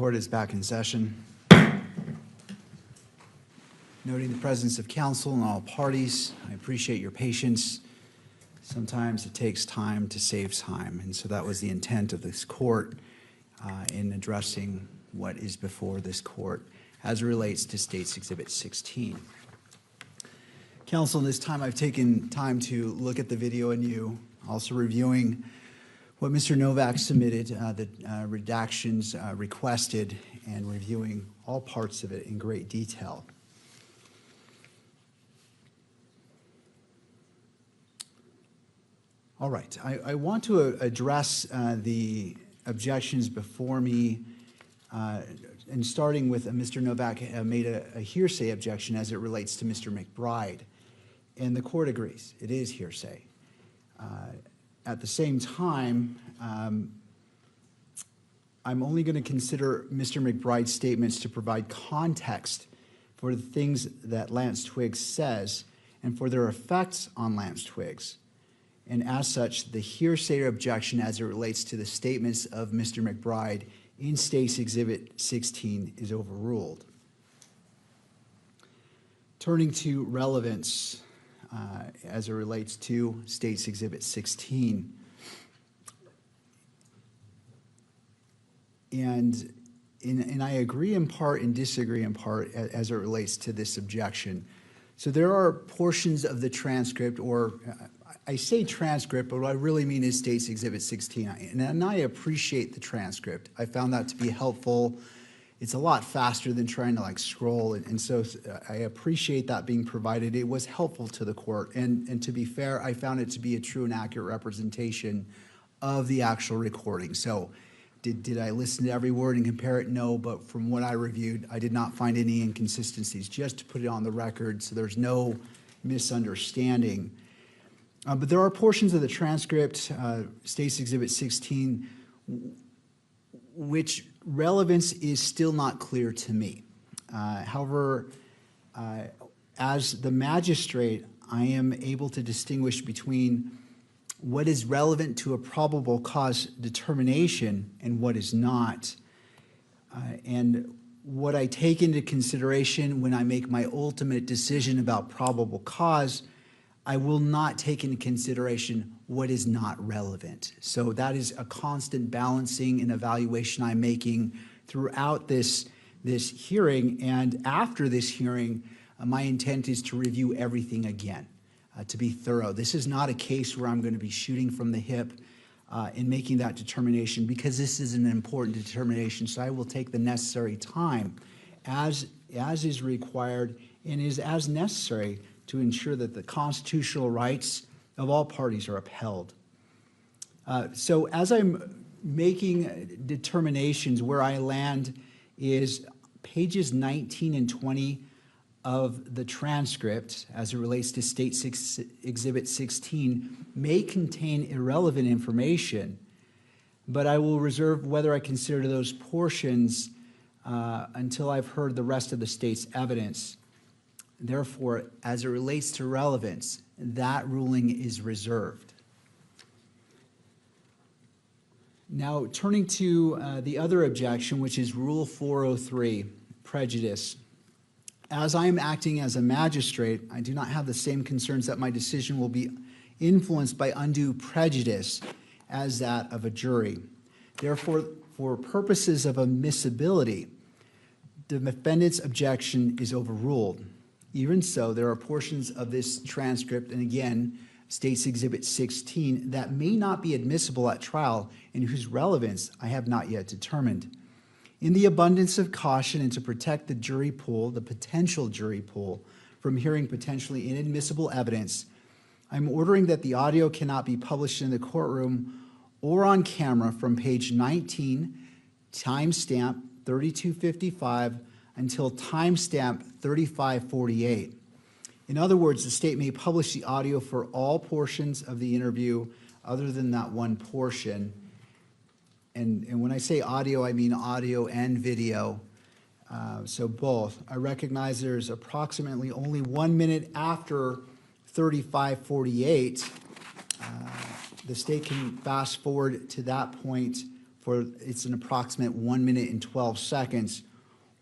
Court is back in session. Noting the presence of counsel and all parties, I appreciate your patience. Sometimes it takes time to save time, and so that was the intent of this court in addressing what is before this court as it relates to State's Exhibit 16. Counsel, this time I've taken time to look at the video anew, also reviewing what Mr. Novak submitted, the redactions requested, and reviewing all parts of it in great detail. All right, I want to address the objections before me, and starting with Mr. Novak made a hearsay objection as it relates to Mr. McBride, and the court agrees, it is hearsay. At the same time, I'm only going to consider Mr. McBride's statements to provide context for the things that Lance Twiggs says and for their effects on Lance Twiggs. And as such, the hearsay objection as it relates to the statements of Mr. McBride in State's Exhibit 16 is overruled. Turning to relevance as it relates to State's Exhibit 16. And I agree in part and disagree in part as it relates to this objection. So there are portions of the transcript, or I say transcript, but what I really mean is State's Exhibit 16. And I appreciate the transcript. I found that to be helpful. It's a lot faster than trying to scroll. And so I appreciate that being provided. It was helpful to the court. And to be fair, I found it to be a true and accurate representation of the actual recording. So did I listen to every word and compare it? No, but from what I reviewed, I did not find any inconsistencies, just to put it on the record so there's no misunderstanding. But there are portions of the transcript, State's Exhibit 16, which relevance is still not clear to me. However, as the magistrate, I am able to distinguish between what is relevant to a probable cause determination and what is not. And what I take into consideration when I make my ultimate decision about probable cause, I will not take into consideration what is not relevant. So that is a constant balancing and evaluation I'm making throughout this hearing. And after this hearing, my intent is to review everything again, to be thorough. This is not a case where I'm going to be shooting from the hip in making that determination, because this is an important determination. So I will take the necessary time as is required and is as necessary to ensure that the constitutional rights of all parties are upheld. So as I'm making determinations, where I land is pages 19 and 20 of the transcript as it relates to State Exhibit 16 may contain irrelevant information, but I will reserve whether I consider those portions until I've heard the rest of the state's evidence. Therefore, as it relates to relevance, that ruling is reserved. Now, turning to the other objection, which is Rule 403, prejudice. As I am acting as a magistrate, I do not have the same concerns that my decision will be influenced by undue prejudice as that of a jury. Therefore, for purposes of admissibility, the defendant's objection is overruled. Even so, there are portions of this transcript, and again, State's Exhibit 16, that may not be admissible at trial and whose relevance I have not yet determined. In the abundance of caution and to protect the jury pool, the potential jury pool, from hearing potentially inadmissible evidence, I'm ordering that the audio cannot be published in the courtroom or on camera from page 19, timestamp 3255, until timestamp 3548. In other words, the state may publish the audio for all portions of the interview other than that one portion. And when I say audio, I mean audio and video, so both. I recognize there's approximately only 1 minute after 3548. The state can fast forward to that point it's an approximate 1 minute and 12 seconds,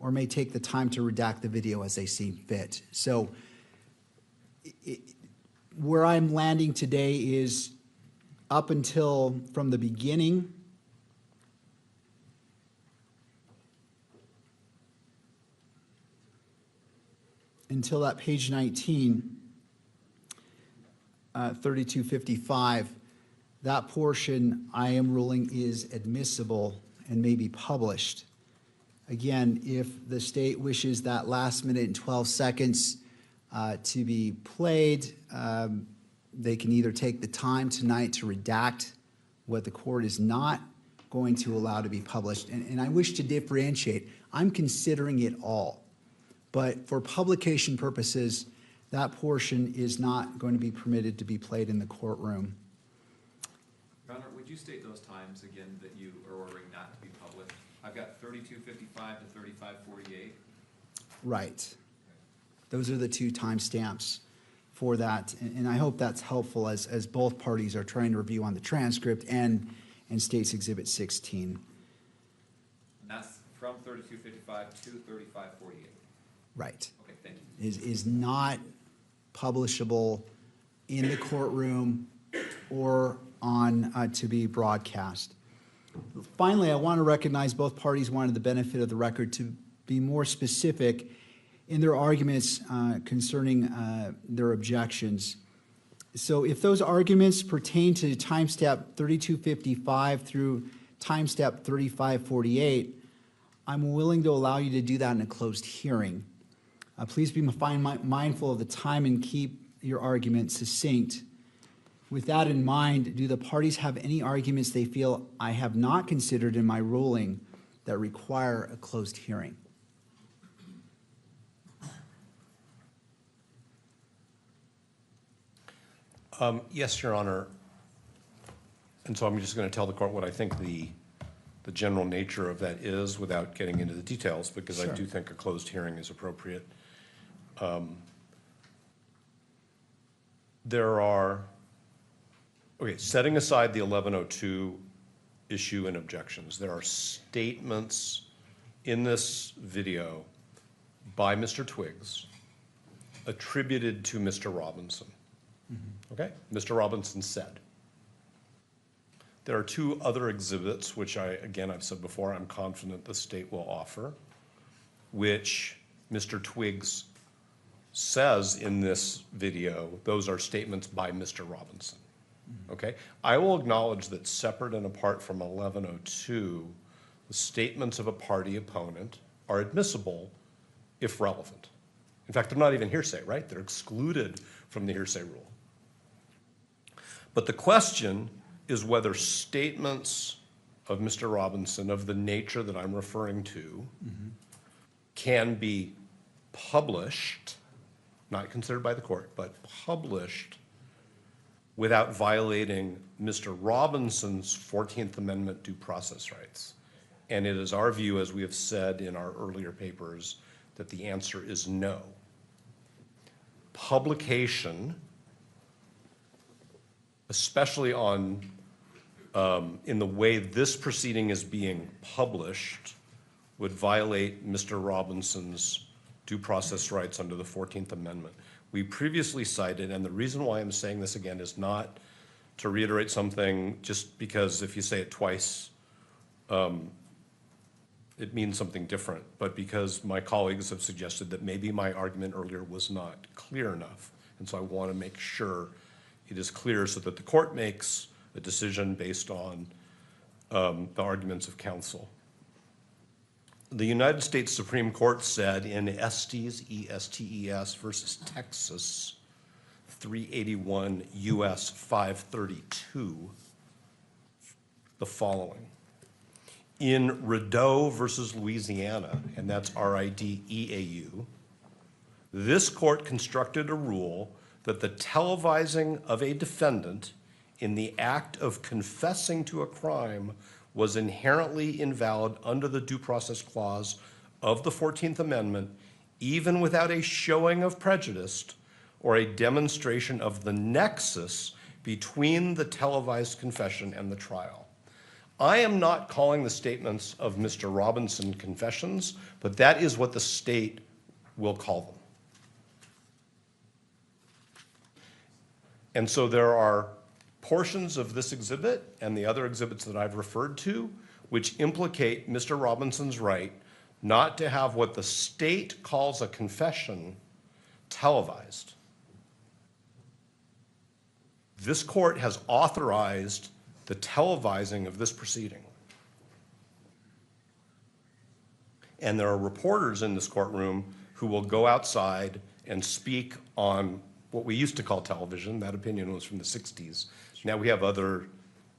or may take the time to redact the video as they see fit. So where I'm landing today is up until from the beginning until that page 19, 3255, that portion I am ruling is admissible and may be published. Again, if the state wishes that last minute and 12 seconds to be played, they can either take the time tonight to redact what the court is not going to allow to be published. And I wish to differentiate. I'm considering it all. But for publication purposes, that portion is not going to be permitted to be played in the courtroom. Your Honor, would you state those times again that you are ordering not to be published? I've got 32:55 to 35:48. Right. Those are the two timestamps for that. And I hope that's helpful as both parties are trying to review on the transcript and State's Exhibit 16. And that's from 32:55 to 35:48. Right. Okay, thank you. Is not publishable in the courtroom or on to be broadcast. Finally, I want to recognize both parties wanted the benefit of the record to be more specific in their arguments concerning their objections. So if those arguments pertain to timestamp 3255 through timestamp 3548, I'm willing to allow you to do that in a closed hearing. Please be mindful of the time and keep your argument succinct. With that in mind, do the parties have any arguments they feel I have not considered in my ruling that require a closed hearing? Yes, Your Honor. And so I'm just going to tell the court what I think the general nature of that is without getting into the details, because I Sure. do think a closed hearing is appropriate. Setting aside the 1102 issue and objections, there are statements in this video by Mr. Twiggs attributed to Mr. Robinson. Okay? Mr. Robinson said. There are two other exhibits, which I've said before, I'm confident the state will offer, which Mr. Twiggs says in this video, those are statements by Mr. Robinson. Okay? I will acknowledge that separate and apart from 1102, the statements of a party opponent are admissible if relevant. In fact, they're not even hearsay, right? They're excluded from the hearsay rule. But the question is whether statements of Mr. Robinson of the nature that I'm referring to can be published, not considered by the court, but published without violating Mr. Robinson's 14th Amendment due process rights. And it is our view, as we have said in our earlier papers, that the answer is no. Publication, especially in the way this proceeding is being published, would violate Mr. Robinson's due process rights under the 14th Amendment. We previously cited, and the reason why I'm saying this again is not to reiterate something just because if you say it twice, it means something different, but because my colleagues have suggested that maybe my argument earlier was not clear enough. And so I want to make sure it is clear so that the court makes a decision based on the arguments of counsel. The United States Supreme Court said in Estes, E-S-T-E-S versus Texas, 381 U.S. 532, the following. In Rideau versus Louisiana, and that's R-I-D-E-A-U, this court constructed a rule that the televising of a defendant in the act of confessing to a crime was inherently invalid under the Due Process Clause of the 14th Amendment, even without a showing of prejudice or a demonstration of the nexus between the televised confession and the trial. I am not calling the statements of Mr. Robinson confessions, but that is what the state will call them. And so there are portions of this exhibit and the other exhibits that I've referred to which implicate Mr. Robinson's right not to have what the state calls a confession televised. This court has authorized the televising of this proceeding. And there are reporters in this courtroom who will go outside and speak on what we used to call television. That opinion was from the 60s. Now we have other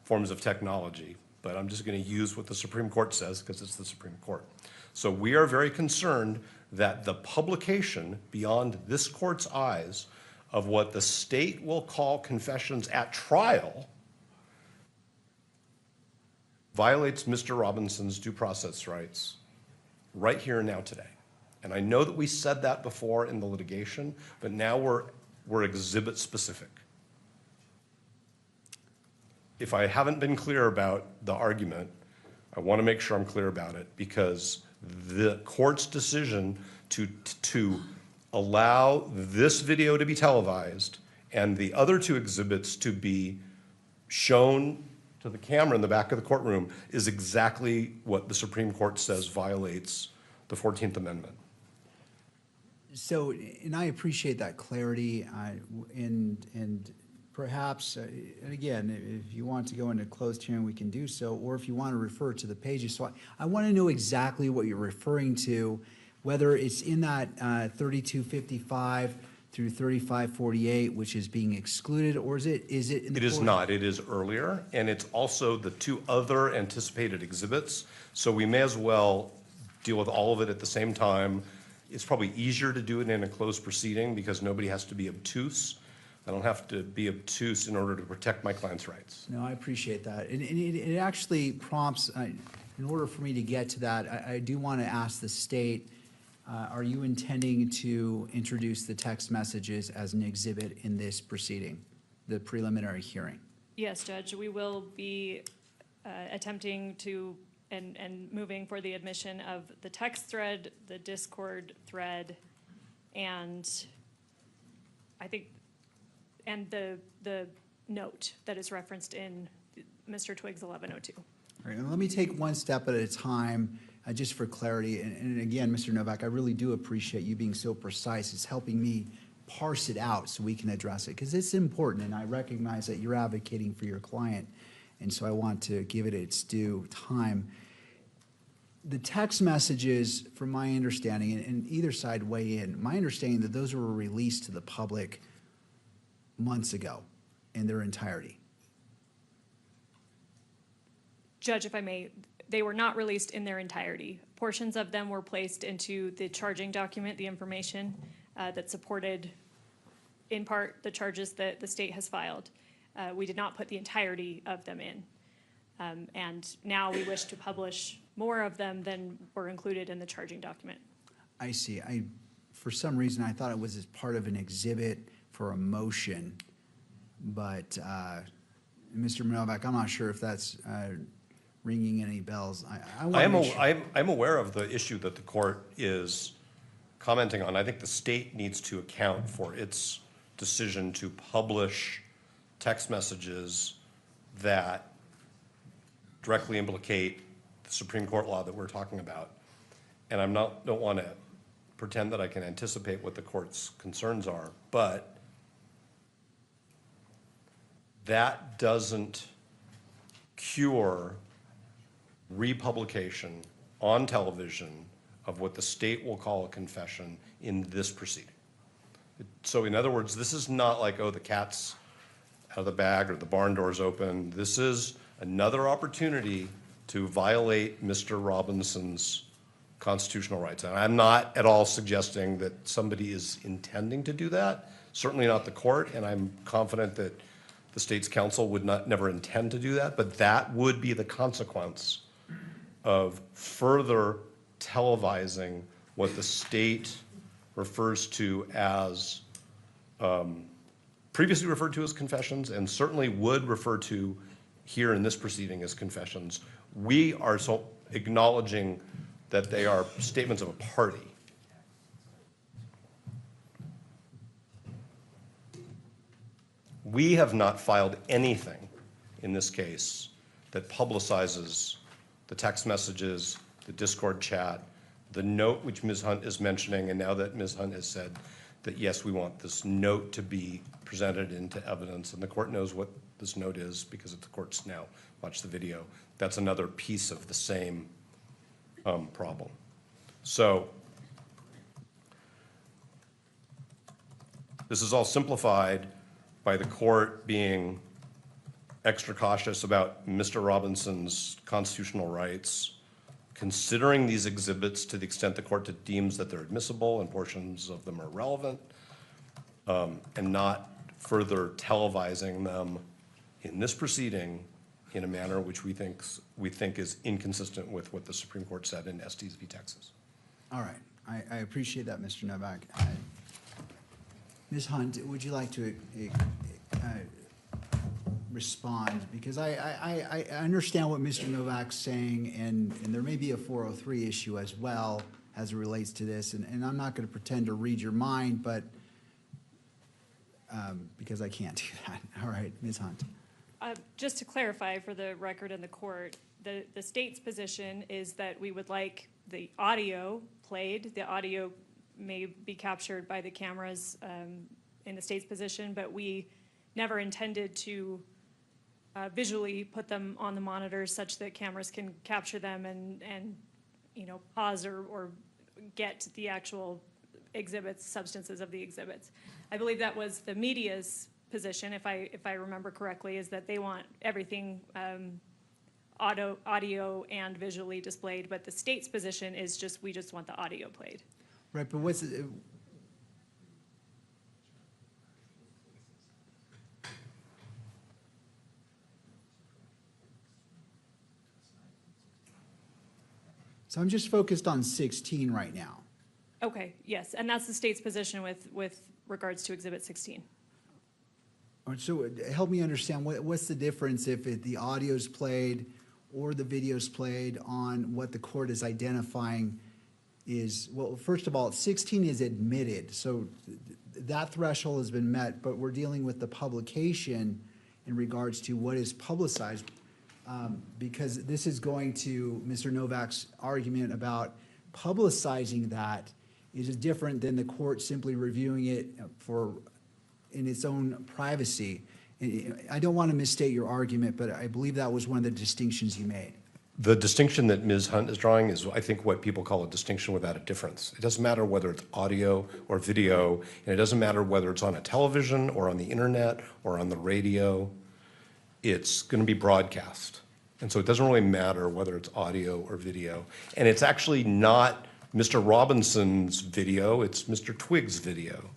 forms of technology, but I'm just going to use what the Supreme Court says because it's the Supreme Court. So we are very concerned that the publication beyond this court's eyes of what the state will call confessions at trial violates Mr. Robinson's due process rights right here and now today. And I know that we said that before in the litigation, but now we're exhibit specific. If I haven't been clear about the argument, I want to make sure I'm clear about it, because the court's decision to allow this video to be televised and the other two exhibits to be shown to the camera in the back of the courtroom is exactly what the Supreme Court says violates the 14th Amendment. So, and I appreciate that clarity, and perhaps, and again, if you want to go into closed hearing, we can do so, or if you want to refer to the pages. So I want to know exactly what you're referring to, whether it's in that 3255 through 3548, which is being excluded, or is it in the It is not. It is earlier, and it's also the two other anticipated exhibits. So we may as well deal with all of it at the same time. It's probably easier to do it in a closed proceeding because nobody has to be obtuse. I don't have to be obtuse in order to protect my client's rights. No, I appreciate that. And it actually prompts, in order for me to get to that, I do want to ask the state, are you intending to introduce the text messages as an exhibit in this proceeding, the preliminary hearing? Yes, Judge, we will be attempting to and moving for the admission of the text thread, the Discord thread, and I think, and the note that is referenced in Mr. Twiggs 1102. All right, and let me take one step at a time, just for clarity. And again, Mr. Novak, I really do appreciate you being so precise. It's helping me parse it out so we can address it, because it's important, and I recognize that you're advocating for your client, and so I want to give it its due time. The text messages, from my understanding, and either side weigh in, my understanding that those were released to the public months ago in their entirety. Judge, if I may, they were not released in their entirety. Portions of them were placed into the charging document, the information that supported, in part, the charges that the state has filed. We did not put the entirety of them in. And now we wish to publish more of them than were included in the charging document. I see. For some reason, I thought it was as part of an exhibit for a motion, but Mr. Novak, I'm not sure if that's ringing any bells. I'm aware of the issue that the court is commenting on. I think the state needs to account for its decision to publish text messages that directly implicate the Supreme Court law that we're talking about. And don't want to pretend that I can anticipate what the court's concerns are, but that doesn't cure republication on television of what the state will call a confession in this proceeding. So in other words, this is not like, oh, the cat's out of the bag or the barn door's open. This is another opportunity to violate Mr. Robinson's constitutional rights. And I'm not at all suggesting that somebody is intending to do that, certainly not the court, and I'm confident that the state's counsel would never intend to do that, but that would be the consequence of further televising what the state refers to as, previously referred to as confessions, and certainly would refer to here in this proceeding as confessions. We are so acknowledging that they are statements of a party. We have not filed anything in this case that publicizes the text messages, the Discord chat, the note which Ms. Hunt is mentioning, and now that Ms. Hunt has said that, yes, we want this note to be presented into evidence, and the court knows what this note is because the court's now watched the video. That's another piece of the same problem. So this is all simplified by the court being extra cautious about Mr. Robinson's constitutional rights, considering these exhibits to the extent the court deems that they're admissible and portions of them are relevant, and not further televising them in this proceeding in a manner which we think is inconsistent with what the Supreme Court said in Estes v. Texas. All right, I appreciate that, Mr. Novak. Ms. Hunt, would you like to respond? Because I understand what Mr. Novak's saying, and there may be a 403 issue as well as it relates to this, and I'm not going to pretend to read your mind, but because I can't do that. All right, Ms. Hunt. Just to clarify for the record in the court, the state's position is that we would like the audio played. The audio may be captured by the cameras in the state's position, but we never intended to visually put them on the monitors such that cameras can capture them and you know, pause or get the actual exhibits, substances of the exhibits. I believe that was the media's position, if I remember correctly, is that they want everything audio and visually displayed, but the state's position is we just want the audio played. Right, but what's it? So I'm just focused on 16 right now. Okay, yes, and that's the state's position with regards to Exhibit 16. All right, so help me understand, what's the difference if the audio's played or the video's played on what the court is identifying is, well, first of all, 16 is admitted, so that threshold has been met, but we're dealing with the publication in regards to what is publicized, because this is going to Mr. Novak's argument about publicizing that is different than the court simply reviewing it in its own privacy. I don't want to misstate your argument, but I believe that was one of the distinctions you made. The distinction that Ms. Hunt is drawing is, I think, what people call a distinction without a difference. It doesn't matter whether it's audio or video, and it doesn't matter whether it's on a television or on the internet or on the radio. It's going to be broadcast. And so it doesn't really matter whether it's audio or video. And it's actually not Mr. Robinson's video, it's Mr. Twig's video.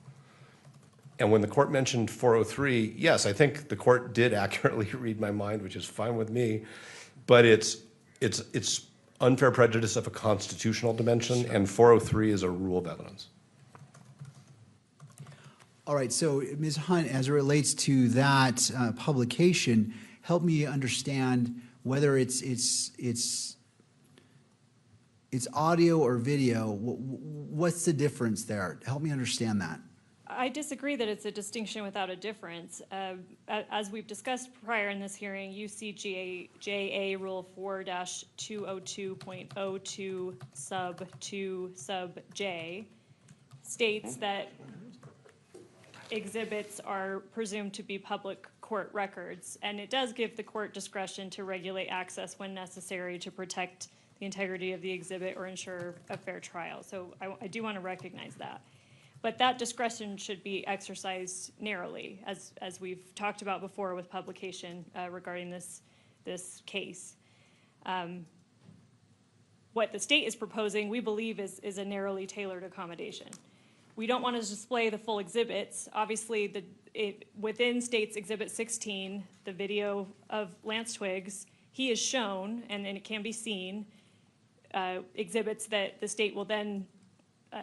And when the court mentioned 403, yes, I think the court did accurately read my mind, which is fine with me, but it's unfair prejudice of a constitutional dimension, and 403 is a rule of evidence. All right, so Ms. Hunt, as it relates to that publication, help me understand whether it's audio or video. What's the difference there? Help me understand that. I disagree that it's a distinction without a difference. As we've discussed prior in this hearing, UCJA Rule 4-202.02 sub 2 sub J states that exhibits are presumed to be public court records, and it does give the court discretion to regulate access when necessary to protect the integrity of the exhibit or ensure a fair trial. So I do want to recognize that. But that discretion should be exercised narrowly, as we've talked about before with publication regarding this case. What the state is proposing, we believe, is a narrowly tailored accommodation. We don't want to display the full exhibits. Obviously, within State's Exhibit 16, the video of Lance Twiggs, he is shown, and it can be seen, exhibits that the state will then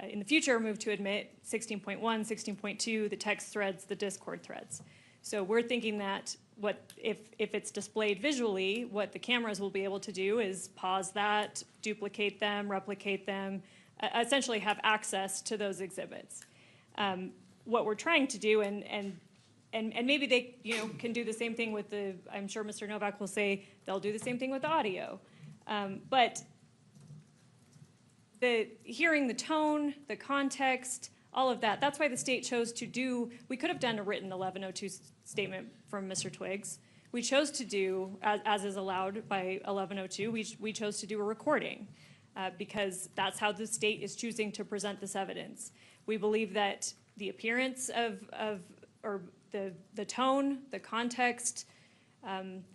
in the future move to admit 16.1, 16.2, the text threads, the Discord threads. So we're thinking that if it's displayed visually, what the cameras will be able to do is pause that, duplicate them, replicate them, essentially have access to those exhibits. What we're trying to do, and maybe they, can do the same thing with I'm sure Mr. Novak will say they'll do the same thing with the audio. But hearing the tone, the context, all of that, that's why the state chose to do, we could have done a written 1102 statement from Mr. Twiggs. We chose to do, as is allowed by 1102, we chose to do a recording because that's how the state is choosing to present this evidence. We believe that the appearance or the tone, the context,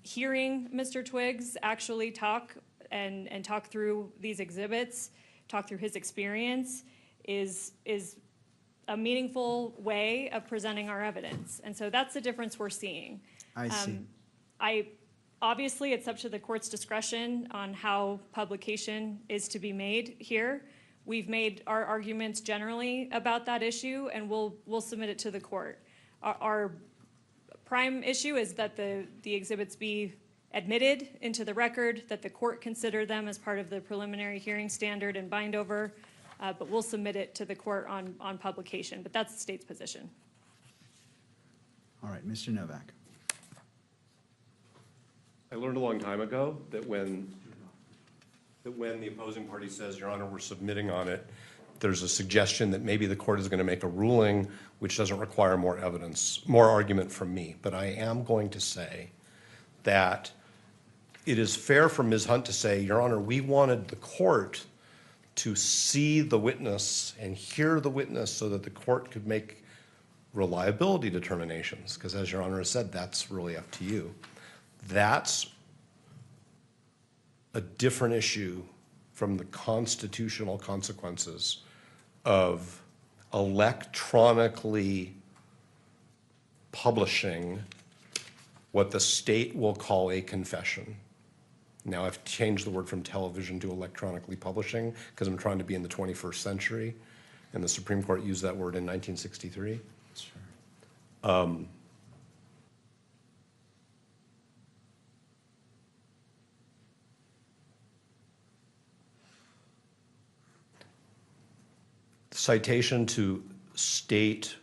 hearing Mr. Twiggs actually talk and talk through these exhibits, talk through his experience is a meaningful way of presenting our evidence. And so that's the difference we're seeing. I see. Obviously, it's up to the court's discretion on how publication is to be made here. We've made our arguments generally about that issue, and we'll submit it to the court. Our prime issue is that the exhibits be admitted into the record, that the court consider them as part of the preliminary hearing standard and bind over, but we'll submit it to the court on publication. But that's the state's position. All right, Mr. Novak. I learned a long time ago that when the opposing party says, Your Honor, we're submitting on it, there's a suggestion that maybe the court is going to make a ruling which doesn't require more evidence, more argument from me. But I am going to say that it is fair for Ms. Hunt to say, Your Honor, we wanted the court to see the witness and hear the witness so that the court could make reliability determinations. Because as Your Honor has said, that's really up to you. That's a different issue from the constitutional consequences of electronically publishing what the state will call a confession. Now, I've changed the word from television to electronically publishing because I'm trying to be in the 21st century, and the Supreme Court used that word in 1963. Sure. Citation to state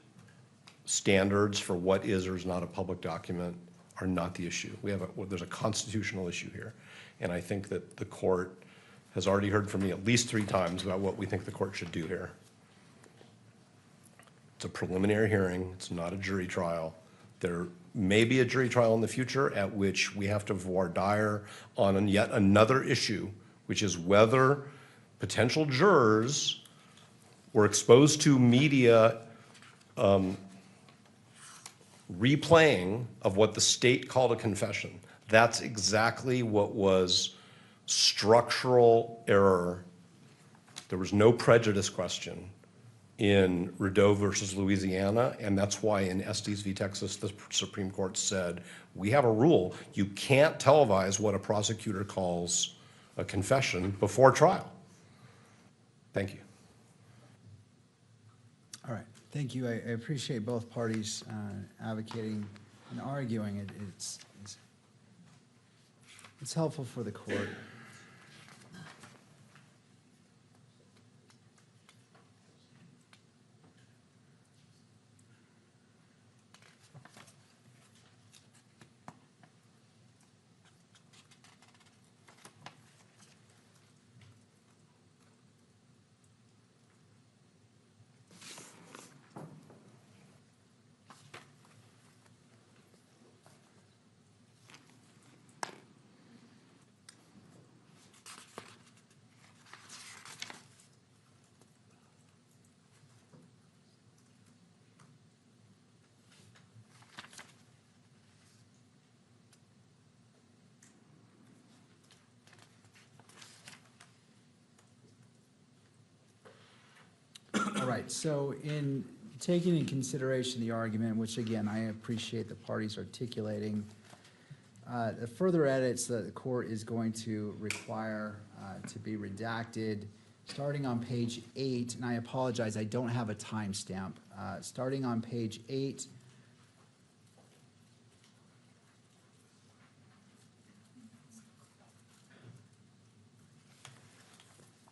standards for what is or is not a public document are not the issue. There's a constitutional issue here. And I think that the court has already heard from me at least 3 times about what we think the court should do here. It's a preliminary hearing. It's not a jury trial. There may be a jury trial in the future at which we have to voir dire on yet another issue, which is whether potential jurors were exposed to media replaying of what the state called a confession. That's exactly what was structural error. There was no prejudice question in Rideau versus Louisiana, and that's why in Estes v. Texas, the Supreme Court said, we have a rule. You can't televise what a prosecutor calls a confession before trial. Thank you. All right, thank you. I appreciate both parties advocating and arguing. It's helpful for the court. All right, so in taking in consideration the argument, which again, I appreciate the parties articulating, the further edits that the court is going to require to be redacted, starting on page 8, and I apologize, I don't have a timestamp. Starting on page 8,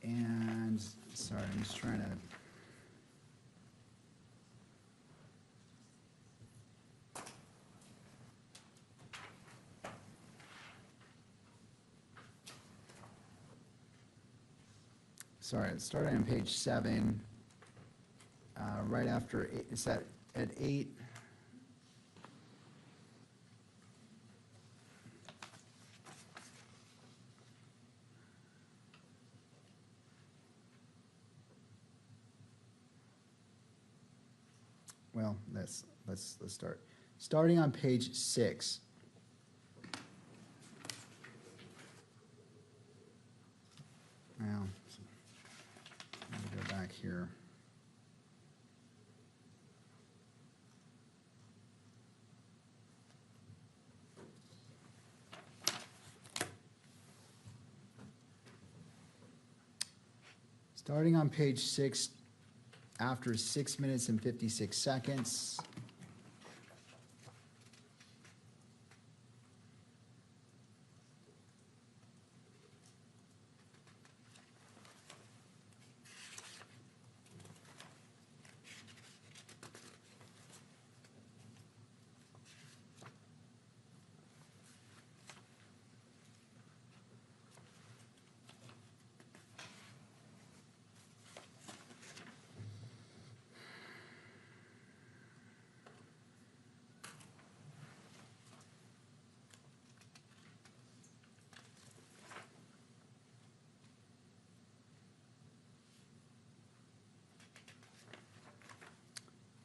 And, sorry, I'm just trying to. Sorry, starting on page 7, right after, it's at 8. Well, let's start. Starting on page 6. Now, let me go back here. Starting on page 6, after 6 minutes and 56 seconds.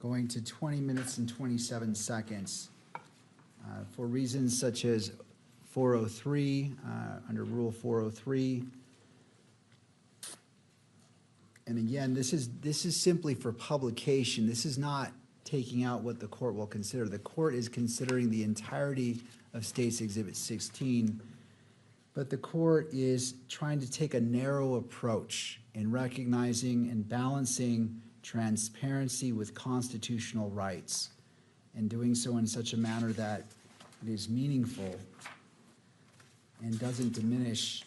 Going to 20 minutes and 27 seconds. For reasons such as 403, under Rule 403. And again, this is simply for publication. This is not taking out what the court will consider. The court is considering the entirety of State's Exhibit 16, but the court is trying to take a narrow approach in recognizing and balancing transparency with constitutional rights, and doing so in such a manner that it is meaningful and doesn't diminish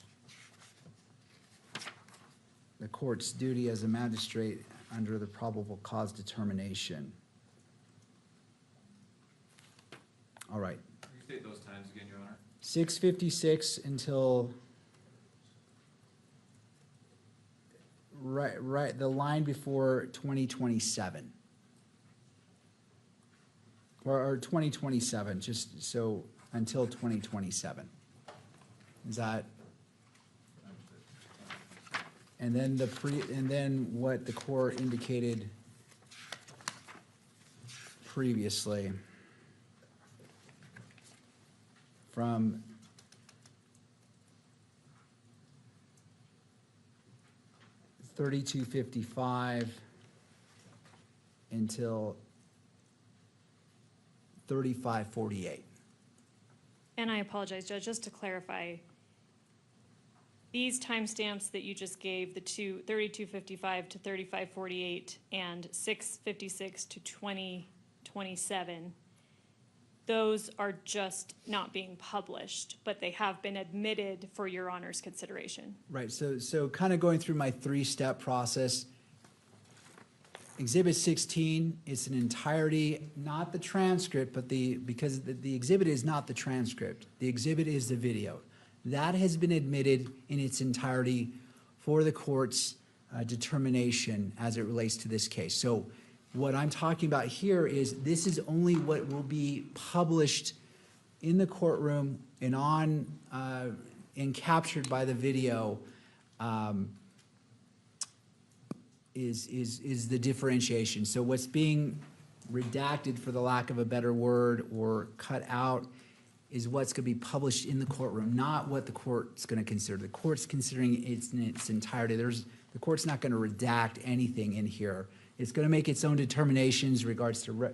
the court's duty as a magistrate under the probable cause determination. All right. Can you state those times again, Your Honor? 6:56 until right the line before 2027. Or 2027, just so until 2027. Is that? And then and then what the court indicated previously from $32.55 until $35.48. And I apologize, Judge, just to clarify, these timestamps that you just gave, the 32:55 to 35:48 and 6:56 to 20:27, those are just not being published, but they have been admitted for Your Honor's consideration. Right, so kind of going through my 3-step process. Exhibit 16, it's an entirety, not the transcript, but because the exhibit is not the transcript. The exhibit is the video. That has been admitted in its entirety for the court's determination as it relates to this case. So what I'm talking about here is this is only what will be published in the courtroom and and captured by the video. Is the differentiation. So what's being redacted, for the lack of a better word, or cut out is what's going to be published in the courtroom, not what the court's going to consider. The court's considering it in its entirety. The court's not going to redact anything in here. It's going to make its own determinations in regards to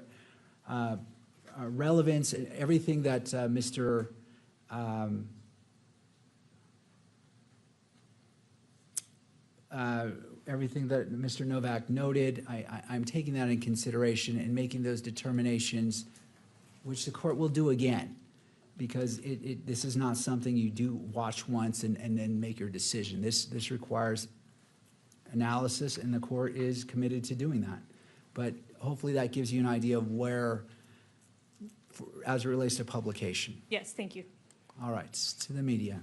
relevance, everything that everything that Mr. Novak noted. I'm taking that in consideration and making those determinations, which the court will do again, because this is not something you do watch once and then make your decision. This requires analysis, and the court is committed to doing that. But hopefully that gives you an idea of where, as it relates to publication. Yes, thank you. All right, to the media.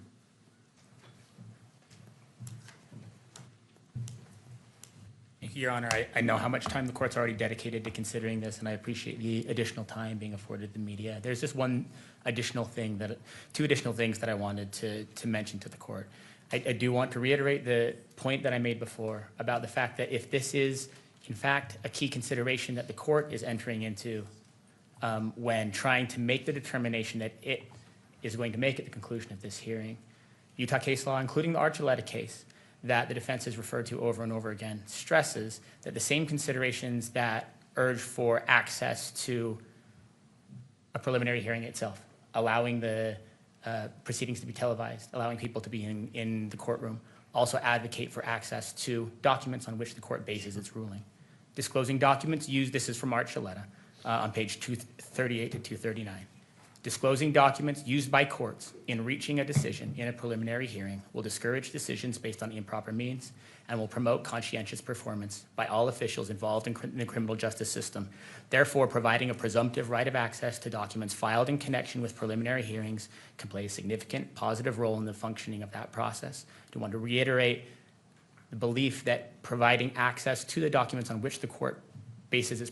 Thank you, Your Honor. I know how much time the court's already dedicated to considering this, and I appreciate the additional time being afforded the media. There's just two additional things that I wanted to mention to the court. I do want to reiterate the point that I made before about the fact that if this is, in fact, a key consideration that the court is entering into when trying to make the determination that it is going to make at the conclusion of this hearing, Utah case law, including the Archuleta case, that the defense has referred to over and over again, stresses that the same considerations that urge for access to a preliminary hearing itself, allowing the proceedings to be televised, allowing people to be in the courtroom, also advocate for access to documents on which the court bases its ruling. Disclosing documents used, this is from Archuleta on page 238 to 239. Disclosing documents used by courts in reaching a decision in a preliminary hearing will discourage decisions based on improper means and will promote conscientious performance by all officials involved in the criminal justice system. Therefore, providing a presumptive right of access to documents filed in connection with preliminary hearings can play a significant positive role in the functioning of that process. I want to reiterate the belief that providing access to the documents on which the court bases its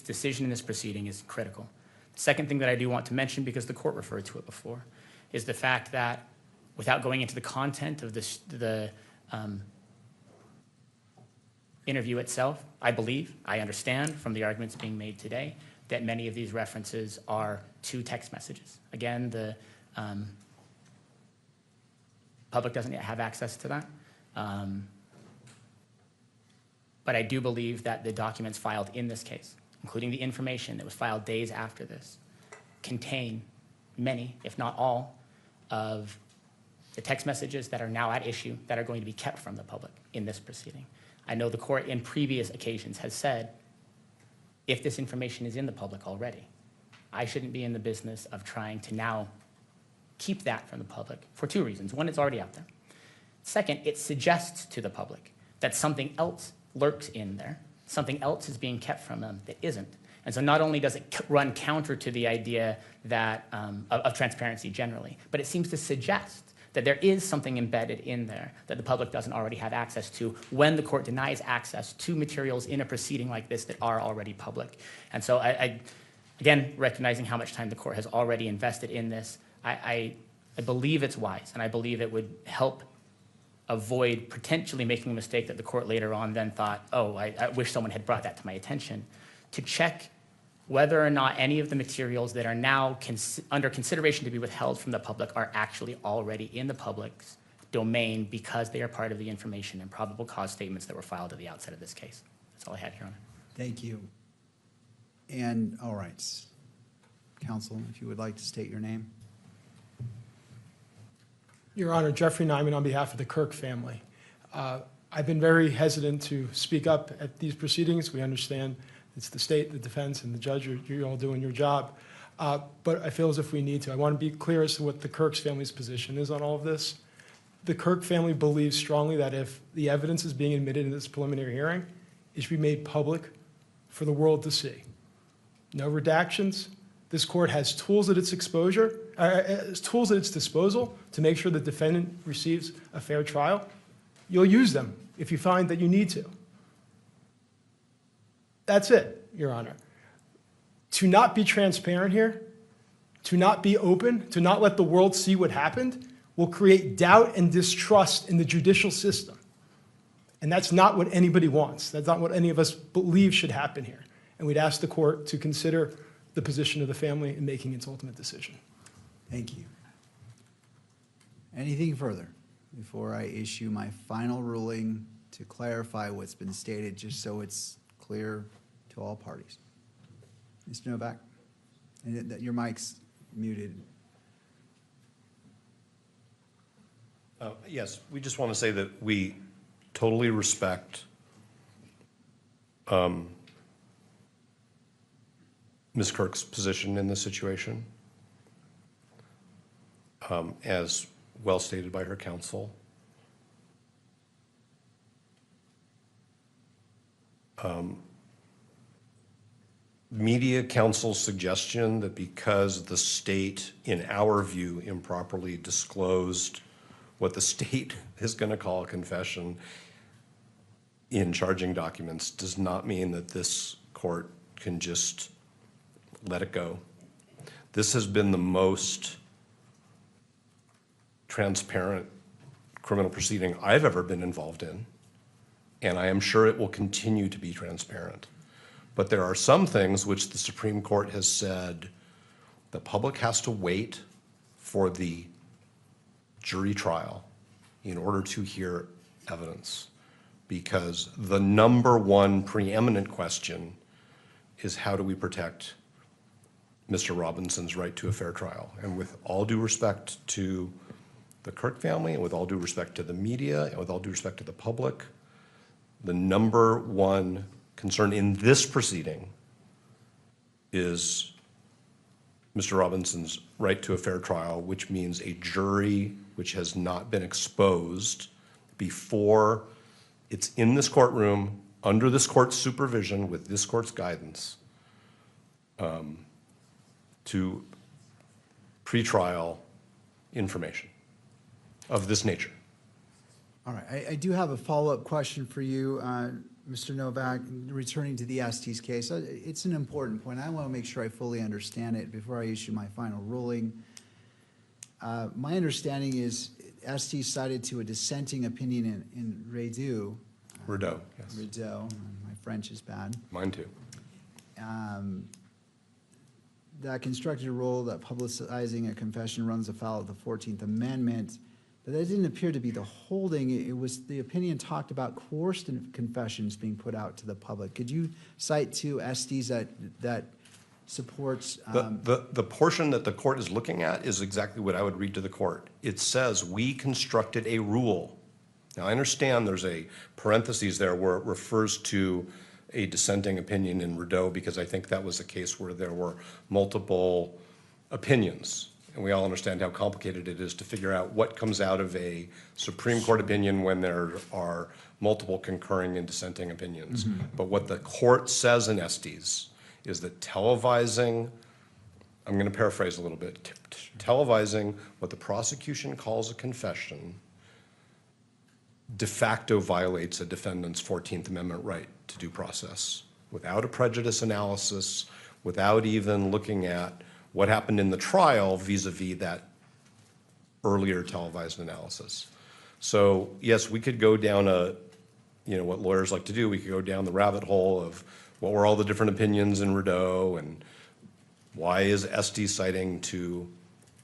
decision in this proceeding is critical. Second thing that I do want to mention, because the court referred to it before, is the fact that without going into the content of the interview itself, I understand from the arguments being made today that many of these references are to text messages. Again, the public doesn't yet have access to that. But I do believe that the documents filed in this case, including the information that was filed days after this, contain many, if not all, of the text messages that are now at issue that are going to be kept from the public in this proceeding. I know the court in previous occasions has said, if this information is in the public already, I shouldn't be in the business of trying to now keep that from the public for two reasons. One, it's already out there. Second, it suggests to the public that something else lurks in there. Something else is being kept from them that isn't. And so not only does it run counter to the idea that, of transparency generally, but it seems to suggest that there is something embedded in there that the public doesn't already have access to when the court denies access to materials in a proceeding like this that are already public. And so again, recognizing how much time the court has already invested in this, I believe it's wise, and I believe it would help avoid potentially making a mistake that the court later on then thought, oh, I wish someone had brought that to my attention, to check whether or not any of the materials that are now under consideration to be withheld from the public are actually already in the public's domain because they are part of the information and probable cause statements that were filed at the outset of this case. That's all I had, Your Honor. Thank you. And, all right, counsel, if you would like to state your name. Your Honor, Jeffrey Nyman on behalf of the Kirk family. I've been very hesitant to speak up at these proceedings. We understand it's the state, the defense, and the judge. You're all doing your job. But I feel as if we need to. I want to be clear as to what the Kirk's family's position is on all of this. The Kirk family believes strongly that if the evidence is being admitted in this preliminary hearing, it should be made public for the world to see. No redactions. This court has tools at its tools at its disposal to make sure the defendant receives a fair trial. You'll use them if you find that you need to. That's it, Your Honor. To not be transparent here, to not be open, to not let the world see what happened, will create doubt and distrust in the judicial system. And that's not what anybody wants. That's not what any of us believe should happen here. And we'd ask the court to consider the position of the family in making its ultimate decision. Thank you. Anything further before I issue my final ruling to clarify what's been stated, just so it's clear to all parties? Mr. Novak, and your mic's muted. Yes, we just want to say that we totally respect Ms. Kirk's position in this situation, as well stated by her counsel. Media counsel's suggestion that because the state, in our view, improperly disclosed what the state is going to call a confession in charging documents does not mean that this court can just let it go. This has been the most transparent criminal proceeding I've ever been involved in, and I am sure it will continue to be transparent. But there are some things which the Supreme Court has said the public has to wait for the jury trial in order to hear evidence, because the number one preeminent question is how do we protect Mr. Robinson's right to a fair trial? And with all due respect to the Kirk family, and with all due respect to the media, and with all due respect to the public, the number one concern in this proceeding is Mr. Robinson's right to a fair trial, which means a jury which has not been exposed before it's in this courtroom, under this court's supervision, with this court's guidance, to pretrial information of this nature. All right, I do have a follow-up question for you, Mr. Novak, returning to the Estes case. It's an important point. I want to make sure I fully understand it before I issue my final ruling. My understanding is Estes cited to a dissenting opinion in Rideau. Rideau, yes. Rideau, my French is bad. Mine too. That constructed a rule that publicizing a confession runs afoul of the 14th Amendment. But that didn't appear to be the holding. It was, the opinion talked about coerced confessions being put out to the public. Could you cite to Estes that supports? The portion that the court is looking at is exactly what I would read to the court. It says, we constructed a rule. Now, I understand there's a parentheses there where it refers to a dissenting opinion in Rideau, because I think that was a case where there were multiple opinions. And we all understand how complicated it is to figure out what comes out of a Supreme Court opinion when there are multiple concurring and dissenting opinions. Mm-hmm. But what the court says in Estes is that televising, I'm going to paraphrase a little bit, televising what the prosecution calls a confession de facto violates a defendant's 14th Amendment right to due process without a prejudice analysis, without even looking at what happened in the trial vis-a-vis that earlier televised analysis. So yes, we could go down what lawyers like to do, we could go down the rabbit hole of what were all the different opinions in Rideau and why is Estes citing to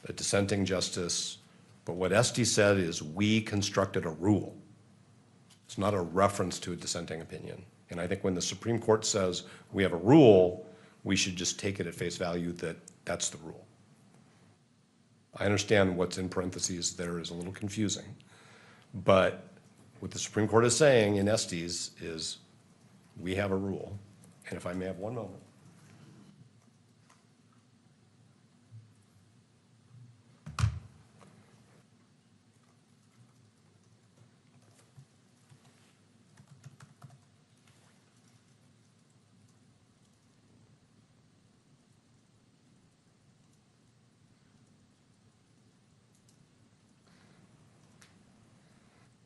a dissenting justice. But what Estes said is we constructed a rule. It's not a reference to a dissenting opinion. And I think when the Supreme Court says we have a rule, we should just take it at face value that that's the rule. I understand what's in parentheses there is a little confusing, but what the Supreme Court is saying in Estes is we have a rule. And if I may have one moment.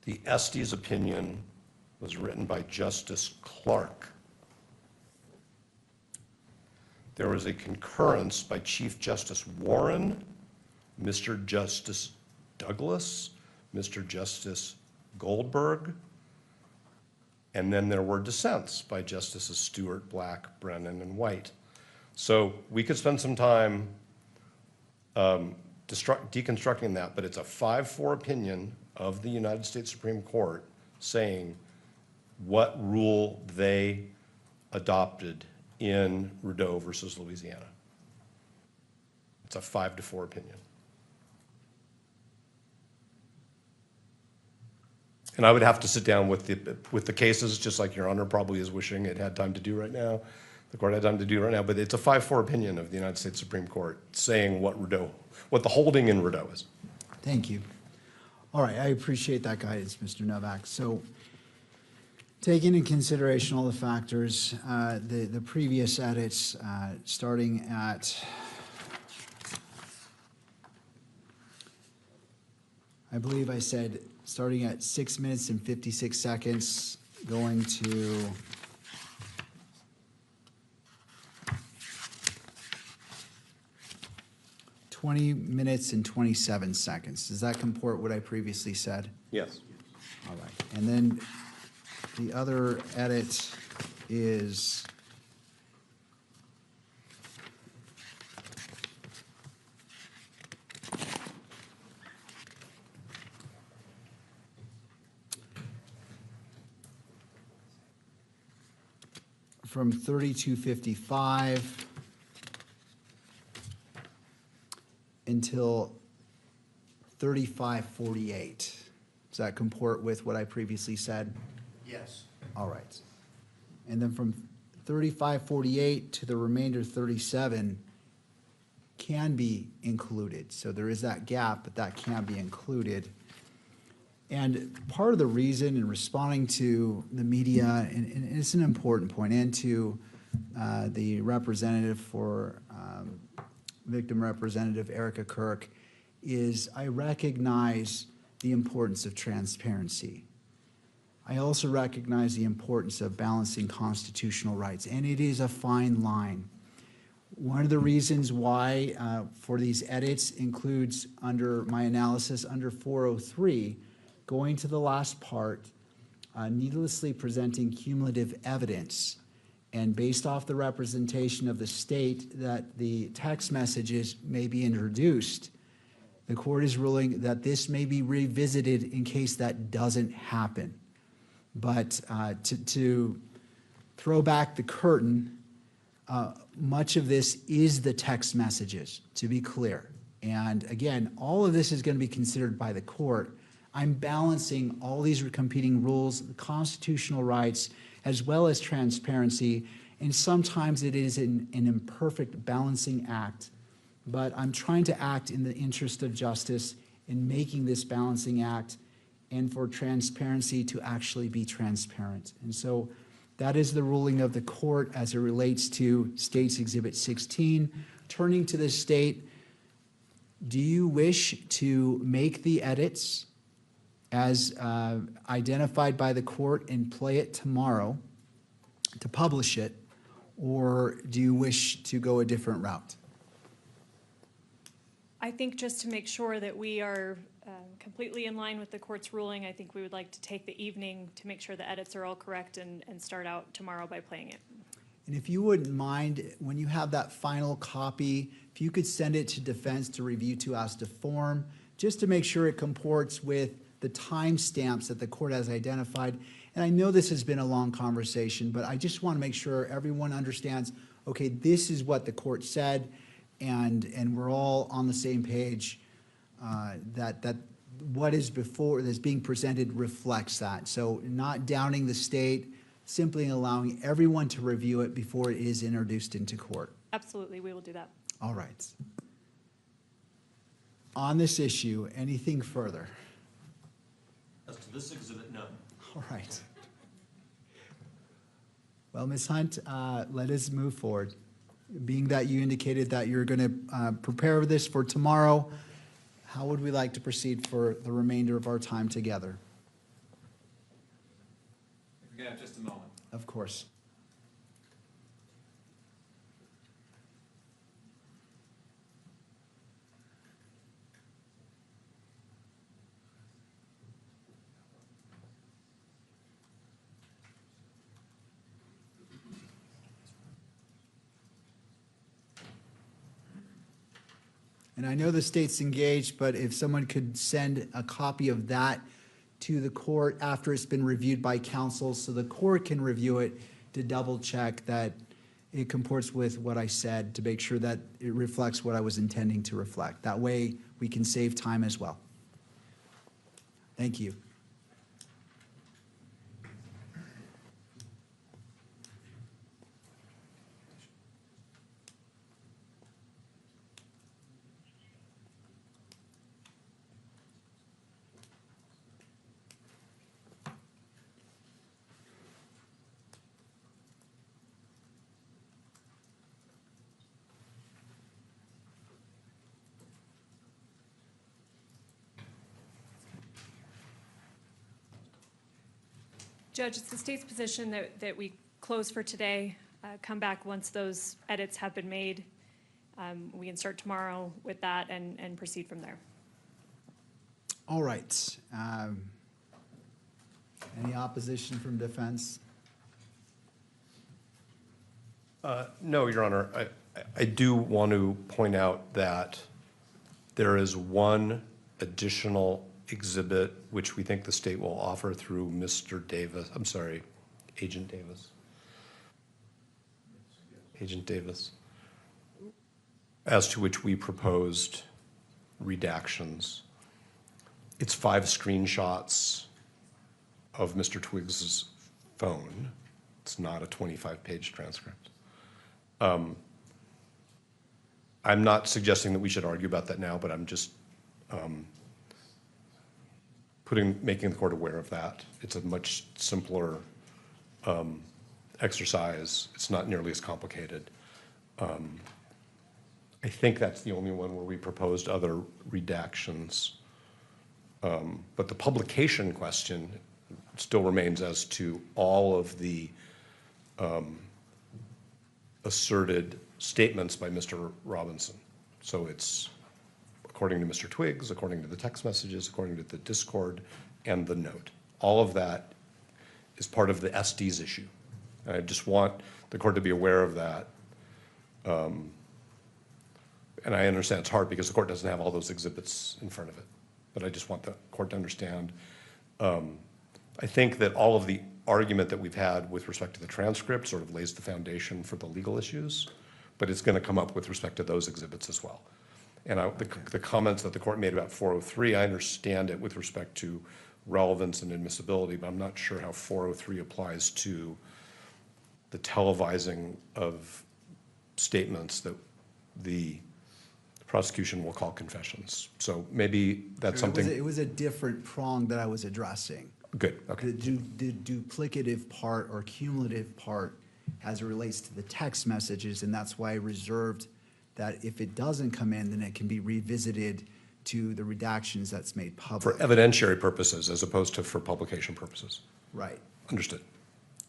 The Estes opinion was written by Justice Clark. There was a concurrence by Chief Justice Warren, Mr. Justice Douglas, Mr. Justice Goldberg, and then there were dissents by Justices Stewart, Black, Brennan, and White. So we could spend some time deconstructing that, but it's a 5-4 opinion of the United States Supreme Court saying what rule they adopted in Rideau versus Louisiana. It's a 5-4 opinion. And I would have to sit down with the cases, just like Your Honor probably is wishing it had time to do right now. The court had time to do right now, but it's a 5-4 opinion of the United States Supreme Court saying what the holding in Rideau is. Thank you. All right, I appreciate that guidance, Mr. Novak. So Taking into consideration all the factors, the previous edits, starting at, I believe I said, starting at 6 minutes and 56 seconds, going to 20 minutes and 27 seconds. Does that comport what I previously said? Yes. All right. And then the other edit is from 32:55 until 35:48. Does that comport with what I previously said? Yes. All right. And then from 35:48 to the remainder 37 can be included. So there is that gap, but that can be included. And part of the reason in responding to the media, and it's an important point, and to the representative for victim representative Erica Kirk, is I recognize the importance of transparency. I also recognize the importance of balancing constitutional rights, and it is a fine line. One of the reasons why for these edits includes, under my analysis, under 403, going to the last part, needlessly presenting cumulative evidence, and based off the representation of the state that the text messages may be introduced, the court is ruling that this may be revisited in case that doesn't happen. But to throw back the curtain, much of this is the text messages, to be clear. And again, all of this is going to be considered by the court. I'm balancing all these competing rules, the constitutional rights, as well as transparency. And sometimes it is an imperfect balancing act, but I'm trying to act in the interest of justice in making this balancing act, and for transparency to actually be transparent. And so that is the ruling of the court as it relates to State's Exhibit 16. Turning to the state, do you wish to make the edits as identified by the court and play it tomorrow to publish it, or do you wish to go a different route? I think just to make sure that we are completely in line with the court's ruling, I think we would like to take the evening to make sure the edits are all correct and start out tomorrow by playing it. And if you wouldn't mind, when you have that final copy, if you could send it to defense to review to us to form, just to make sure it comports with the timestamps that the court has identified. And I know this has been a long conversation, but I just want to make sure everyone understands, okay, this is what the court said, and we're all on the same page, that what is before that's being presented reflects that. So not downing the state, simply allowing everyone to review it before it is introduced into court. Absolutely, we will do that. All right. On this issue, anything further? As to this exhibit, no. All right. Well, Ms. Hunt, let us move forward. Being that you indicated that you're going to prepare this for tomorrow, how would we like to proceed for the remainder of our time together? If we can have just a moment. Of course. And I know the state's engaged, but if someone could send a copy of that to the court after it's been reviewed by counsel, so the court can review it to double check that it comports with what I said, to make sure that it reflects what I was intending to reflect. That way we can save time as well. Thank you. Judge, it's the state's position that we close for today, come back once those edits have been made. We can start tomorrow with that and proceed from there. All right. Any opposition from defense? No, Your Honor. I do want to point out that there is one additional exhibit which we think the state will offer through Mr. Davis, I'm sorry, Agent Davis. Agent Davis, as to which we proposed redactions. It's 5 screenshots of Mr. Twiggs's phone. It's not a 25-page transcript. I'm not suggesting that we should argue about that now, but I'm just making the court aware of that. It's a much simpler exercise. It's not nearly as complicated. I think that's the only one where we proposed other redactions. But the publication question still remains as to all of the asserted statements by Mr. Robinson. So it's according to Mr. Twiggs, according to the text messages, according to the Discord, and the note. All of that is part of the SD's issue. And I just want the court to be aware of that. And I understand it's hard because the court doesn't have all those exhibits in front of it. But I just want the court to understand. I think that all of the argument that we've had with respect to the transcript sort of lays the foundation for the legal issues, but it's going to come up with respect to those exhibits as well. And the comments that the court made about 403, I understand it with respect to relevance and admissibility, but I'm not sure how 403 applies to the televising of statements that the prosecution will call confessions. So maybe that's something. It was a different prong that I was addressing. Good, okay. The duplicative part or cumulative part as it relates to the text messages, and that's why I reserved that if it doesn't come in, then it can be revisited to the redactions that's made public. For evidentiary purposes as opposed to for publication purposes. Right. Understood.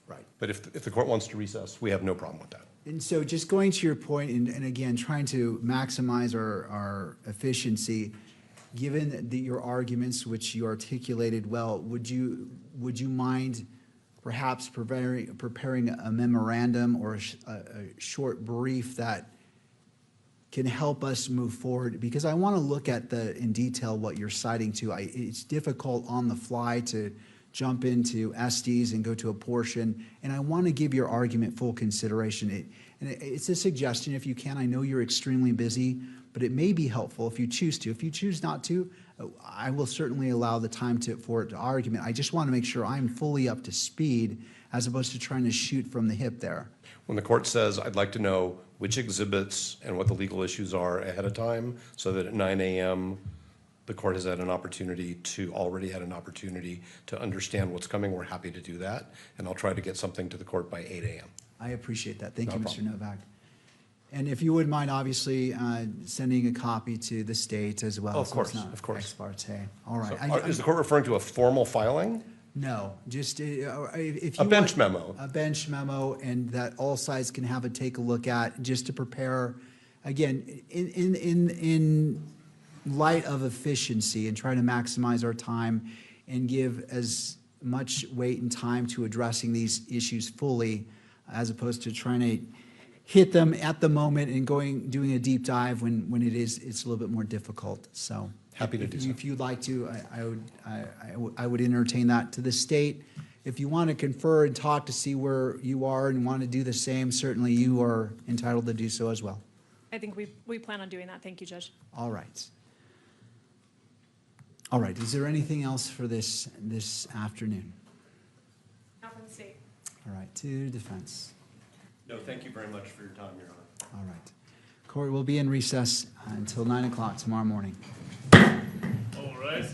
Right. But if the court wants to recess, we have no problem with that. And so just going to your point, and again, trying to maximize our efficiency, given your arguments, which you articulated well, would you mind perhaps preparing a memorandum or a short brief that can help us move forward? Because I want to look at in detail what you're citing to. It's difficult on the fly to jump into SDs and go to a portion, and I want to give your argument full consideration. It's a suggestion if you can. I know you're extremely busy, but it may be helpful if you choose to. If you choose not to, I will certainly allow the time for it to argument. I just want to make sure I'm fully up to speed as opposed to trying to shoot from the hip there. When the court says, I'd like to know which exhibits and what the legal issues are ahead of time, so that at 9 a.m. the court has already had an opportunity to understand what's coming, we're happy to do that. And I'll try to get something to the court by 8 a.m. I appreciate that. Thank No you, problem. Mr. Novak. And if you would mind, obviously, sending a copy to the state as well. Oh, of so it's course, not of course. Ex parte. All right. So, is the court referring to a formal filing? No, just if A you bench want memo. a bench memo, and that all sides can have a take a look at, just to prepare, again, in light of efficiency and trying to maximize our time and give as much weight and time to addressing these issues fully, as opposed to trying to hit them at the moment and doing a deep dive when it's a little bit more difficult. So Happy to do so. If you'd like to, I would entertain that to the state. If you want to confer and talk to see where you are and want to do the same, certainly you are entitled to do so as well. I think we plan on doing that. Thank you, Judge. All right. All right, is there anything else for this afternoon? Not from the state. All right, to defense. No, thank you very much for your time, Your Honor. All right. Court will be in recess until 9 o'clock tomorrow morning. All right.